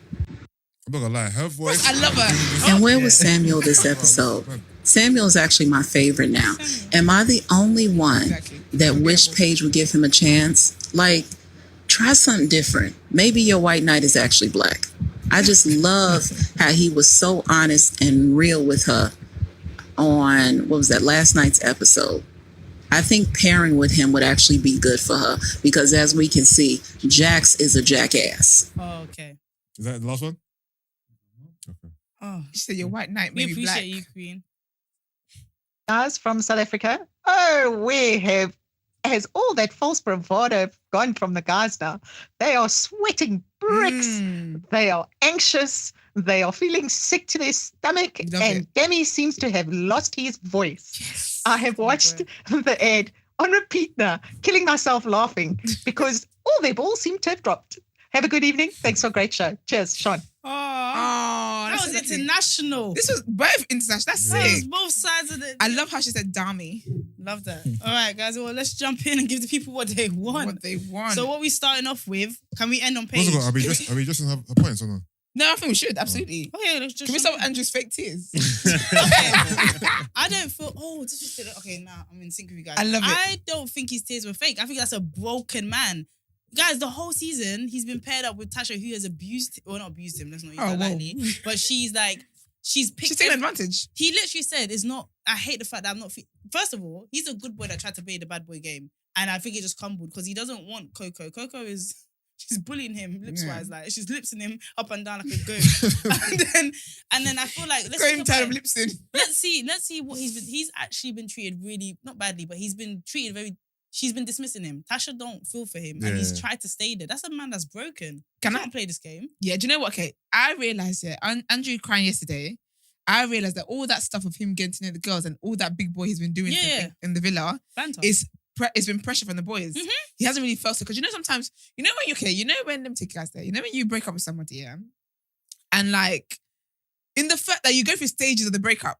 I'm not gonna lie, her voice. I love her. And where was Samuel this episode? Samuel is actually my favorite now. Am I the only one that wished Paige would give him a chance? Like, try something different. Maybe your white knight is actually black. I just love how he was so honest and real with her on, what was that, last night's episode. I think pairing with him would actually be good for her because as we can see, Jax is a jackass. Oh, okay. Is that the last one? Okay. Oh, She said your white knight we may be black. appreciate you, Queen. Guys from South Africa. Oh, has all that false bravado gone from the guys now? They are sweating bricks. They are anxious. They are feeling sick to their stomach. Love And it. Demi seems to have lost his voice. I have watched the ad on repeat now, killing myself laughing because all their balls seem to have dropped. Have a good evening. Thanks for a great show. Cheers, Sean. Oh, Oh, that was international. This was both international. That's That was sick. both sides of the. I love how she said Dami. Love that. All right, guys. Well, let's jump in and give the people what they want. What they want. So, what we starting off with? Can we end on Paige? What's it got? Are we just have a points or no? No, I think we should. Absolutely. Okay, let's just. Can we jump stop in. Andrew's fake tears? I don't feel. Oh, this was okay. Now I'm in sync with you guys. I love it. I don't think his tears were fake. I think that's a broken man. Guys, the whole season he's been paired up with Tasha, who has abused, or not abused him. Let's not use Oh, that whoa. lightly. But she's picked. She's taking advantage. He literally said, "It's not." I hate the fact that I'm not. First of all, he's a good boy that tried to play the bad boy game, and I think it just crumbled because he doesn't want Coco. Coco is. She's bullying him lips wise, like she's lipsing him up and down like a goat. and then I feel like let's Going talk tired about- of lipsing. let's see what he's actually been treated really not badly, but he's been treated very. She's been dismissing him. Tasha don't feel for him, and he's Yeah. tried to stay there. That's a man that's broken. Can Can't I- play this game. Yeah, do you know what? Okay, I realized, Andrew crying yesterday, I realized that all that stuff of him getting to know the girls and all that big boy he's been doing Yeah. in the villa Banter. it's been pressure from the boys. Mhm. He hasn't really felt so. Because sometimes, when them take guys there, when you break up with somebody, yeah, and like, in the fact that you go through stages of the breakup,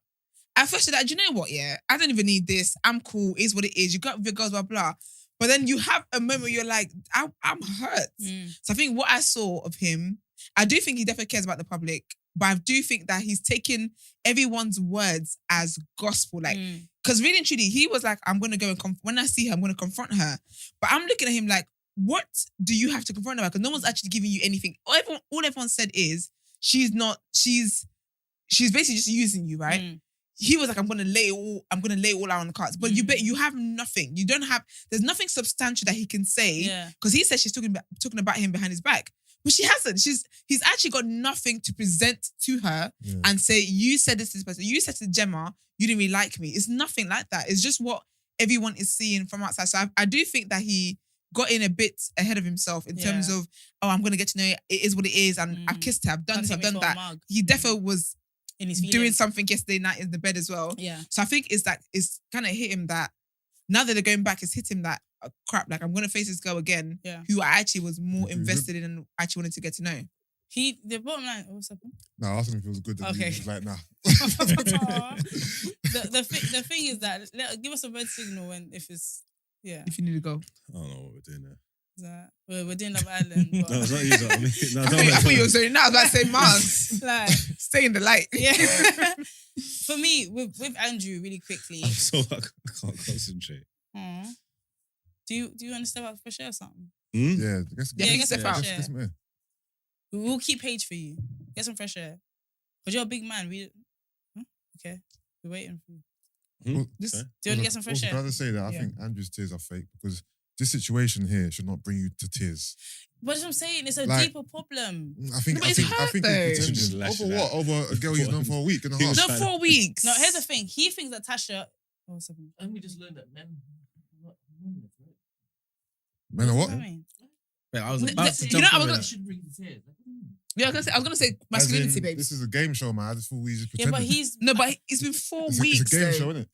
at first you're like, do you know what, yeah, I don't even need this. I'm cool, is what it is. You got with your girls, blah, blah. But then you have a moment where you're like, I'm hurt. So I think what I saw of him, I do think he definitely cares about the public, but I do think that he's taken everyone's words as gospel. Like, because really and truly, he was like, I'm going to go and when I see her, I'm going to confront her. But I'm looking at him like, what do you have to confront her about? Because no one's actually giving you anything. All everyone said is, she's basically just using you, right? He was like, I'm gonna lay it all out on the cards. But you have nothing. There's nothing substantial that he can say. Yeah. Because he said she's talking about him behind his back. But she hasn't. He's actually got nothing to present to her and say, you said this to this person. You said to Gemma, you didn't really like me. It's nothing like that. It's just what everyone is seeing from outside. So I do think that he got in a bit ahead of himself in terms of, I'm going to get to know it is what it is. And I've kissed her. I've done Can't this, take I've me done for a that. mug. He definitely was In his doing feelings. something yesterday night in the bed as well. Yeah. So I think it's kind of hit him that now that they're going back, it's hit him that crap. Like, I'm going to face this girl again, who I actually was more invested in and actually wanted to get to know. The bottom line, what's up? No, I asking if it was good. Okay. He was like, nah. the thing is that give us a red signal if it's If you need to go. I don't know what we're doing there. We're doing Love Island. But... No, it's not you. I mean, no, I thought you were saying now. I was about to say Mars. like, stay in the light. Yeah. For me, with Andrew, really quickly. I can't concentrate. Do you want to step out for share or something? Yeah, get some fresh get air. some air. We'll keep page for you. Get some fresh air. Because you're a big man. Okay. We're waiting for you. Do you want to get some fresh air? Can I just say that I think Andrew's tears are fake because this situation here should not bring you to tears. But that's what I'm saying. It's a deeper problem. I think it's it's over what? Over a girl he's known for a week and a half. No, 4 weeks. No, here's the thing. He thinks that Tasha... Oh, something. And we just learned that men... Men are what? I was about to You know, jump in. should bring the tears. Yeah, I was gonna say masculinity, babe. This is a game show, man. I just thought we just Yeah, pretended. but he's... No, but it's been 4 It's weeks. a game though. show, isn't it?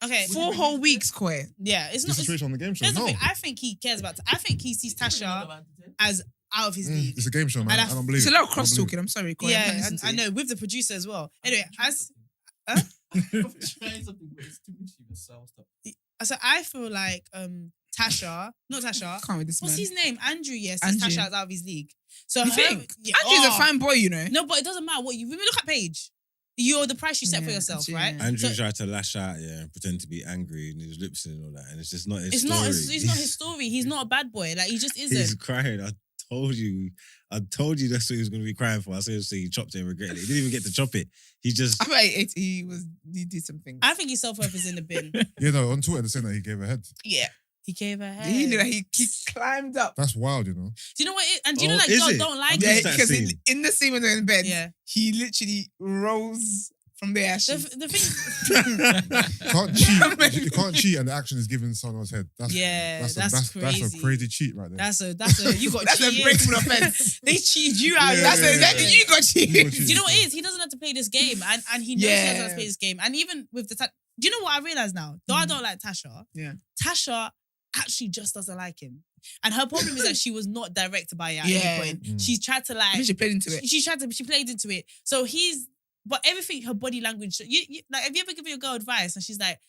Okay. 4 whole weeks, Koi. Yeah, it's The not... situation on the game show. Here's the No, thing. I think he cares about... I think he sees Tasha as out of his league. it's a game show, man. And I don't believe It's it. a lot of I don't cross believe talking. I'm sorry, Koi. Yeah, I know. With the producer as well. Anyway, as... I'm trying something, but it's too mischievous, so I'll stop. So I feel like Tasha... Not Tasha. Can't with this What's man. his name? Andrew, yes. Andrew. Tasha is out of his league. So You her- think? Yeah, Andrew's a fine boy, you know. No, but it doesn't matter what you... When we look at Paige, you're the price you set for Yeah, yourself, actually, right? yeah. Andrew So- tried to lash out, and pretend to be angry, and he was lip syncing and all that, and it's just not his It's story. not. It's not his story. He's not a bad boy. Like he just He's isn't. crying. I told you that's what he was going to be crying for. I said he chopped it and regretted it. He didn't even get to chop it. He just... I feel like he did something. I think his self-worth is in the bin. Yeah, no, on Twitter they're saying that he gave her head. Yeah. He gave her head. He knew that he climbed up. That's wild, you know. Do you know what? And do you know Oh, like is God it? don't like Yeah, Yeah, it. that because scene? in the scene when they're in bed, Yeah. he literally rose from the ashes. The thing. Can't cheat. You can't cheat, and the action is given someone's head. That's that's a crazy. crazy cheat right there. That's a you got That's a cheated. breakable offense. They cheated you out. Yeah, That's yeah, exactly yeah. you got cheated. You got Do you know what it is? He doesn't have to play this game, and he knows he doesn't have to play this game. And even with the do you know what I realize now? Though I don't like Tasha, Tasha actually just doesn't like him. And her problem is that she was not directed by it at any point. She tried to like... I think she played into it. She played into it. So but everything, her body language... like, have you ever given your girl advice and she's like,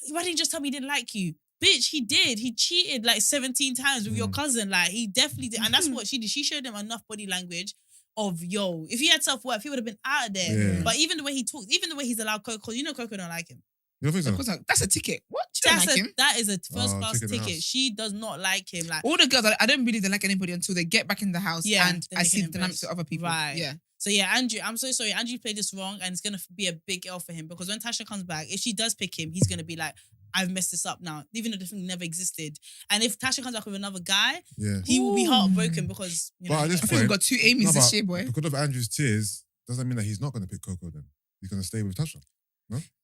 why didn't you just tell me he didn't like you? Bitch, he did. He cheated like 17 times with your cousin. Like, he definitely did. And that's what she did. She showed him enough body language of, yo, if he had self-worth, he would have been out of there. Yeah. But even the way he talks, even the way he's allowed Coco, you know Coco don't like him. You don't think so? Of course, that's a ticket. What? She don't like him. That is a first class ticket in the ticket. house. She does not like him. Like, All the girls, I don't believe they like anybody until they get back in the house Yeah, and then I they see can the dynamics invest. of other people. Right. Yeah. so yeah, Andrew, I'm so sorry. Andrew played this wrong, and it's gonna be a big L for him because when Tasha comes back, if she does pick him, he's gonna be like, I've messed this up now, even though the thing never existed. And if Tasha comes back with another guy, Yeah. he will be heartbroken because you know. But at this I think we've point, got 2 Amy's No, this but year, boy. because of Andrew's tears, doesn't mean that he's not going to pick Coco then. He's going to stay with Tasha.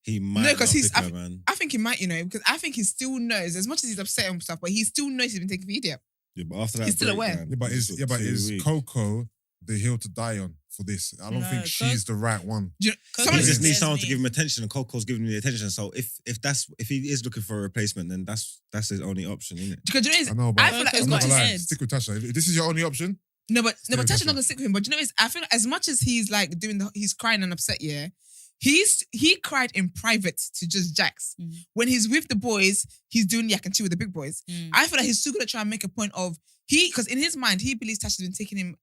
He might No, 'cause not he's- pick her, man. I think he might, because I think he still knows, as much as he's upset and stuff, but he still knows he's been taken for idiot. Yeah, but after that, He's still aware. breakdown, Yeah, but it took 2 is weeks. Coco the hill to die on for this? I don't No, think she's the right one. Do you know, Coco someone He just scares needs someone to me. give him attention, and Coco's giving him the attention. So if he is looking for a replacement, then that's his only option, isn't it? because you know, I know, but I feel like Coco's as I'm much not got as gonna his lie. head. Stick with Tasha. If this is your only option, no, but with Tasha's Tasha. not gonna stick with him. But you know, I feel like as much as he's like he's crying and upset. Yeah, he cried in private to just Jax. Mhm. When he's with the boys, he's doing yak and chill with the big boys. Mm. I feel like he's still gonna try and make a point of because in his mind he believes Tasha's been taking him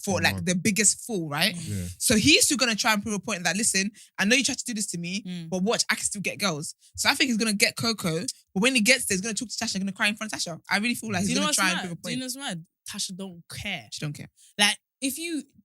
for Oh, like man. the biggest fool, right? yeah. So he's still gonna try and prove a point that listen, I know you tried to do this to me, Mm. but watch, I can still get girls. So I think he's gonna get Coco, but when he gets there, he's gonna talk to Tasha and gonna cry in front of Tasha. I really feel like Do he's you know gonna what's try and mad? prove a Do you point. know what's mad? Tasha don't care. She don't care. Like if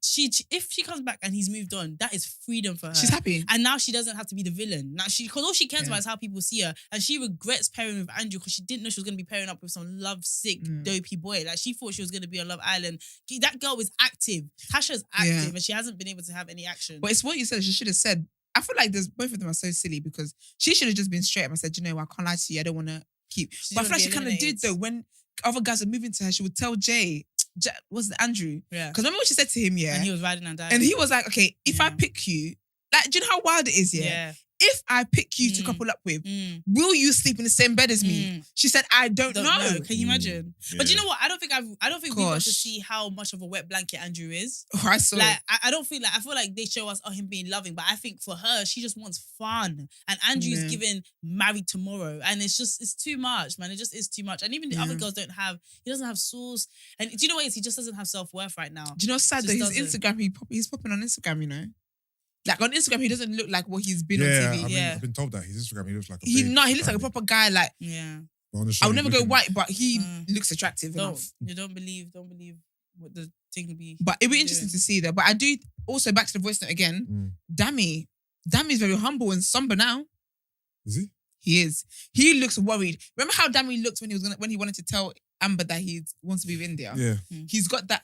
she comes back and he's moved on, that is freedom for her. She's happy. And now she doesn't have to be the villain. Now because all she cares Yeah. about is how people see her, and she regrets pairing with Andrew because she didn't know she was gonna be pairing up with some lovesick, dopey boy. Like she thought she was gonna be on Love Island. That girl was active. Tasha's active, and she hasn't been able to have any action. But it's what you said. She should have said. I feel like both of them are so silly because she should have just been straight up and said, you know, I can't lie to you. I don't want to keep. She But I feel wanna like be she kind of did eliminated. though. When other guys were moving to her, she would tell was it Andrew? Yeah. Because remember what she said to him, yeah? And he was riding and dying. And he was like, okay, if I Yeah. pick you, like, do you know how wild it is, yeah? if I pick you to couple up with, will you sleep in the same bed as me? She said, I don't know. Can you imagine? Yeah. But you know what? I don't think we got to Gosh. see how much of a wet blanket Andrew is. Oh, I saw Like, it. I don't feel like, I feel like they show us him being loving, but I think for her, she just wants fun. And Andrew's Yeah. giving married tomorrow. And it's too much, man. It just is too much. And even the other girls he doesn't have source. And do you know what it is? He just doesn't have self-worth right now. Do you know what's sad though? Just His doesn't. Instagram, he's popping on Instagram, you know? Like on Instagram, he doesn't look like what he's been on Yeah, TV. I've been told that his Instagram, he looks like a He babe, looks like a proper guy. Like, Yeah. But on the show, I'll he's never go looking- white, but he looks attractive enough. Don't believe what the thing will be. But it'd be interesting to see that. But I do also back to the voice note again. Dammy's very humble and somber now. Is he? He is. He looks worried. Remember how Dammy looked when he wanted to tell Amber that he wants to be with India? Yeah. He's got that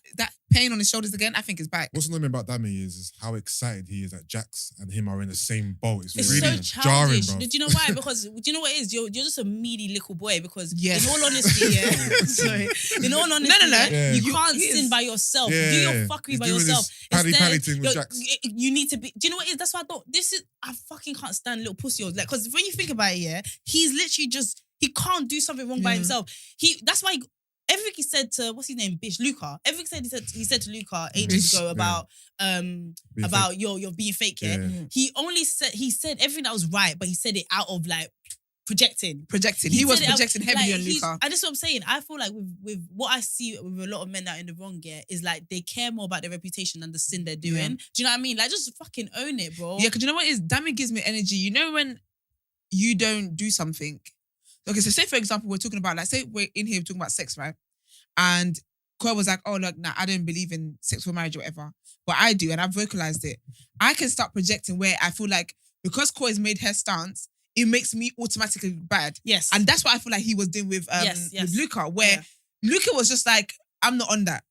pain on his shoulders again. I think it's back. What's annoying about Dammy is how excited he is that Jax and him are in the same boat. It's It's really so jarring, childish. bro. Do you know why? Because do you know what it is? You're just a meaty little boy. Because Yeah. in all honesty, yeah. Sorry. In all honesty, No. Yeah. you can't he is- sin by yourself. Do Yeah. your fuckery He's by doing yourself. this paddy Instead, thing with you're- Jax. you need to be. Do you know what it is? That's why I thought I fucking can't stand little pussy. Like, because when you think about it, yeah, he's literally he can't do something wrong by himself. That's why. Everything he said to what's his name, bitch, Luca. Everything he said to Luca ages Bitch. ago about Being you're being fake. Yeah, Yeah. he said everything that was right, but he said it out of like projecting. He was said it out- projecting heavily on Luca. I just what I'm saying. I feel like with what I see with a lot of men that are in the wrong is like they care more about their reputation than the sin they're doing. Yeah. Do you know what I mean? Like just fucking own it, bro. Yeah, because you know what it is? Dammy gives me energy. You know when you don't do something. Okay, so say for example, we're talking about, like, say we're in here talking about sex, right? And Koi was like, oh, look, nah, I don't believe in sex for marriage or whatever. But I do, and I've vocalized it. I can start projecting where I feel like because Koi's made her stance, it makes me automatically bad. Yes. And that's what I feel like he was doing with Yes. with Luca, where Luca was just like, I'm not on that.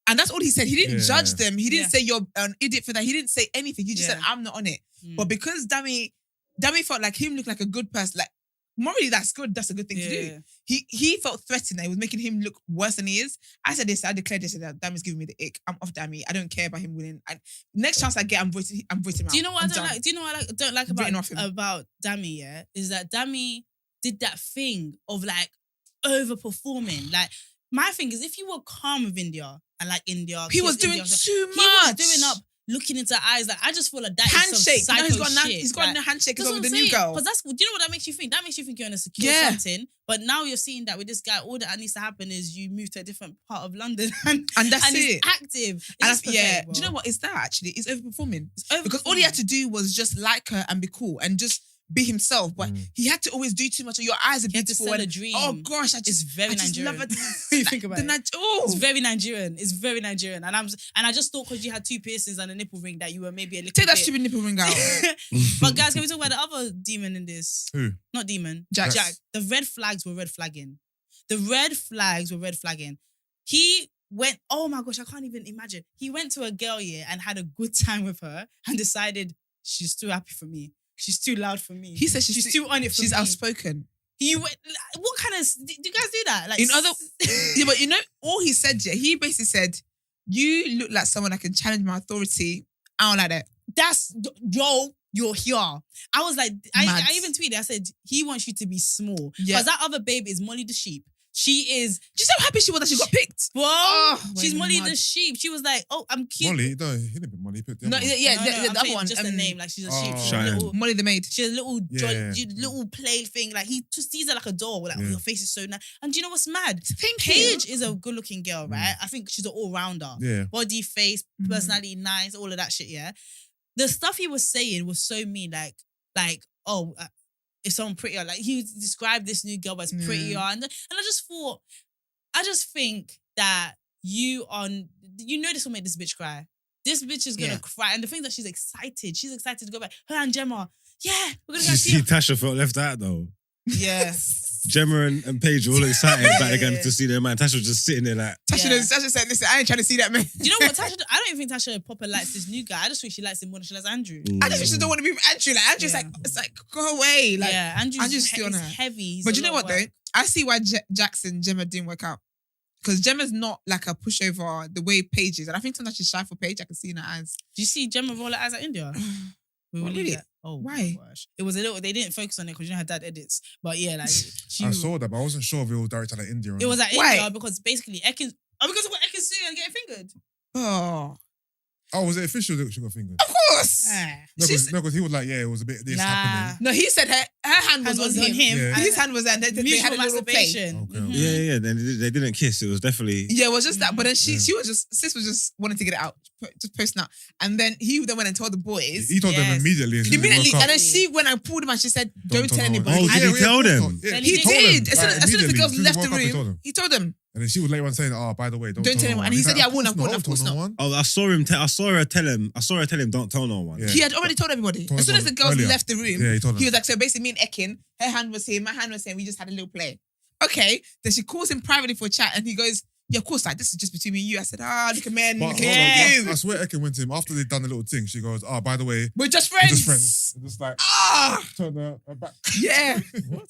And that's all he said. He didn't judge them. He didn't say you're an idiot for that. He didn't say anything. He just said, I'm not on it. But because Dammy felt like him looked like a good person, like morally that's good. That's a good thing to do. He felt threatened that it was making him look worse than he is. I said this. I declared this. That Dammy's giving me the ick. I'm off Dammy. I don't care about him winning. Next chance I get, I'm voting him out. Do you know what I'm I don't done. like? Do you know what I don't like Written off him. about Dammy? Yeah, is that Dammy did that thing of like overperforming. Like my thing is, if you were calm with India and like India, He was kiss doing India, too he was much. doing up, looking into eyes. Like I just feel like that Handshake. is some You know, psycho shit. he's got a handshake as well with the new Because girl. do you know what that makes you think? That makes you think you're in a secure Yeah. something. But now you're seeing that with this guy, all that needs to happen is you move to a different part of London and that's he's it. active. It's And just that's, yeah, pathetic, do you bro. know what? It's that actually. It's overperforming. It's Because all he had to do was just like her and be cool and just be himself. But he had to always do too much. Your eyes are He had to beautiful. sell a and, dream. oh gosh, It's very Nigerian. love it. When you think about it. Oh, It's very Nigerian. It's very Nigerian. And I just thought because you had 2 piercings and a nipple ring that you were maybe a little take that bit... stupid nipple ring out. But guys, can we talk about the other demon in this? Who? Not demon. Jack. The red flags were red flagging. The red flags were red flagging. He went, oh my gosh, I can't even imagine. He went to a girl, yeah, and had a good time with her and decided she's too happy for me. She's too loud for me. He said she's too on it for She's me. outspoken. He went, what kind of, do you guys do that? Like, In other, yeah, but you know, all he said, yeah, he basically said, you look like someone that can challenge my authority. I don't like that. that's, yo, you're here. I was like, I Mad. even tweeted, I said, he wants you to be small. Yeah. Because that other babe is Molly the sheep. She is, Do you see how happy she was that she got picked? bro, she's we're Molly mad. the sheep. She was like, oh, I'm cute. Molly, no, he didn't put Molly. He put the No, other one. yeah, No, the I'm other saying one. just the name, like she's a sheep. She's a Cheyenne. little, Molly the maid. she has a little, Yeah. little play thing. Like he just sees her like a doll. Like, oh, Yeah. your face is so nice. And do you know what's mad? Thank Paige is a good looking girl, right? I think she's an all rounder. Yeah. Body, face, personality, nice, all of that shit. Yeah. The stuff he was saying was so mean. Like, oh, if someone prettier, like he described this new girl as prettier, and I just think that you this will make this bitch cry. This bitch is gonna cry, and the thing that she's excited to go back. Her and Gemma, yeah, we're gonna Did go you see see her. Tasha felt left out though? Yes. Gemma and Paige were all excited about again to see their man. Tasha was just sitting there like, Tasha said, listen, I ain't trying to see that man. Do you know what Tasha? I don't even think Tasha proper likes this new guy. I just think she likes him more than she likes Andrew. I just think she don't want to be with Andrew. Like Andrew's like, it's like, go away. Like, yeah, Andrew's still on he's her. heavy. He's But a you know lot what of though? work. I see why Jackson Gemma didn't work out. Because Gemma's not like a pushover the way Paige is. And I think sometimes she's shy for Paige. I can see in her eyes. Do you see Gemma roll her eyes at India? We will Oh, leave really? that. Oh, Why? my gosh. It was a little. They didn't focus on it because you know her dad edits. But yeah, like she. I saw that, but I wasn't sure if it was directed at India or It was not. at Why? India because basically Ekin. Oh, because of what Ekin suing and getting fingered. Oh, Oh, was it official that she got fingered? of course. Ah. No, She's- because he was like, yeah, it was a bit of this Nah. happening. No, he said her hand was Hand on him. Yeah. His hand was there. And they Mutual had a little play. masturbation. Okay, Mhm. okay. Yeah. Then they didn't kiss. It was definitely. Yeah, it was just that. But then Yeah. she was just, sis was just wanting to get it out, just posting out. And then he then went and told the boys. He told them Yes. immediately. As soon as they Immediately, woke up. and then she went and pulled him and she said, "Don't tell no one. anybody." Oh, did he tell them? Yeah, Then He told did. them, As soon as the immediately. girls As soon as left they the woke up, he room, told them. he told them. And then she was later on saying, "Oh, by the way, don't Don't tell anyone." And he He's said, like, "Yeah, I won't, of of course course not. not." Oh, I saw him. I saw her tell him. Don't tell no one. Yeah. He had already told everybody. Told As soon as the everyone girls earlier. left the room, Yeah, he told them. he was like, "So basically, me and Ekin, her hand was here, my hand was here. We just had a little play." Okay. Then she calls him privately for a chat, and he goes, "Yeah, of course, like this is just between me and you." I said, look at men, But look hold at on, you. I swear Ekin went to him after they'd done the little thing. She goes, "Oh, by the way, We're just we're friends. just friends." Just like Ah, turn her back. yeah. What?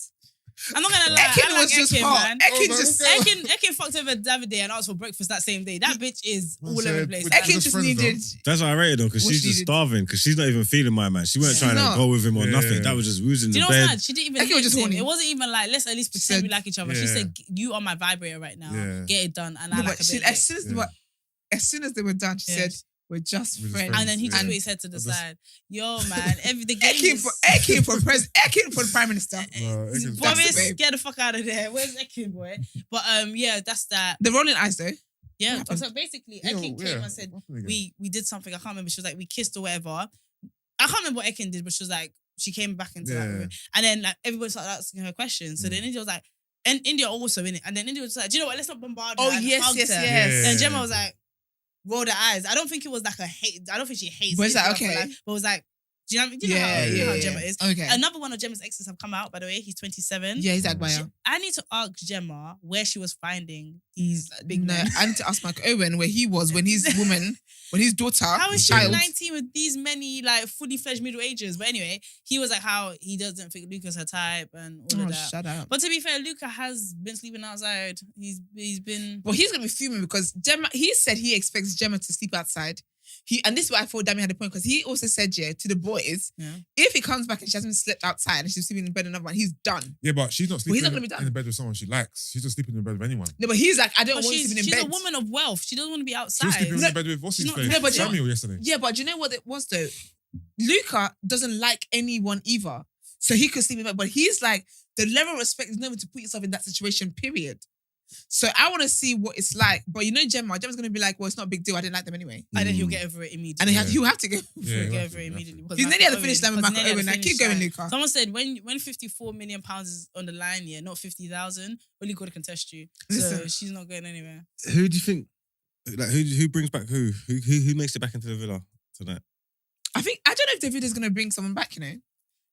I'm not gonna lie. Ekin I like was just Ekin, hot. man. Ekin Oh, just. okay. Ekin fucked over Davide and asked for breakfast that same day. That bitch is Man all over the said, place. with Ekin just just friends, needed. That's why I rated her because What she's she just did. starving because she's not even feeling my man. She weren't She's trying not. to go with him or Yeah. nothing. That was just who's in Do the you know what's bed. mad? She didn't even Ekin was just hint him. horny. It wasn't even like, let's at least She pretend said- we like each other. She Yeah. said, you are my vibrator right now. Yeah. Get it done. And No, I like but a she, bit. as soon as they were, as soon as they were done, she Yeah. said, "We're just We're just friends." And then he just And put his head to the just- side. Yo, man, the game Ekin is... for Ekin for the prime minister. No, Ekin's That's Boris, the babe. get the fuck out of there. Where's Ekin, boy? But yeah, that's that. The rolling eyes though. Yeah. happened? So basically, Yeah, Ekin came yeah. and said, What happened again? we did something. I can't remember. She was like, we kissed or whatever. I can't remember what Ekin did, but she was like, she came back into that Yeah. room. And then like everybody started asking her questions. So then India was like, and India also in it. And then India was like, do you know what? Let's not bombard her. Oh and yes, hugged yes, her. yes. And Gemma was like, rolled her eyes. I don't think it was like a hate. I don't think she hates. But it's India like, for okay. life, but it was like, do you know, you know how Gemma is. Okay. Another one of Gemma's exes have come out, by the way. He's 27. Yeah, he's Agbaya. I need to ask Gemma where she was finding these big No, men. I need to ask Mike Owen where he was when his woman, when his daughter, How is she child. 19 with these many like fully fledged middle ages? But anyway, he was like how he doesn't think Luca's her type and all Oh, of that. shut up. But to be fair, Luca has been sleeping outside. He's been. Well, he's gonna be fuming because Gemma. He said he expects Gemma to sleep outside. And this is why I thought Dami had a point because he also said, yeah, to the boys, Yeah. if he comes back and she hasn't slept outside and she's sleeping in bed with another one, he's done. Yeah, but she's not Well, sleeping he's not gonna be in done. the bed with someone she likes. She's not sleeping in the bed with anyone. No, but he's like, I don't But want you she's sleeping in bed. a woman of wealth. She doesn't want to be She outside. was sleeping in the bed with what's she's his not- face? no, but Samuel yesterday. Yeah, but do you know what it was though? Luca doesn't like anyone either. So he could sleep in bed, but he's like, the level of respect is never to put yourself in that situation, period. So I want to see what it's like. But you know, Gemma's going to be like, well, it's not a big deal. I didn't like them anyway. And then he'll get over it immediately. And he'll have to go. Yeah, He'll you get have over to, it you have immediately. to. because He's nearly Michael at the finish Owen- line with because Michael he's nearly Owen. at Now the keep finish going, line. Luca. Someone said when 54 million pounds is on the line, yeah, not 50,000, only God can test you. So Listen. she's not going anywhere. Who do you think? Like who brings back who? Who makes it back into the villa tonight? I don't know if David is going to bring someone back, you know.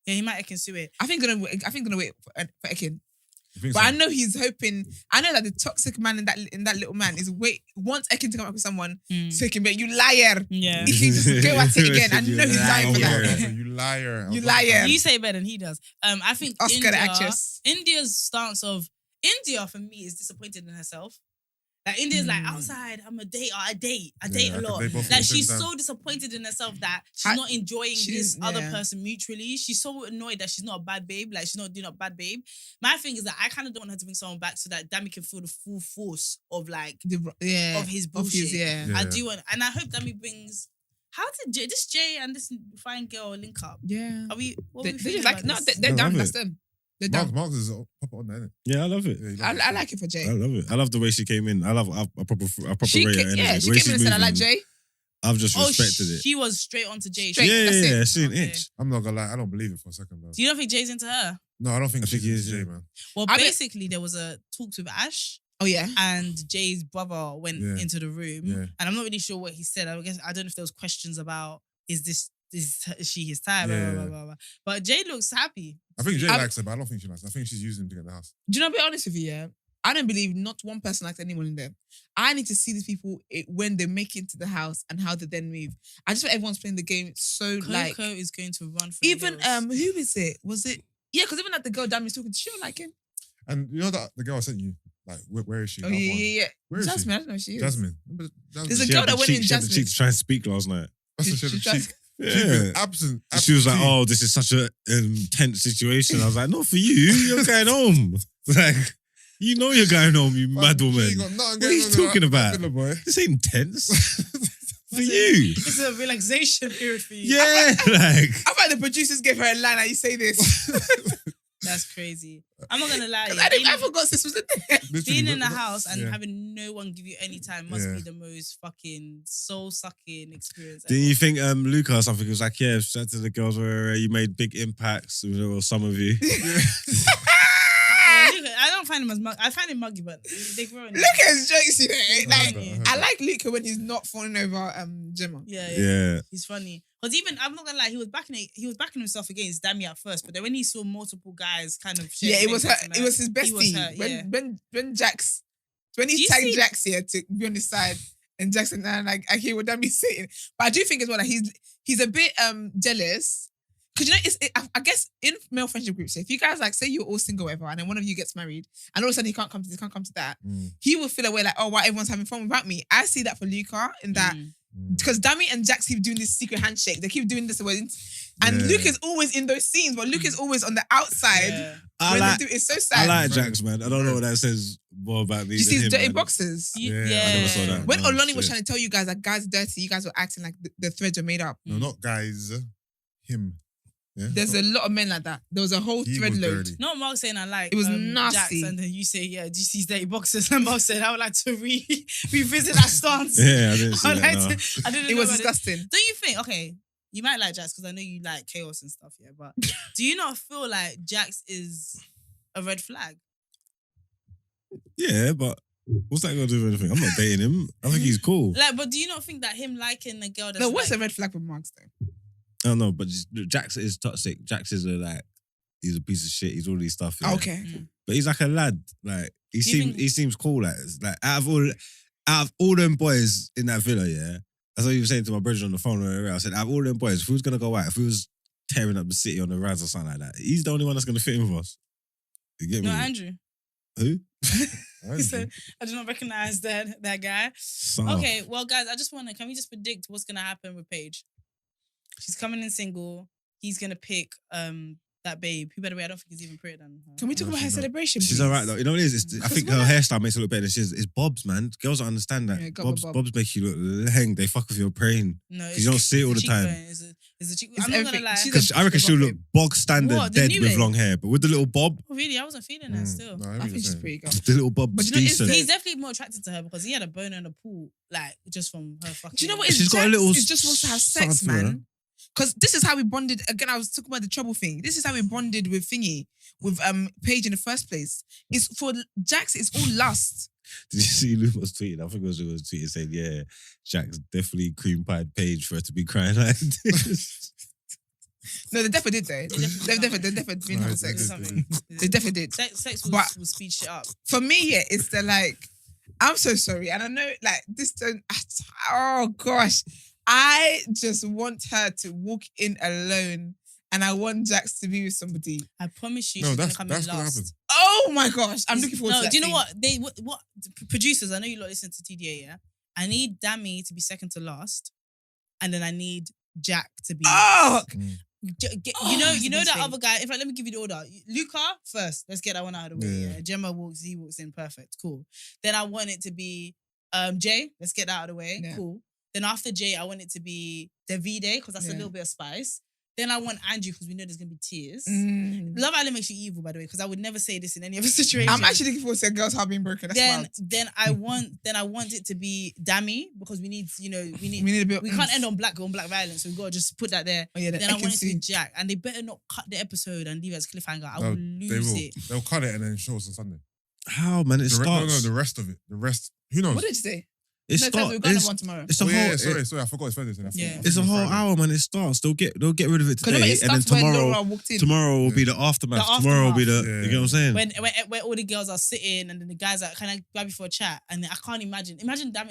Yeah, he might Ekin it. I think gonna wait for Ekin. You think But so? I know he's hoping. I know that the toxic man in that little man is wants Ekin to come up with someone so he can be, you liar. Yeah. He can just go at it again. I You know he's lying for liar. that. You liar. You liar. You say better than he does. I think Oscar India, the actress. India's stance of India for me is disappointed in herself. Like India's like outside, I'm a dater. I date Yeah, a I lot. think they both at Like the same she's time. so disappointed in herself that she's I- not enjoying she's- this other yeah. person mutually. She's so annoyed that she's not a bad babe. Like she's not doing a bad babe. My thing is that I kind of don't want her to bring someone back so that Dami can feel the full force of like Yeah. of his bullshit. yeah. Yeah. I do want, and I hope Dami brings. How did this Jay and this fine girl link up? Yeah. Are we? What They, are we they're feeling just like, about no, this? they're I done. love That's it. them. They're done. Mark is pop on there, isn't it? Yeah, I love it. Yeah, he I loves it. like it for Jay. I love it. I love the way she came in. I proper She rate her came, energy. yeah, The she way came in and she's said, I like moving, Jay. I've just respected it. She was straight on to Jay. Straight. Yeah, that's it. yeah, she an Okay. itch. I'm not gonna lie, I don't believe it for a second, though. Do you don't think Jay's into her? No, I don't think I think she's he is, Jay, yeah. man. Well, I mean- basically, there was a talks with Ash, Oh, yeah. and Jay's brother went Yeah. into the room, Yeah. and I'm not really sure what he said. I don't know if there was questions about is she his type, blah, Yeah. blah, blah, blah. But Jay looks happy. I think Jay I- likes her, but I don't think she likes her. I think she's using him to get in the house. Do you know, I'll be honest with you, yeah? I don't believe not one person likes anyone in there. I need to see these people when they make it to the house and how they then move. I just feel everyone's playing the game so Coco like... is going to run for Even, the hills. who is it? Was it... Yeah, because even like the girl Dami's talking to, she don't like him. And you know that the girl I sent you, like, where is she? Oh, That yeah, one. yeah, yeah. Where is Jasmine, I don't know who she she? is. Jasmine. Remember Jasmine? There's a She girl had that the went cheek- in she had the Jasmine. cheek to try and speak last night. That's what she She had the tries- cheek. Yeah. Absent. She was like, absentee. "Oh, this is such a tense situation." I was like, "Not for you. You're going home. Like, you know you're going home, you Fam, mad she woman. ain't got nothing What are going you on talking in that about? villa, boy. This ain't tense for you." It's a relaxation period for you. Yeah, like I thought the producers gave her a line and you say this. That's crazy. I'm not gonna lie. I forgot sis was in there. Literally, Being in the look- house and yeah. having no one give you any time must Yeah. be the most fucking soul-sucking experience. didn't you think Luca or something was like, "Yeah, shout out to the girls where you made big impacts, or some of you." I don't find him as muggy. I find him muggy, but they grow in. Luca's jokes, you know. Like, Yeah. I like Luca when he's not falling over Gemma. Yeah. Yeah. He's funny. Because even, I'm not gonna lie, he was backing himself against Dami at first, but then when he saw multiple guys kind of Yeah, it was her. shaking It was his he bestie. was her, yeah. When Jax, when Do he you tagged see- Jax here to be on his side, and Jackson and like I hear what Dami's saying, but I do think as well that he's a bit jealous. Because you know, I guess in male friendship groups, if you guys like say you're all single, whatever, and then one of you gets married, and all of a sudden he can't come to this, can't come to that, he will feel away like, oh, why everyone's having fun without me. I see that for Luca in that because Dami and Jax keep doing this secret handshake. They keep doing this, and Yeah. Luca's always in those scenes, but Luca's always on the outside. Yeah. It's so I sad. like Jax, man. I don't know what that says more about me. you see than his him, dirty man. boxes. Yeah. I never saw that. When No, Oloni was shit. trying to tell you guys that guys are dirty, you guys were acting like the threads were made up. No, not guys. Him. Yeah. There's a lot of men like that. There was a whole He thread was load. dirty. Not Mark saying I like It was Jax, nasty. and then you say, yeah, do you see his dirty boxes? And Mark said, I would like to revisit that stance. Yeah, I didn't see I would that. like No. to, I didn't It know was about disgusting. Don't you think, okay, you might like Jax because I know you like chaos and stuff, yeah, but do you not feel like Jax is a red flag? Yeah, but what's that got to do with anything? I'm not dating him. I think he's cool. Like, but do you not think that him liking a girl that's No, what's like, a red flag with Marks though? I don't know, but Jax is toxic. Jax is he's a piece of shit. He's all these stuff. yeah. Okay. But he's like a lad. Like you think- he seems cool. Like out of all them boys in that villa, yeah. That's what you were saying to my brother on the phone. I said, out of all them boys, if we was gonna go out, if we was tearing up the city on the rise or something like that, he's the only one that's gonna fit in with us. You get me? No, Andrew. Who? He said, I do not recognize that guy. Son. Okay, well, guys, can we just predict what's gonna happen with Paige? She's coming in single. He's gonna pick that babe. Who, by the way, I don't think he's even prettier than her. Can we talk No, about her she's not. celebration? She's please? alright though. You know what it is? I think her hairstyle makes it look better. It's Bob's, man. Girls don't understand that. Yeah, go with Bob. Bob's make you look leng. They fuck with your brain. No, You don't see it all the time. It's a cheek. It's I'm not gonna everything. lie. She's Because I reckon she'll look bog standard What, the dead new with babe? long hair, but with the little bob, Oh, really, I wasn't feeling that still. No, I think she's pretty good. the little bob's But you know, it's decent. He's definitely more attracted to her because he had a boner in the pool, like just from her fucking. Do you know what? She's She's got a little It just wants to have side sex, to her. man. Because this is how we bonded. Again, I was talking about the trouble thing. This is how we bonded with Thingy, with Paige in the first place. It's for Jax. It's all lust. Did you see Luma's tweeting? I think it was tweeting saying, "Yeah, Jack's definitely cream pied Paige for her to be crying like this." No, they definitely did though. They definitely didn't have No, sex. something. They definitely did. Sex But- will speed shit up. For me, yeah, it's the like. I'm so sorry, and I know like this. Oh gosh, I just want her to walk in alone, and I want Jax to be with somebody. I promise you, No, she's that's gonna come in gonna last. happen. Oh my gosh, I'm looking forward to that. Do you know scene. what producers? I know you lot listen to TDA. Yeah, I need Dami to be second to last, and then I need Jack to be. Oh, You know it's a good that thing. other guy. In fact, let me give you the order. Luca first. Let's get that one out of the way. Yeah. Yeah. Gemma walks. He walks in. Perfect. Cool. Then I want it to be Jay. Let's get that out of the way. Yeah. Cool. Then after Jay, I want it to be Davide because that's a Yeah. little bit of spice. Then I want Andrew because we know there's gonna be tears. Mm. Love Island makes you evil, by the way, because I would never say this in any other situation. I'm actually looking forward to a girl's heart being broken. That's wild. then I want it to be Dami because we need We need a bit. we can't end on black violence, so we've got to just put that there. Oh yeah, Then I can want it to be see. Jack, and they better not cut the episode and leave it as cliffhanger. I No, will they lose will. it. They'll cut it and then show us on Sunday. How, man? It No, starts. the rest of it. The rest. Who knows? What did you say? It No, starts. we're gonna have one tomorrow. It's a Oh, whole. yeah, sorry. I forgot it's Thursday. Yeah. It's a whole hour, man. It starts. They'll get rid of it Because today, it and then starts when Laura tomorrow. walked in. Tomorrow will be the aftermath. The Tomorrow will be the. aftermath. You get what I'm saying? When all the girls are sitting and then the guys are, can I grab you for a chat? And then I can't imagine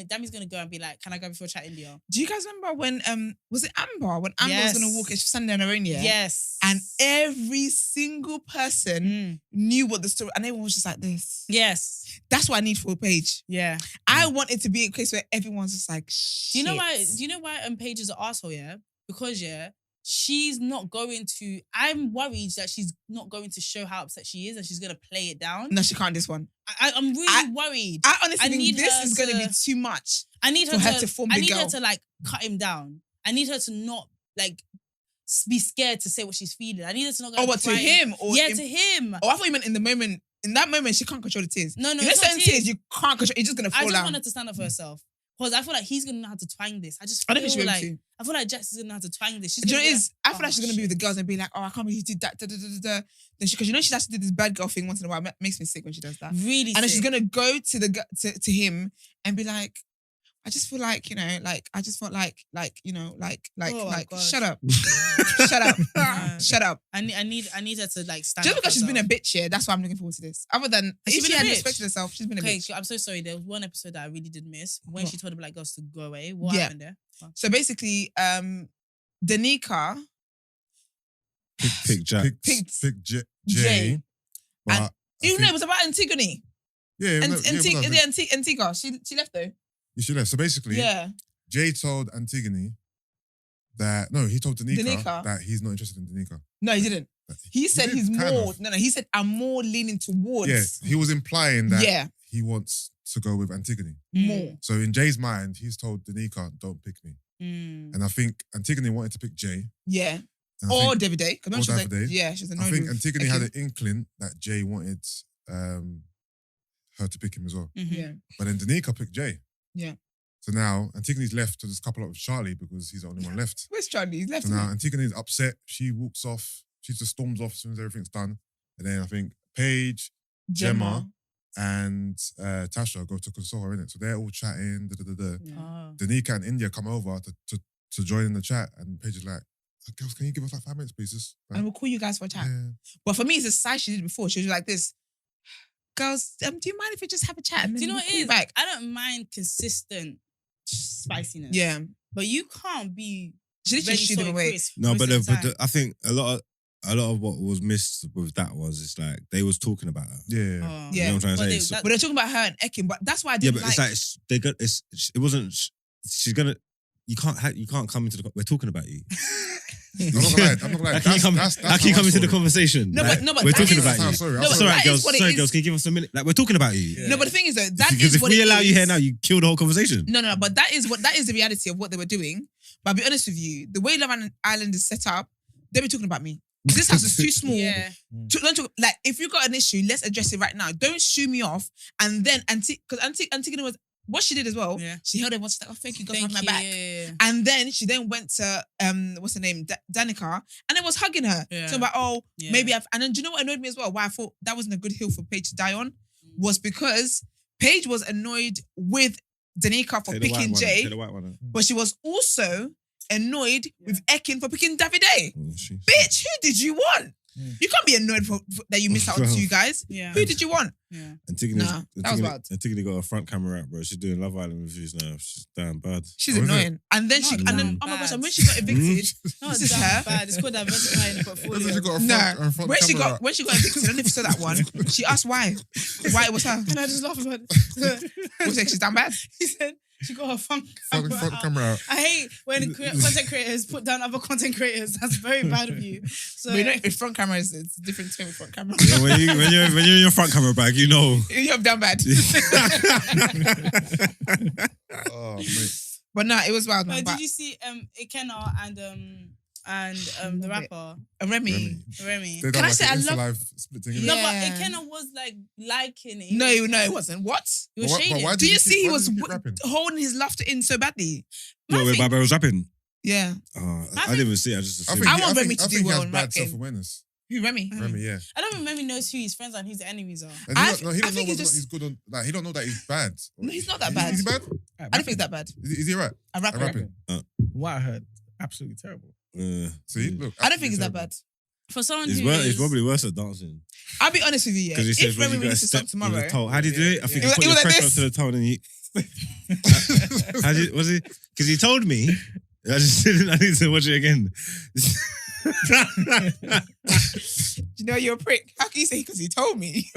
Dami's gonna go and be like, can I grab you for a chat, India? Do you guys remember when was it Amber? When Amber Yes. was gonna walk and she was standing on her own, yeah? Yes. And every single person Mm. knew what the story, and everyone was just like this. Yes. That's what I need for a page. Yeah. I want it to be a case where everyone's just like, Do you know shit. why? Do you know why Paige is an asshole? Yeah, because she's not going to. I'm worried that she's not going to show how upset she is, and she's gonna play it down. No, she can't. This one. I'm really worried. I honestly think need this her is going to be too much. I need her for her to form I the need girl. her to like cut him down. I need her to not like be scared to say what she's feeling. I need her to not go. Oh, what, to him? Or to him. Oh, I thought you meant in the moment. In that moment, she can't control the tears. No, You know, it's not certain tears you can't control. It's just gonna fall I just down. want her to stand up for herself. Because I feel like he's gonna know how to twang this. I I don't think she'll feel be like able to. I feel like Jax is gonna know how to twang this. She's Do you know gonna what it be is? I feel like she's gonna be with the girls and be like, "Oh, I can't believe he did that." Then because you know she has to do this bad girl thing once in a while. It makes me sick when she does that. really And then she's sick. gonna go to him and be like, I just feel like, you know, like I just felt like you know, like Oh my gosh. shut up, shut up, Yeah. shut up. I need her to like stand Just up because for she's been a herself. bitch here, that's why I'm looking forward to this. Other than Has she if been she a had bitch? respected herself, she's been a Okay, bitch. I'm so sorry. There was one episode that I really did miss when What? she told the black girls to go away. What Yeah. happened there? Oh. So basically, Danica Pick Jack. Pick Jay. Jay. But And- I you think- know, it was about Antigone. yeah, And no, yeah, it was about- Antigua. She left though. she left. So basically, Yeah. Jay told Antigone that he told Danica Danica. that he's not interested in Danica. No, he didn't. He said did, he's kind more. of. No, he said I'm more leaning towards. Yeah, he was implying that Yeah, he wants to go with Antigone. more. So in Jay's mind, he's told Danica, "Don't pick me." Mm. And I think Antigone wanted to pick Jay. Yeah. And I Or think, David Day. Because or she was like, David Day. yeah, she was annoyed I think with Antigone had Ekin. an inkling that Jay wanted her to pick him as well. Mhm. Yeah. But then Danica picked Jay. Yeah. So now Antigone's left to just couple up with Charlie because he's the only one left. Where's Charlie? He's left. So isn't now he? Antigone's upset. She walks off. She just storms off as soon as everything's done. And then I think Paige, Gemma, and Tasha go to console her, innit? So they're all chatting. Oh. Danica and India come over to join in the chat. And Paige is like, girls, can you give us like 5 minutes, please? Just, like, And we'll call you guys for a chat. yeah. But for me, it's a side she did before. She was like this. Girls, do you mind if we just have a chat? And Do you know then what we'll it call is? you back? I don't mind consistent spiciness. Yeah. But you can't be She literally ready shooed them so away. crisp No, most but, of the time. I think a lot of what was missed with that was it's like they was talking about her. Yeah. Oh. You know what I'm trying to But say? they- So- that- But they're talking about her and Ekin. But that's why I yeah, didn't but like. it's like they got it wasn't. She's gonna. You can't come into the. We're talking about you. I'm not gonna lie. I'm not gonna lie. How can you come? That's How can you how I come into saw the it. conversation? No, Like, but we're that talking is- about you. Sorry, No, I'm but Sorry, that is girls. what it Sorry, is. girls. Can you give us a minute? Like we're talking about you. No, but the thing is though, that Because is if what we it allow you is. here now, you kill the whole conversation. No, but that is the reality of what they were doing. But I'll be honest with you, the way Love Island is set up, they be talking about me. This house is too small. Yeah. Don't talk, like if you got an issue, let's address it right now. Don't shoo me off. And then because Antigone was what she did as well. Yeah. She held everyone. She's like, "Oh, thank you, God, for having my back." Yeah. And then she went to what's her name, Danica, and then was hugging her. Yeah. So about Yeah. maybe and then do you know what annoyed me as well? Why I thought that wasn't a good hill for Paige to die on was because Paige was annoyed with Danica for Take the white picking one, Jay, take the white one. but she was also annoyed with Ekin for picking Davide. Oh, she's- Bitch, who did you want? You can't be annoyed for that you missed out on two guys. Yeah. Who did you want? Yeah. Nah, that was bad. Antigone got a front camera out, bro. She's doing Love Island reviews now. She's damn bad. She's Oh, is it? annoying. And then Not oh my bad. gosh, and when she got evicted, No, this it's is her. bad. It's called diversifying the That's portfolio. what you got a No, front when she camera. got evicted, I don't know if you saw that one. She asked why it was her. And I just laughed about it. Was like she's damn bad. He said she got her front front out. camera out. I hate when content creators put down other content creators. That's very bad of you. So But you know, if front camera is it's a different thing with front camera. Yeah, when you're in your front camera bag, you know. You're damn bad. Oh, mate. But no, it was wild, man. Did But you see Ikenna and the rapper Remy. Remy? They Can done I like say an I Insta love- live splitting. innit? No, Yeah. but Ikenna was like liking it. No, it wasn't. What? He was But shading. why Do did you see he why was did you keep rapping? holding his laughter in so badly? What, where Barbara was rapping? Yeah. I didn't even see it. I just I assumed. think, I want I Remy think, to I do think he well has in bad rapping. self-awareness. Who, Remy? Remy, yeah. I don't think Remy knows who his friends are and who's the enemies are. And I he don't know think whether he's or not just- he's good on. Like he don't know that he's bad. No, he's not that Is- bad. Is he bad? I don't think it's that bad. Is he right? A rapper. rapping. What I heard, absolutely terrible. See, look. I don't think it's that absolutely bad. For someone It's, who it's is probably worse at dancing. I'll be honest with you, yeah. Because he says If when Remy you got a releases step something to the tomorrow, toe. How do you do it? I think It you was- put it your was like pressure this. onto the toe and you. How did, was it? Because he told me. I just didn't. I need to watch it again. do you know you're a prick? How can you say because he told me?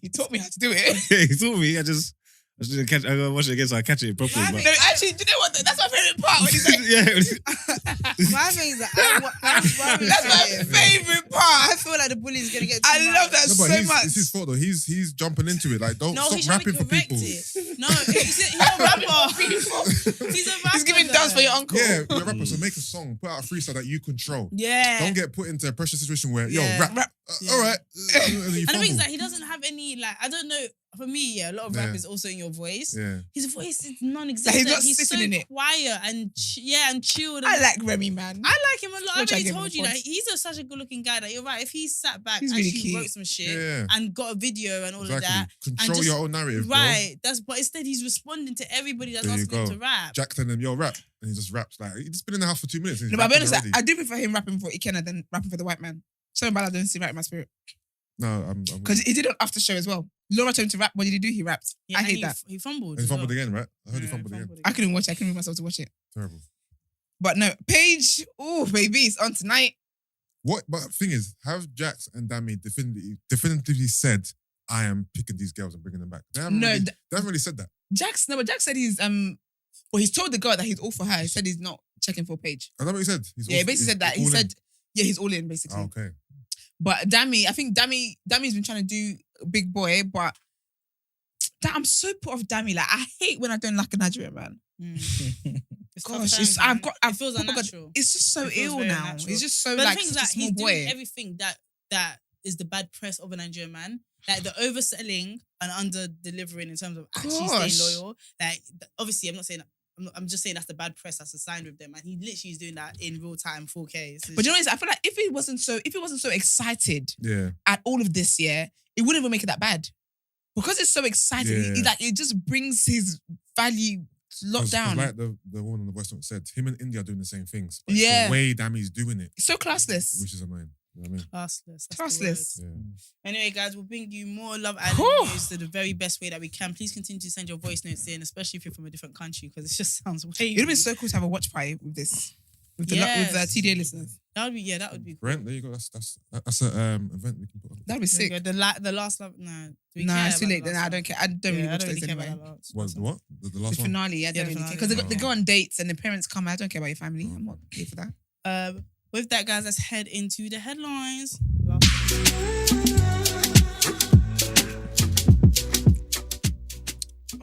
He taught me how to do it. Yeah, he told me. I just I gotta watch it again so I catch it properly. I But... think- No, actually, do you know what? That's my favorite part. When he's like, My thing is that I'm worried that's my for him. favorite I part. feel like the bully's gonna get. I too love much. that No, so but much. it's his fault though. He's jumping into it. Like, don't No, he's stop trying to rapping for correct people. it. No, he's a rapper. He's a rapper. He's giving dance for your uncle. Yeah, you're a rapper, so make a song, put out a freestyle that you control. Yeah. Don't get put into a pressure situation where, Yeah. yo, rap. Yeah. All right. And then you And the thing is fumble. that he doesn't have any, like, I don't know. For me, yeah, a lot of rap Yeah. is also in your voice. Yeah. His voice is non-existent. He's not so sitting in it. quiet and and chilled. I And like Remy, man. I like him a lot. I Which I already give him told a you that pod. he's such a good-looking guy that you're right. If he sat back He's and really actually cute. wrote some shit Yeah. and got a video and all of Exactly. that, Control just- your own narrative, bro. right? But instead he's responding to everybody that's There you asking him go. to rap. Jack telling him, yo, rap. And he just raps. Like, he's just been in the house for 2 minutes. And he's No, but I'll be rapping honest, already. I do prefer him rapping for Ikenna than rapping for the white man. Sorry, but I don't see right in my spirit. No, I'm Because he did it after show as well. Laura told him to rap. What did he do? He rapped. Yeah, I and hate he, that. He fumbled. And he as fumbled well. again, right? I heard he Yeah, fumbled again. I couldn't watch it. I couldn't bring myself to watch it. Terrible. But no, Paige, oh, baby, it's on tonight. What? But thing is, have Jax and Dami definitively said, I am picking these girls and bringing them back? They haven't, No, really, th- they haven't really said that. But Jax said he's, well, he's told the girl that he's all for her. He said he's not checking for Paige. Is that what he said? He's Yeah, he all- basically he's said that. He all in. said, yeah, he's all in, basically. Oh, okay. But I think Dami's been trying to do Big Boy, but I'm so put off Dami. Like, I hate when I don't like a Nigerian man. It's tough Gosh, times, I've man. got. It feels oh my God, unnatural. it's just so It feels ill very now. unnatural. It's just so But like the thing is such a that small he's boy. doing everything that is the bad press of a Nigerian man. Like the overselling and under delivering in terms of actually Gosh. staying loyal. Like obviously, I'm not saying. I'm just saying that's the bad press that's assigned with them, and he literally is doing that in real time, 4K. So But you know what? I feel like if he wasn't so excited Yeah. at all of this year, it wouldn't even make it that bad. Because it's so excited, Yeah. it just brings his value locked down. Like the woman on the voice note said, him and India are doing the same things. But it's Yeah. the way Dami's doing it, It's so classless. which is annoying. You know what I mean? classless. that's the Classless. word. Yeah. Anyway, guys, we'll bring you more Love Island Whew. news to the very best way that we can. Please continue to send your voice notes in, especially if you're from a different country, because it just sounds way. It would have been so cool to have a watch party with this. With the Yes. TDA listeners. That would be cool. Brent, there you go. That's an event we can put on. That'd be There you sick. go. The last love. No, do we Nah, care it's too about late. the Nah, I last don't one? care. I don't really Yeah, I watch don't those really care anyway. about that last What? one. The what? The The last one? finale, I don't Yeah, really the care. Because finale. they go on dates and the parents come. I don't care about your family. I'm not here for that. With that, guys, let's head into the headlines.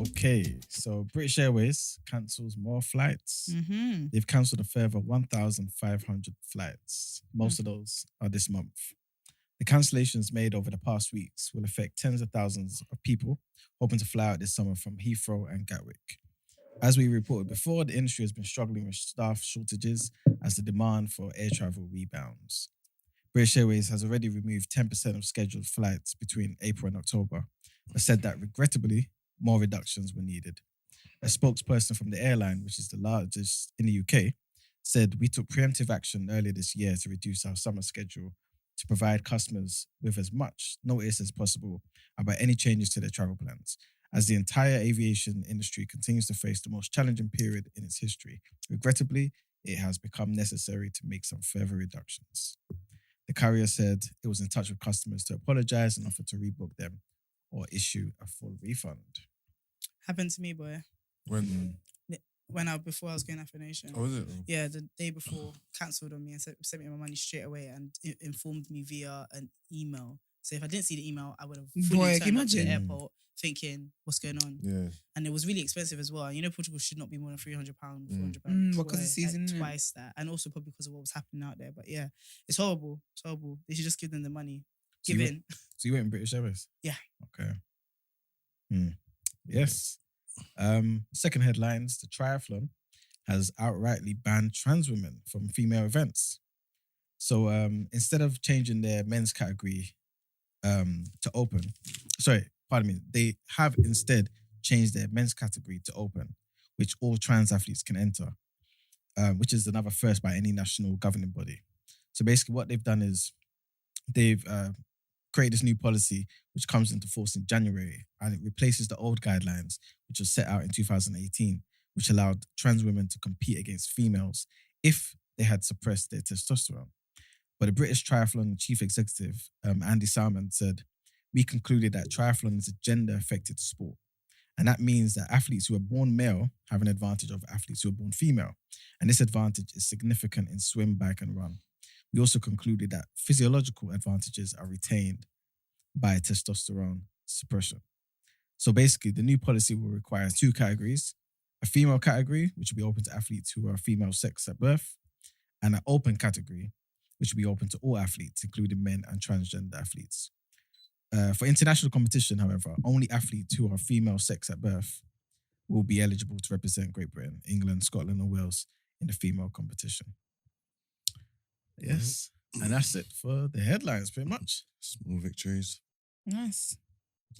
Okay, so British Airways cancels more flights. Mm-hmm. They've cancelled a further 1,500 flights. Most of those are this month. The cancellations made over the past weeks will affect tens of thousands of people hoping to fly out this summer from Heathrow and Gatwick. As we reported before, the industry has been struggling with staff shortages as the demand for air travel rebounds. British Airways has already removed 10% of scheduled flights between April and October, but said that regrettably, more reductions were needed. A spokesperson from the airline, which is the largest in the UK, said, "We took preemptive action earlier this year to reduce our summer schedule to provide customers with as much notice as possible about any changes to their travel plans, as the entire aviation industry continues to face the most challenging period in its history. Regrettably, it has become necessary to make some further reductions." The carrier said it was in touch with customers to apologize and offer to rebook them or issue a full refund. Happened to me, boy. Before I was going Afro Nation. Oh, is it? Yeah, the day before, cancelled on me and sent me my money straight away and informed me via an email. So if I didn't see the email, I would have fully Boy, turned can you up to the imagine? airport thinking, what's going on? Yeah. And it was really expensive as well. And you know, Portugal should not be more than £300, £400. Well, 'cause the season, innit? Twice that. And also probably because of what was happening out there. But yeah, it's horrible. It's horrible. They should just give them the money. So Give you in. So you went in British Airways? Yeah. Okay. Yes. Second headlines, the Triathlon has outrightly banned trans women from female events. So instead of changing their men's category to open, they have instead changed their men's category to open, which all trans athletes can enter, which is another first by any national governing body. So basically what they've done is they've created this new policy which comes into force in January, and it replaces the old guidelines which was set out in 2018, which allowed trans women to compete against females if they had suppressed their testosterone. But the British Triathlon chief executive, Andy Salmon, said, "We concluded that triathlon is a gender-affected sport, And that means that athletes who are born male have an advantage over athletes who are born female. And this advantage is significant in swim, bike, and run. We also concluded that physiological advantages are retained by testosterone suppression. So basically, the new policy will require 2 categories: a female category, which will be open to athletes who are female sex at birth, and an open category, which will be open to all athletes, including men and transgender athletes. For international competition, however, only athletes who are female sex at birth will be eligible to represent Great Britain, England, Scotland, and Wales in the female competition. Yes. And that's it for the headlines, pretty much. Small victories. Nice.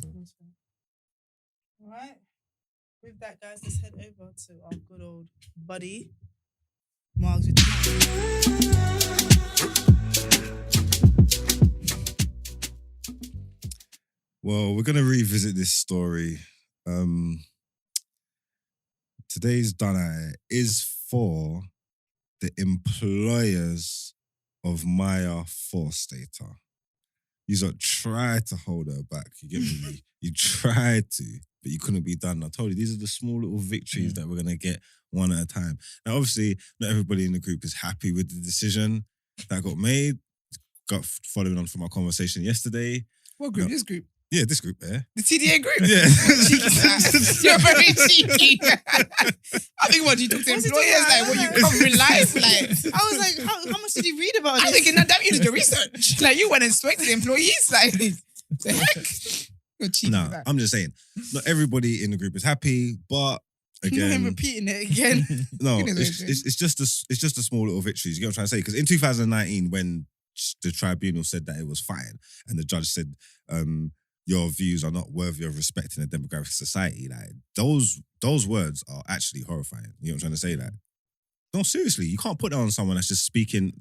All right. With that, guys, let's head over to our good old buddy, Margs with Well, we're gonna revisit this story. Today's Done Out Ere is for the employers of Ms Forstater. You tried to hold her back. You get me? You tried to, but you couldn't be done. I told you, these are the small little victories that we're going to get one at a time. Now, obviously, not everybody in the group is happy with the decision that got made. Following on from our conversation yesterday. What group? No. This group? Yeah, this group there. The TDA group? Yeah. You're very cheeky. I think what you talk to What's he employers, talking like about? what you cover in life, like. I was like, how much did he read about I'm this? thinking, no, damn, you did your research. Like, you went and spoke to the employees. Like, the heck? You're cheeky. No, with that. I'm just saying, not everybody in the group is happy, but Not him again, repeating it again. no, You know it's just the small little victories. You get what I'm trying to say? Because in 2019, when the tribunal said that it was fine, and the judge said, your views are not worthy of respect in a democratic society, like those words are actually horrifying. You know what I'm trying to say? Like, no, seriously, you can't put that on someone that's just speaking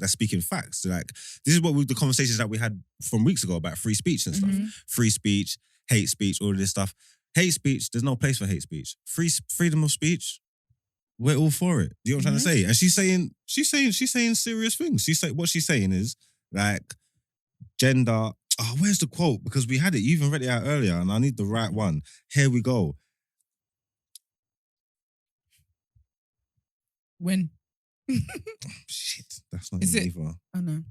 facts. Like, this is the conversations that we had from weeks ago about free speech and stuff. Free speech, hate speech, all of this stuff. Hate speech, there's no place for hate speech. Freedom of speech, we're all for it. You know what I'm trying to say? And she's saying serious things. What she's saying is like gender. Oh, where's the quote? Because we had it. You even read it out earlier, and I need the right one. Here we go. When? Shit, that's not Is it it? either. I know.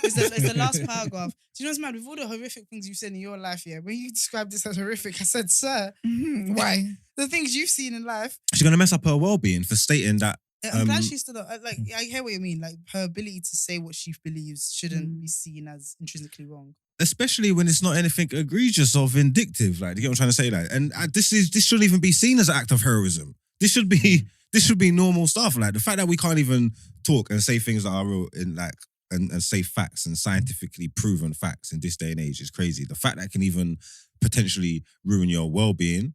It's the last paragraph. Do you know what's mad? With all the horrific things you've said in your life, yeah, when you described this as horrific, I said, sir, Why? the things you've seen in life. She's gonna mess up her well-being for stating that. I'm glad she stood up. Like, I hear what you mean. Like, her ability to say what she believes shouldn't be seen as intrinsically wrong. Especially when it's not anything egregious or vindictive. Like, you get what I'm trying to say? Like, and this shouldn't even be seen as an act of heroism. This should be normal stuff. Like, the fact that we can't even talk and say things that are real in like and say facts and scientifically proven facts in this day and age is crazy. The fact that it can even potentially ruin your well-being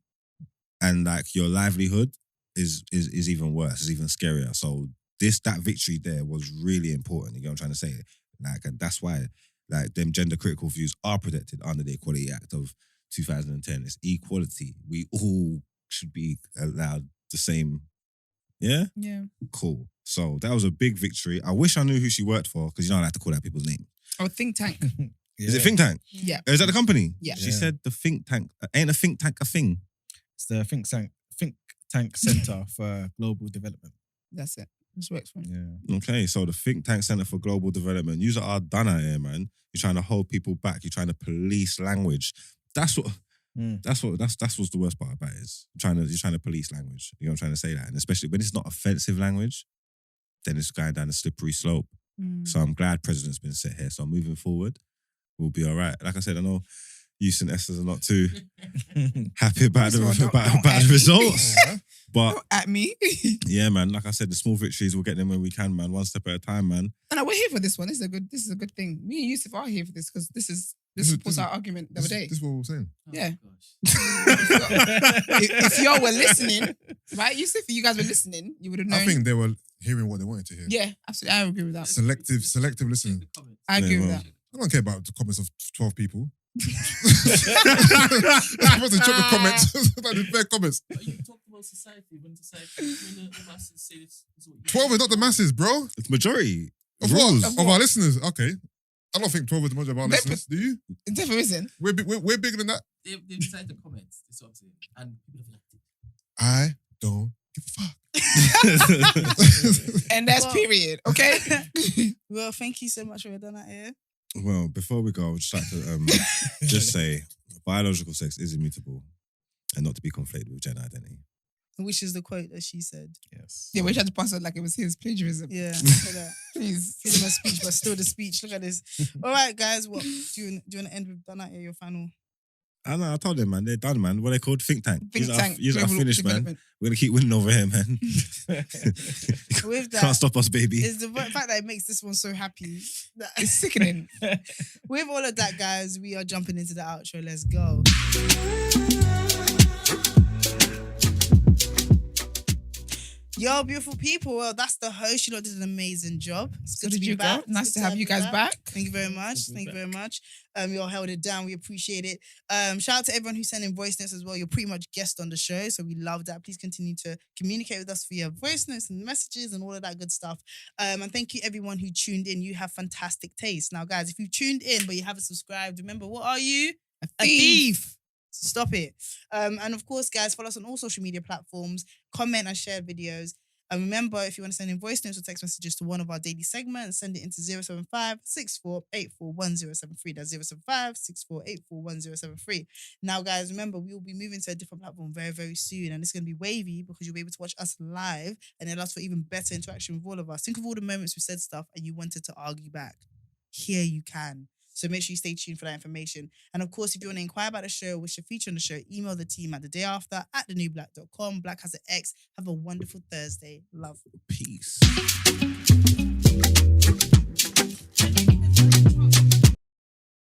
and like your livelihood is even worse, is even scarier. So that victory there was really important. You get what I'm trying to say? Like, and that's why like them gender critical views are protected under the Equality Act of 2010. It's equality. We all should be allowed the same. Yeah? Yeah. Cool. So that was a big victory. I wish I knew who she worked for, because you know I like to call out people's names. Oh, think tank. Is it Think Tank? Yeah. Is that the company? Yeah. She said the Think Tank. Ain't a Think Tank a thing? It's the Think Tank Center for Global Development. That's it. This works for me. Yeah. Okay, so the Think Tank Center for Global Development. You are done out here, man. You're trying to hold people back. You're trying to police language. That's what's the worst part about it is. You're trying to police language. You know what I'm trying to say that? And especially when it's not offensive language, then it's going down a slippery slope. So I'm glad precedent's been set here. So moving forward, we'll be all right. Like I said, I know you and Esther's are not too happy about the results. But Not at me. yeah, man, like I said, the small victories, we'll get them when we can, man. One step at a time, man. No, we're here for this one. This is a good thing. Me and Yusuf are here for this because this supports our argument the other day. This is what we're saying. Yeah. Gosh. if y'all were listening, right, Yusuf, if you guys were listening, you would have known. I think they were hearing what they wanted to hear. Yeah, absolutely. I agree with that. Selective listening. I agree Yeah, with well. that. I don't care about the comments of 12 people. I'm supposed to check the comments. Like the bare comments. But you talked about society when the masses say this is what you 12 is not the masses, bro. It's majority. Of Rules. what? Of our listeners. Okay. I don't think 12 is the majority of our listeners. Do you? It definitely isn't. We're bigger than that. They've decided to comment. That's what I'm saying. And people have liked it. I don't give a fuck. And that's Well- period. Okay. Well, thank you so much for done that here. Well, before we go, I'd just like to just say biological sex is immutable and not to be conflated with gender identity. Which is the quote that she said. Yes. Yeah, we tried to pass it like it was his plagiarism. Yeah, look at that. Please. Freedom of speech, but still the speech. Look at this. All right, guys. What do you want to end with? Done that here, your final. I know, I told them, man, they're done, man. What they called? Think tank. Think tank. You're Global finished, man. development. We're going to keep winning over here, man. With that, Can't stop us, baby. is the fact that it makes this one so happy. That- It's sickening. with all of that, guys, we are jumping into the outro. Let's go. Yo, beautiful people. Well, that's the host. You lot did an amazing job. It's So good to did be you back. go? Nice It's to good have you guys back. Thank you very much. Good to be Thank you very back. much. You all held it down. We appreciate it. Shout out to everyone who sent in voice notes as well. You're pretty much guest on the show, so we love that. Please continue to communicate with us via voice notes and messages and all of that good stuff. And thank you everyone who tuned in. You have fantastic taste. Now, guys, if you've tuned in but you haven't subscribed, remember, what are you? A thief. Stop it. And of course, guys, follow us on all social media platforms, comment and share videos. And remember, if you want to send in voice notes or text messages to one of our daily segments, send it into 075-6484-1073. That's 075-6484-1073. Now, guys, remember, we will be moving to a different platform very, very soon. And it's going to be wavy because you'll be able to watch us live and it allows for even better interaction with all of us. Think of all the moments we said stuff and you wanted to argue back. Here you can. So make sure you stay tuned for that information. And of course, if you want to inquire about the show or wish to feature on the show, email the team at thedayafter@thenewblack.com. Black has an X. Have a wonderful Thursday. Love. Peace.